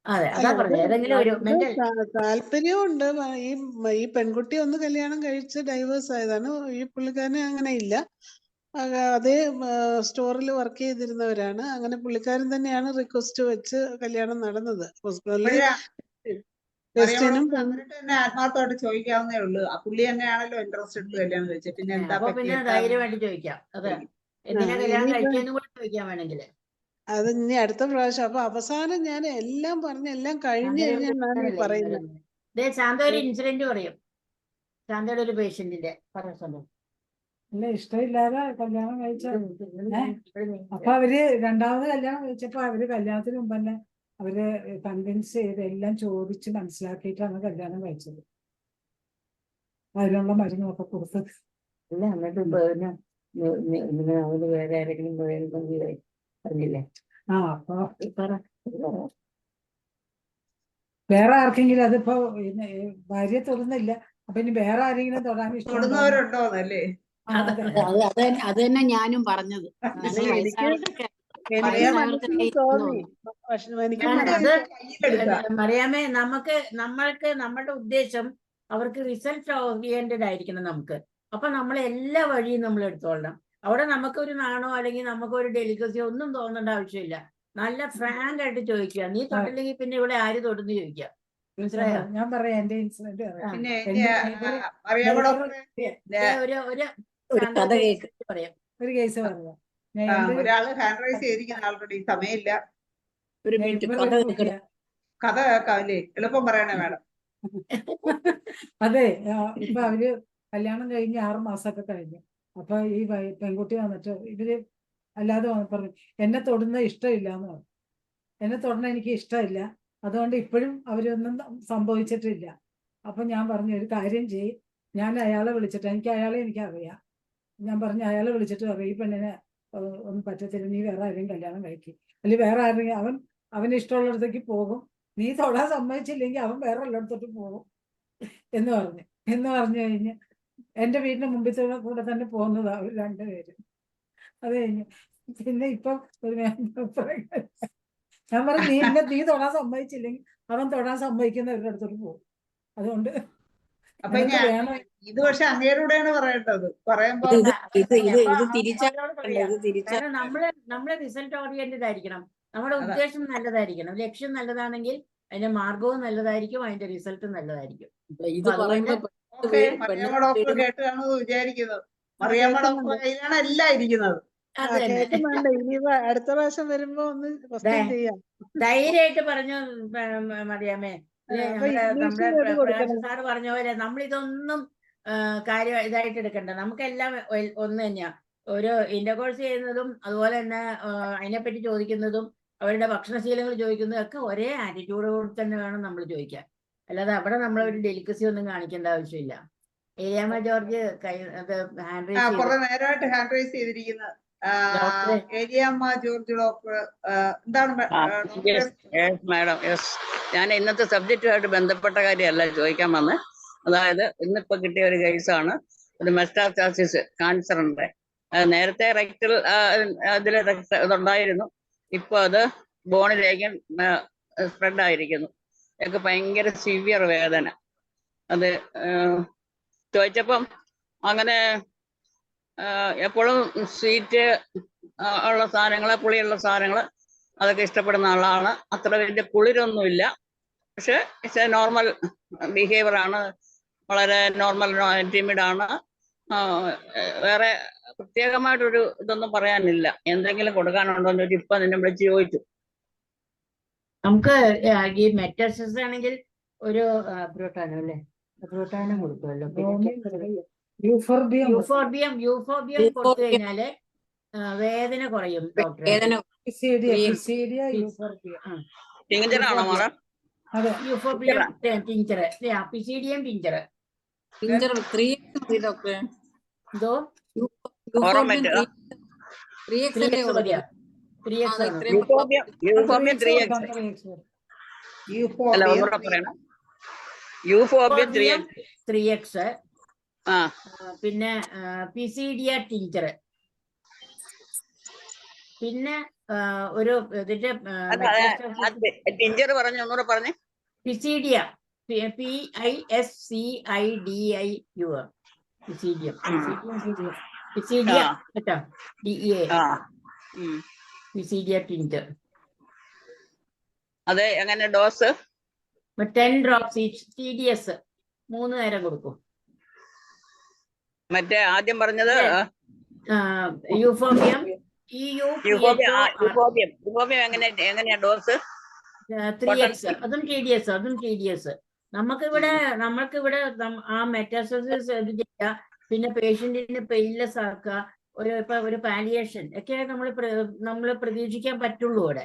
അതെ, അതാ പറഞ്ഞത്. ഏതെങ്കിലും ഒരു മെന്റൽ താല്പര്യമുണ്ട്. ഈ പെൺകുട്ടി ഒന്ന് കല്യാണം കഴിച്ച് ഡൈവേഴ്സ് ആയതാണ്. ഈ പുള്ളിക്കാരന് അങ്ങനെ ഇല്ല. അതേ സ്റ്റോറിൽ വർക്ക് ചെയ്തിരുന്നവരാണ്. അങ്ങനെ പുള്ളിക്കാരൻ തന്നെയാണ് റിക്വസ്റ്റ് വെച്ച് കല്യാണം നടന്നത്. ആത്മാർത്ഥമായിട്ട് ചോദിക്കാവുന്നേ ഉള്ളൂ. ആ പുള്ളി തന്നെയാണല്ലോ ഇൻട്രസ്റ്റ് എടുത്ത് കല്യാണം കഴിച്ചത്. പിന്നെ എന്താ ധൈര്യമായിട്ട് ചോദിക്കാം. അതെ, എന്തിനാ കല്യാണം കഴിച്ചതെന്ന് കൂടെ ചോദിക്കാൻ വേണമെങ്കിൽ. അത് ഇനി അടുത്ത പ്രാവശ്യം. അപ്പൊ അവസാനം ഞാൻ എല്ലാം പറഞ്ഞ് എല്ലാം കഴിഞ്ഞ് കഴിഞ്ഞാണ് ഈ പറയുന്നത്. ശാന്ത ഒരു ഇൻസിഡന്റ് പറയും. ശാന്തയുടെ ഒരു പേഷ്യന്റിന്റെ പറഞ്ഞു. അല്ല, ഇഷ്ടമില്ലാതെ കല്യാണം കഴിച്ച അപ്പൊ അവര് രണ്ടാമത് കല്യാണം കഴിച്ചപ്പോ അവര് കല്യാണത്തിന് മുമ്പ് തന്നെ അവര് കൺവിൻസ് ചെയ്ത് എല്ലാം ചോദിച്ച് മനസ്സിലാക്കിയിട്ടാണ് കല്യാണം കഴിച്ചത്. അതിനുള്ള മരുന്നൊക്കെ കൊടുത്തത്. അല്ല, എന്നിട്ട് അവര് വേറെ ആരെങ്കിലും പറഞ്ഞില്ലേ? ആ അപ്പൊ വേറെ ആർക്കെങ്കിലും അതിപ്പോ ഭാര്യ തൊടുന്നില്ല, അപ്പൊ ഇനി വേറെ ആരെങ്കിലും തൊടാൻ ഇഷ്ടമുണ്ടോ? തൊടുന്നവരുണ്ടോന്നല്ലേ? അത് തന്നെ ഞാനും പറഞ്ഞത്. മറിയാമേ, നമ്മൾക്ക് നമ്മളുടെ ഉദ്ദേശം അവർക്ക് റിസൾട്ട് ഓറിയന്റഡ് ആയിരിക്കണം നമുക്ക്. അപ്പൊ നമ്മൾ എല്ലാ വഴിയും നമ്മൾ എടുത്തോളണം. അവിടെ നമുക്കൊരു നാണോ അല്ലെങ്കിൽ നമുക്കൊരു ഡെലിക്കസിയോ ഒന്നും തോന്നേണ്ട ആവശ്യമില്ല. നല്ല ഫ്രാങ്ക് ആയിട്ട് ചോദിക്കുക. നീ തൊട്ടില്ലെങ്കിൽ പിന്നെ ഇവിടെ ആര് തൊടുന്നു ചോദിക്കുക. മനസ്സിലായോ? ഞാൻ പറയാം എന്റെ ഇൻസിഡന്റ് പറയാം. ഒരു കേസ് പറയാം. ഒരാള് ഹാൻഡ് റൈസ് ചെയ്തിരിക്കുന്ന ആൾറെഡി, സമയമില്ല. ഒരു മിനിറ്റ് കഥ കേൾക്കാവില്ലേ? എളുപ്പം പറയണേ മാഡം. അതെ, ഇപ്പൊ അവര് കല്യാണം കഴിഞ്ഞ് 6 മാസമൊക്കെ കഴിഞ്ഞു. അപ്പൊ ഈ പെൺകുട്ടി വന്നിട്ട് ഇവര് അല്ലാതെ പറഞ്ഞു എന്നെ തൊടുന്ന ഇഷ്ടമില്ല എന്ന് പറഞ്ഞു. എന്നെ തൊടുന്ന എനിക്ക് ഇഷ്ടമില്ല, അതുകൊണ്ട് ഇപ്പോഴും അവരൊന്നും സംഭവിച്ചിട്ടില്ല. അപ്പൊ ഞാൻ പറഞ്ഞു ഒരു കാര്യം ചെയ്യ്, ഞാൻ അയാളെ വിളിച്ചിട്ട്, എനിക്കറിയാം, ഞാൻ പറഞ്ഞു അയാളെ വിളിച്ചിട്ട് പറയും ഈ പെണ്ണിനെ ഒന്നും പറ്റത്തില്ല, നീ വേറെ ആരെയും കല്യാണം കഴിക്കും, അല്ലെങ്കിൽ വേറെ ആരെങ്കിലും അവന് ഇഷ്ടമുള്ളിടത്തേക്ക് പോകും, നീ തൊടാൻ സമ്മതിച്ചില്ലെങ്കിൽ അവൻ വേറെ ഉള്ളിടത്തോട്ട് പോകും എന്ന് പറഞ്ഞു കഴിഞ്ഞ് എന്റെ വീടിന്റെ മുമ്പിൽ കൂടെ തന്നെ പോകുന്നതാ അവർ രണ്ടുപേരും. അത് കഴിഞ്ഞു പിന്നെ ഇപ്പം ഞാൻ പറഞ്ഞു നീ തൊടാൻ സമ്മതിച്ചില്ലെങ്കിൽ അവൻ തൊടാൻ സമ്മതിക്കുന്നവരുടെ അടുത്തോട്ട് പോകും. അതുകൊണ്ട് അപ്പൊ ഇത് പക്ഷെ അങ്ങേരൂടെയാണ് പറയേണ്ടത്. പറയുമ്പോ കാരണം നമ്മള് റിസൾട്ട് ഓറിയന്റഡ് ആയിരിക്കണം. നമ്മുടെ ഉദ്ദേശം നല്ലതായിരിക്കണം. ലക്ഷ്യം നല്ലതാണെങ്കിൽ അതിന്റെ മാർഗവും നല്ലതായിരിക്കും, അതിന്റെ റിസൾട്ടും നല്ലതായിരിക്കും. മറിയാമ്മ ഡോക്ടർ കേട്ട് കാണുമെന്ന് വിചാരിക്കുന്നത്. മറിയാമ്മ ഡോക്ടർ കയ്യിലാണ് എല്ലാം ഇരിക്കുന്നത്. അടുത്ത പ്രാവശ്യം വരുമ്പോ ഒന്ന് ക്വസ്റ്റ്യൻ ചെയ്യാം. ധൈര്യമായിട്ട് പറഞ്ഞു മറിയാമ്മേ. നമ്മുടെ പ്രകാശ് സാറ് പറഞ്ഞ പോലെ നമ്മളിതൊന്നും കാര്യം ഇതായിട്ട് എടുക്കണ്ട. നമുക്കെല്ലാം ഒന്ന് തന്നെയാ. ഒരു ഇന്റർകോഴ്സ് ചെയ്യുന്നതും അതുപോലെ തന്നെ അതിനെപ്പറ്റി ചോദിക്കുന്നതും അവരുടെ ഭക്ഷണശീലങ്ങൾ ചോദിക്കുന്നതും ഒക്കെ ഒരേ ആറ്റിറ്റ്യൂഡോട് തന്നെ വേണം നമ്മൾ ചോദിക്കാൻ. അല്ലാതെ അവിടെ നമ്മളൊരു ഡെലിക്കസി ഒന്നും കാണിക്കേണ്ട ആവശ്യമില്ല. ഏലിയാമ്മ ജോർജ് ഹാൻഡ് റൈസ് ചെയ്തിരിക്കുന്നത്. ഏലിയാമ്മ ജോർജ് ഡോക്ടർ എന്താണ് മാഡം? ഞാൻ ഇന്നത്തെ സബ്ജക്റ്റുമായിട്ട് ബന്ധപ്പെട്ട കാര്യമല്ല ചോദിക്കാൻ വന്നത്. അതായത് ഇന്നിപ്പോ കിട്ടിയ ഒരു കേസാണ്, ഒരു മെറ്റാസ്റ്റാസിസ് കാൻസറിന്റെ. നേരത്തെ റെക്ടൽ അതില് ഇതുണ്ടായിരുന്നു, ഇപ്പൊ അത് ബോണിലേക്ക് സ്പ്രെഡ് ആയിരിക്കുന്നു. എനിക്ക് ഭയങ്കര സിവിയർ വേദന. അത് ചോദിച്ചപ്പം അങ്ങനെ എപ്പോഴും സ്വീറ്റ് ഉള്ള സാധനങ്ങൾ, പുളിയുള്ള സാധനങ്ങൾ അതൊക്കെ ഇഷ്ടപ്പെടുന്ന ആളാണ്. അത്ര വലിയ കുളിരൊന്നുമില്ല, പക്ഷെ ഇറ്റ്സ് എ നോർമൽ ബിഹേവിയർ ആണ്. വളരെ നോർമൽ ടിമിഡാണ്. വേറെ പ്രത്യേകമായിട്ടൊരു ഇതൊന്നും പറയാനില്ല. എന്തെങ്കിലും കൊടുക്കാനുണ്ടോ എന്ന് ഇപ്പൊ നിന്നെ വിളിച്ച് ചോദിച്ചു. നമുക്ക് ഈ മെറ്റാസ്റ്റാസിസ് ആണെങ്കിൽ ഒരു ബ്രോട്ടാനോ അല്ലേ, ബ്രോട്ടാനും കൊടുക്കുമല്ലോ. യൂഫോർബിയം കൊടുത്തു കഴിഞ്ഞാല് വേദന കുറയും ഡോക്ടറെ. യൂഫോർബിയം ടിഞ്ചർ, പിസിഡിയം ടിഞ്ചർ. എന്തോ 3x. പിന്നെ പിസിഡിയ ടിഞ്ചർ. പിന്നെ ഒരു ഇതിന്റെ ടിഞ്ചർ പറഞ്ഞു ഒന്നുകൂടെ പറഞ്ഞേ. പിസിഡിയ, PISCIDIU, പിസിഡിയം, പിസിഡിയ കേട്ടോ, DEA, പിസിഡിയ ടിഞ്ചർ. അതെ, എങ്ങനെ ഡോസ്? 10 drops each, TDS 3 നേരം കൊടുക്കും. മറ്റേ ആദ്യം പറഞ്ഞത് യൂഫോബിയം, എങ്ങനെയാ ഡോസ്? 3x, അതും TDS. നമുക്കിവിടെ ആ മെറ്റാസ്റ്റാസിസ് ഇത് ചെയ്യുക, പിന്നെ പേഷ്യന്റിന് പെയിൻലെസ് ആക്കുക, ഒരു പാലിയേഷൻ ഒക്കെ നമ്മൾ പ്രതീക്ഷിക്കാൻ പറ്റുള്ളൂ. ഇവിടെ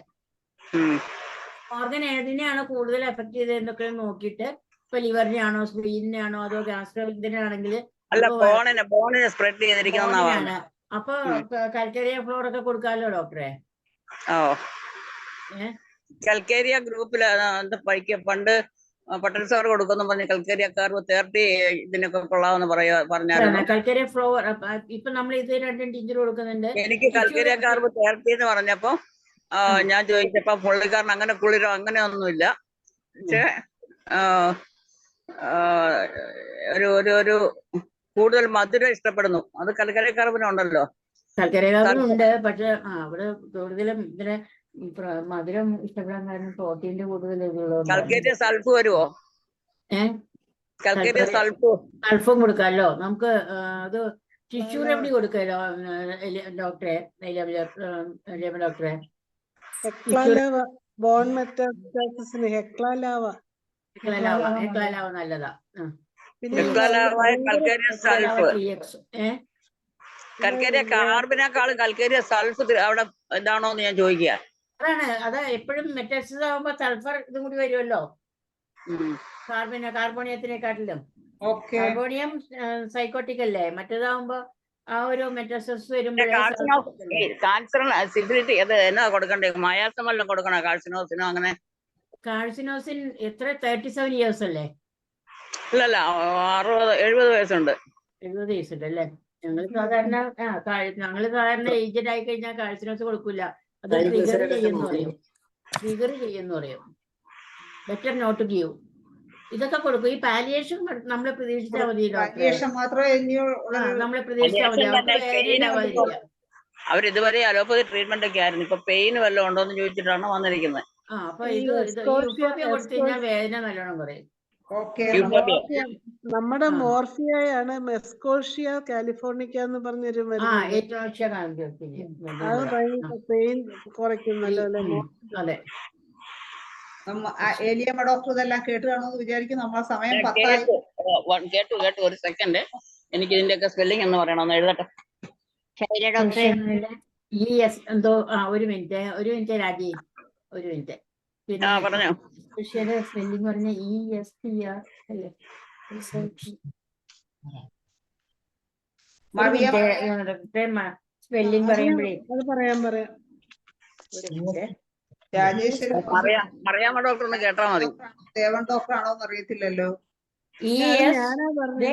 ഓർഗൻ ഏതിനെയാണോ കൂടുതൽ എഫക്ട് ചെയ്തതെന്നൊക്കെ നോക്കിയിട്ട്, ഇപ്പൊ ലിവറിനെയാണോ, സ്പ്ലീനിനെയാണോ, അതോ ഗ്യാസ്ട്രോയിഡിനാണെങ്കിൽ അപ്പൊ കൽക്കരിയ ഫ്ലോർ ഒക്കെ കൊടുക്കാമല്ലോ ഡോക്ടറെ. ഓ കൽക്കേരിയ ഗ്രൂപ്പില് പണ്ട് പട്ടൻ സാർ കൊടുക്കുന്നു പറഞ്ഞ് കൽക്കരിയക്കാർ 30 ഇതിനൊക്കെ കൊള്ളാമെന്ന് പറഞ്ഞായിരുന്നു. കൽക്കരിയ ഫ്ലോർ ഇപ്പൊ നമ്മൾ ഇത് 2 ടീച്ചർ കൊടുക്കുന്നുണ്ട്. എനിക്ക് കൽക്കരിയക്കാർ 30 എന്ന് പറഞ്ഞപ്പോ ഞാൻ ചോദിച്ചപ്പോ പുള്ളിക്കാരൻ അങ്ങനെ കുളിരോ അങ്ങനെയൊന്നുമില്ല. പക്ഷെ ഒരു കൂടുതൽ മധുരം ഇഷ്ടപ്പെടുന്നു. അത് കൽക്കരിയക്കാർപ്പിനുണ്ടല്ലോ. കൽക്കരിയക്കാർപ്പിനുണ്ട്. പക്ഷെ അവിടെ കൂടുതലും ഇതിന് മധുരം ഇഷ്ടപ്പെടാൻ കാരണം പ്രോട്ടീന്റെ കൂടുതൽ കൽക്കരിയ സൾഫ് വരുമോ? കൽക്കരിയ സൾഫും കൊടുക്കാമല്ലോ നമുക്ക്. അത് ടിഷ്യൂ റെമഡി കൊടുക്കാമല്ലോ ഡോക്ടറെ, ഡോക്ടറെ. ബോൺ മെറ്റാസ്റ്റാസിസിന് ഹെക്ലാലാവ നല്ലതാ. കൽക്കരിയ കാർബിനേക്കാളും കൽക്കരിയ സൾഫ് അവിടെ ഇതാണോന്ന് ഞാൻ ചോദിക്കുക. അതാ എപ്പോഴും മെറ്റാസിസ് ആവുമ്പോ സൾഫർ ഇതും കൂടി വരുമല്ലോ. കാർബോണിയത്തിനെക്കാട്ടിലും. കാർബോണിയം സൈക്കോട്ടിക് അല്ലേ, മറ്റേതാവുമ്പോ ആ ഒരു മെറ്റാസിസ് വരുമ്പോഴേ എന്നാ കൊടുക്കണ്ടേ? മയാസമെല്ലാം കൊടുക്കണോ കാർസിനോസിനോ? അങ്ങനെ കാർസിനോസിൻ എത്ര 37 years അല്ലേ? ഇല്ലല്ല 60-70 വയസ്സുണ്ട്. 70 വയസ്സുണ്ട് അല്ലേ? ഞങ്ങൾ സാധാരണ ഏജഡ് ആയി കഴിഞ്ഞാൽ കാർസിനോസ് കൊടുക്കൂല. അത് ട്രിഗർ ചെയ്യുന്നു പറയും. Better not to give. ഇതൊക്കെ കൊടുക്കും. ഈ പാലിയേഷൻ നമ്മളെ പ്രതീക്ഷിച്ചാൽ മതി ഡോക്ടറെ. നമ്മളെ പ്രതീക്ഷിച്ചാൽ മതി. അവരിതുവരെ അലോപ്പതി ട്രീറ്റ്മെന്റ് ഒക്കെ ആയിരുന്നു. ഇപ്പൊ പെയിൻ വല്ലതും ഉണ്ടോ എന്ന് ചോദിച്ചിട്ടാണ് വന്നിരിക്കുന്നത്. അപ്പൊ ഇത് യൂഫോബിയ കൊടുത്തു കഴിഞ്ഞാൽ വേദന നല്ലോണം പറയും. നമ്മുടെ മോർഫിയയാണ് മെസ്കോഷ്യ കാലിഫോർണിക്ക എന്ന് പറഞ്ഞൊരു മരുന്ന്. അത് ഭയങ്കര പെയിൻ കുറയ്ക്കുന്നല്ലോ അല്ലെ? അതെ. ഏലിയമ്മ ഡോക്ടർ ഇതെല്ലാം കേട്ട് കാണുമെന്ന് വിചാരിക്കും. നമ്മളെ സമയം 10 കേട്ടു. ഒരു സെക്കൻഡ്, എനിക്ക് ഇതിന്റെയൊക്കെ സ്പെല്ലിംഗ് എന്ന് പറയണമെന്ന് എഴുതട്ടെ. എന്തോ ഒരു മിനിറ്റ് രാജി, ഒരു മിനിറ്റ്. പിന്നെ സ്പെല്ലിംഗ് പറഞ്ഞ ESPR അല്ലേ? സ്പെല്ലിംഗ് പറയുമ്പോഴേ അറിയാമോ ഡോക്ടർ? ഒന്ന് കേട്ടാ മതി. ദേവൻ ഡോക്ടർ ആണോന്ന് അറിയത്തില്ലല്ലോ.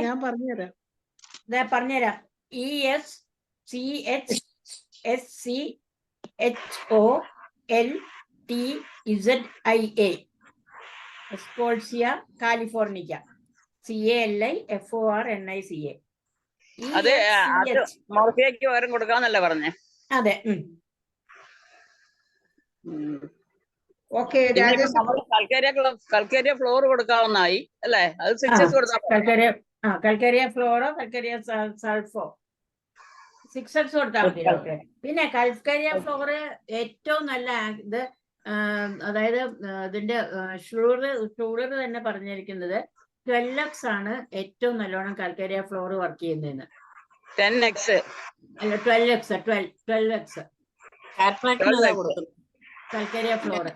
ഞാൻ പറഞ്ഞുതരാം. ESCHSCHOLTZIA എസ്കോൾസിയ കാലിഫോർണിക്ക. CALIFORNICA. അതെ, മോർഫിയയ്ക്ക് പകരം കൊടുക്കാന്നല്ലേ പറഞ്ഞേ? അതെ. കൽക്കരിയ ഫ്ലോർ കൊടുക്കാവുന്നായി അല്ലേ? അത് 6 years കൊടുത്താൽ കൽക്കരിയ ഫ്ലോറോ കൽക്കരിയ സൾഫോ 6 years കൊടുത്താൽ മതി ഡോക്ടറെ. പിന്നെ കൽക്കരിയ ഫ്ലോറ് ഏറ്റവും നല്ല ഇത്, അതായത് ഇതിന്റെ ഷൂളർ തന്നെ പറഞ്ഞിരിക്കുന്നത് 12x ആണ് ഏറ്റവും നല്ലോണം കൽക്കരിയ ഫ്ലോർ വർക്ക് ചെയ്യുന്നതെന്ന്. 10x അല്ല 12x കൽക്കരിയ ഫ്ലോർ.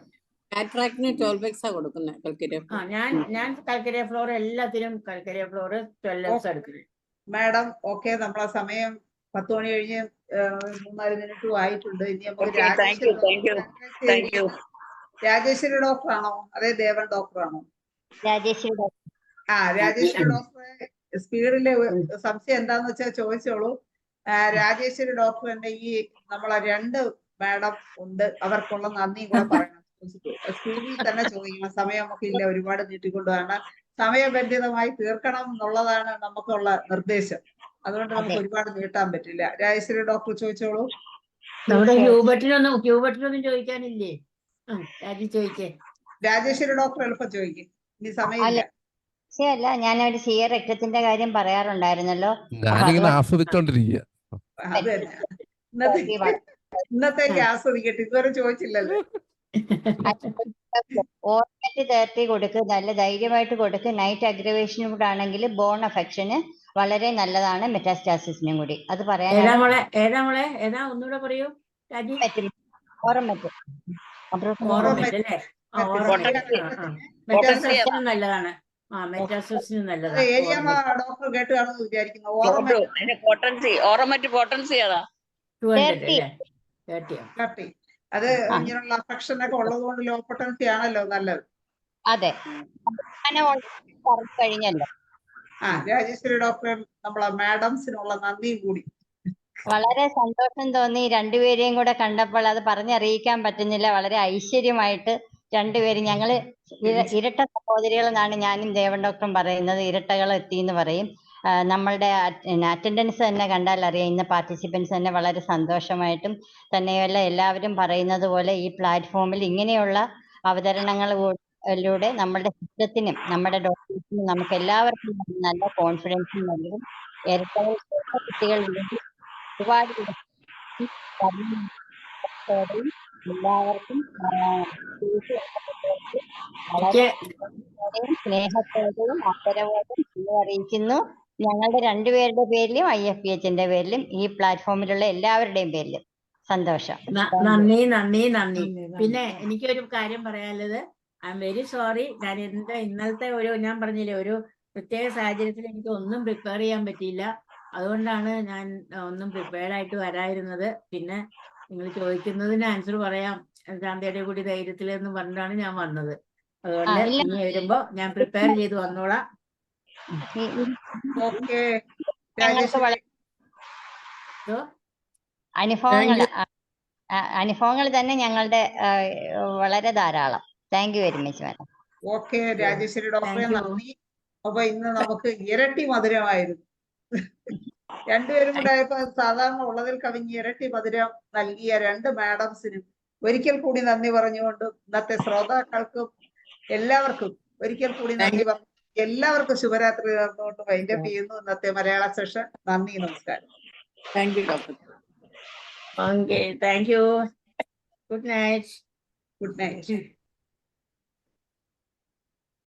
കാറ്ററാക്ടിന് 12x കൊടുക്കുന്നത് കൽക്കരിയ. ഞാൻ കൽക്കരിയ ഫ്ലോർ എല്ലാത്തിനും കൽക്കരിയ ഫ്ലോർ 12x എടുക്കുന്നത്. മാഡം ഓക്കെ, നമ്മളെ സമയം 10 മണി കഴിഞ്ഞ് 3-4 മിനിറ്റും ആയിട്ടുണ്ട്. ഇനി നമുക്ക് രാജേശ്വരി ഡോക്ടർ ആണോ അതെ ദേവൻ ഡോക്ടർ ആണോ? രാജേശ്വരി ഡോക്ടറെ സ്പീഡിലെ സംശയം എന്താന്ന് വെച്ചാൽ ചോദിച്ചോളൂ. രാജേശ്വരി ഡോക്ടറിന്റെ ഈ നമ്മളെ 2 മാഡം ഉണ്ട്, അവർക്കുള്ള നന്ദിയും കൂടെ പറയണം. സ്പീഡിൽ തന്നെ ചോദിക്കണം. സമയം നമുക്കില്ല, ഒരുപാട് നീട്ടിക്കൊണ്ടുപോകാണ്. സമയബന്ധിതമായി തീർക്കണം എന്നുള്ളതാണ് നമുക്കുള്ള നിർദ്ദേശം. അതുകൊണ്ട് നമുക്ക് ഒരുപാട് നീട്ടാൻ പറ്റില്ല. രാജേശ്വരി ഡോക്ടർ ചോദിച്ചോളൂ. ക്യൂബറ്റിനൊന്നും ചോദിക്കാനില്ലേ? രാജേശ്വരി ഡോക്ടർ എളുപ്പം ചോദിക്കും, ഇനി സമയമില്ല. അല്ല, ഞാനൊരു ക്ഷീയ രക്തത്തിന്റെ കാര്യം പറയാറുണ്ടായിരുന്നല്ലോ. അത് തന്നെ ഇന്നത്തേക്ക് ആസ്വദിക്കട്ടെ. ഇതുവരെ ചോദിച്ചില്ലല്ലോ. ഓർമെന്റ് 30 കൊടുക്ക്, നല്ല ധൈര്യമായിട്ട് കൊടുക്ക്. നൈറ്റ് അഗ്രവേഷനും കൂടെ ആണെങ്കിൽ ബോൺ അഫെക്ഷന് വളരെ നല്ലതാണ്, മെറ്റാസ്റ്റാസിസിനും കൂടി. അത് പറയാൻ ഒന്നുകൂടെ പറയൂ. നല്ലതാണ്. മെറ്റാസ്റ്റസിന് അത് നല്ലതാണ്. ഏരിയാമ്മ ഡോക്ടർ കേട്ട് കാണുമെന്ന് വിചാരിക്കുന്നു. പൊട്ടൻസി ഏതാ? 200 അല്ലേ? 30. അത് ഇങ്ങനെയുള്ള അഫക്ഷൻ ഒക്കെ ഉള്ളത് കൊണ്ട് ലോ പൊട്ടൻസി ആണല്ലോ നല്ലത്. അതെ, പറഞ്ഞു കഴിഞ്ഞല്ലോ. രാജേശ്വരി ഡോക്ടർ നമ്മളെ മാഡംസിനുള്ള നന്ദി കൂടി. വളരെ സന്തോഷം തോന്നി രണ്ടുപേരെയും കൂടെ കണ്ടപ്പോൾ. അത് പറഞ്ഞറിയിക്കാൻ പറ്റുന്നില്ല. വളരെ ഐശ്വര്യമായിട്ട് രണ്ടുപേരും. ഞങ്ങള് ഇരട്ട സഹോദരികൾ എന്നാണ് ഞാനും ദേവൻ ഡോക്ടറും പറയുന്നത്. ഇരട്ടകൾ എത്തി എന്ന് പറയും. നമ്മളുടെ അറ്റൻഡൻസ് തന്നെ കണ്ടാൽ അറിയാം. ഇന്ന് പാർട്ടിസിപ്പൻസ് തന്നെ വളരെ സന്തോഷമായിട്ടും തന്നെയല്ല എല്ലാവരും പറയുന്നത് പോലെ ഈ പ്ലാറ്റ്ഫോമിൽ ഇങ്ങനെയുള്ള അവതരണങ്ങളിലൂടെ നമ്മുടെ സിസ്റ്റത്തിനും നമ്മുടെ ഡോക്ടേഴ്സിനും നമുക്ക് എല്ലാവർക്കും നല്ല കോൺഫിഡൻസും നൽകും. ഇരട്ടകൾ കുട്ടികൾ ഒരുപാട് എല്ലാവർക്കും വളരെ സ്നേഹത്തോടെയും ആദരവോടും അറിയിക്കുന്നു. ഞങ്ങളുടെ രണ്ടുപേരുടെ പേരിലും IFPHന്റെ പേരിലും ഈ പ്ലാറ്റ്ഫോമിലുള്ള എല്ലാവരുടെയും പേരിലും സന്തോഷം. നന്ദി. പിന്നെ എനിക്കൊരു കാര്യം പറയാനുള്ളത്, ഐ എം വെരി സോറി. ഞാൻ ഇന്നലത്തെ ഞാൻ പറഞ്ഞില്ലേ, ഒരു പ്രത്യേക സാഹചര്യത്തിൽ എനിക്ക് ഒന്നും പ്രിപ്പയർ ചെയ്യാൻ പറ്റിയില്ല. അതുകൊണ്ടാണ് ഞാൻ ഒന്നും പ്രിപ്പയർഡ് ആയിട്ട് വരാതിരുന്നത്. പിന്നെ നിങ്ങൾ ചോദിക്കുന്നതിന് ആൻസർ പറയാം ശാന്തയുടെ കൂടി ധൈര്യത്തിൽ എന്ന് പറഞ്ഞിട്ടാണ് ഞാൻ വന്നത്. അതുകൊണ്ട് ഇനി വരുമ്പോ ഞാൻ പ്രിപ്പയർ ചെയ്ത് വന്നോളാം. അനുഭവങ്ങൾ തന്നെ ഞങ്ങളുടെ വളരെ ധാരാളം. Thank you very much madam. Okay Rajeshwari ഡോക്ടറെ നന്ദി. അപ്പൊ ഇന്ന് നമുക്ക് ഇരട്ടി മധുരമായിരുന്നു. രണ്ടുപേരും കൂടെ ആയപ്പോ സാധാരണ ഉള്ളതിൽ കവിഞ്ഞ് ഇരട്ടി മധുരം നൽകിയ രണ്ട് മാഡംസിനും ഒരിക്കൽ കൂടി നന്ദി പറഞ്ഞുകൊണ്ട് ഇന്നത്തെ ശ്രോതാക്കൾക്കും എല്ലാവർക്കും ഒരിക്കൽ കൂടി നന്ദി പറഞ്ഞു. എല്ലാവർക്കും ശുഭരാത്രി നേർന്നുകൊണ്ട് വൈൻഡപ്പ് ചെയ്യുന്നു ഇന്നത്തെ മലയാള സെഷൻ. നന്ദി, നമസ്കാരം. Thank you doctor. Okay, thank you. Good night. Good night.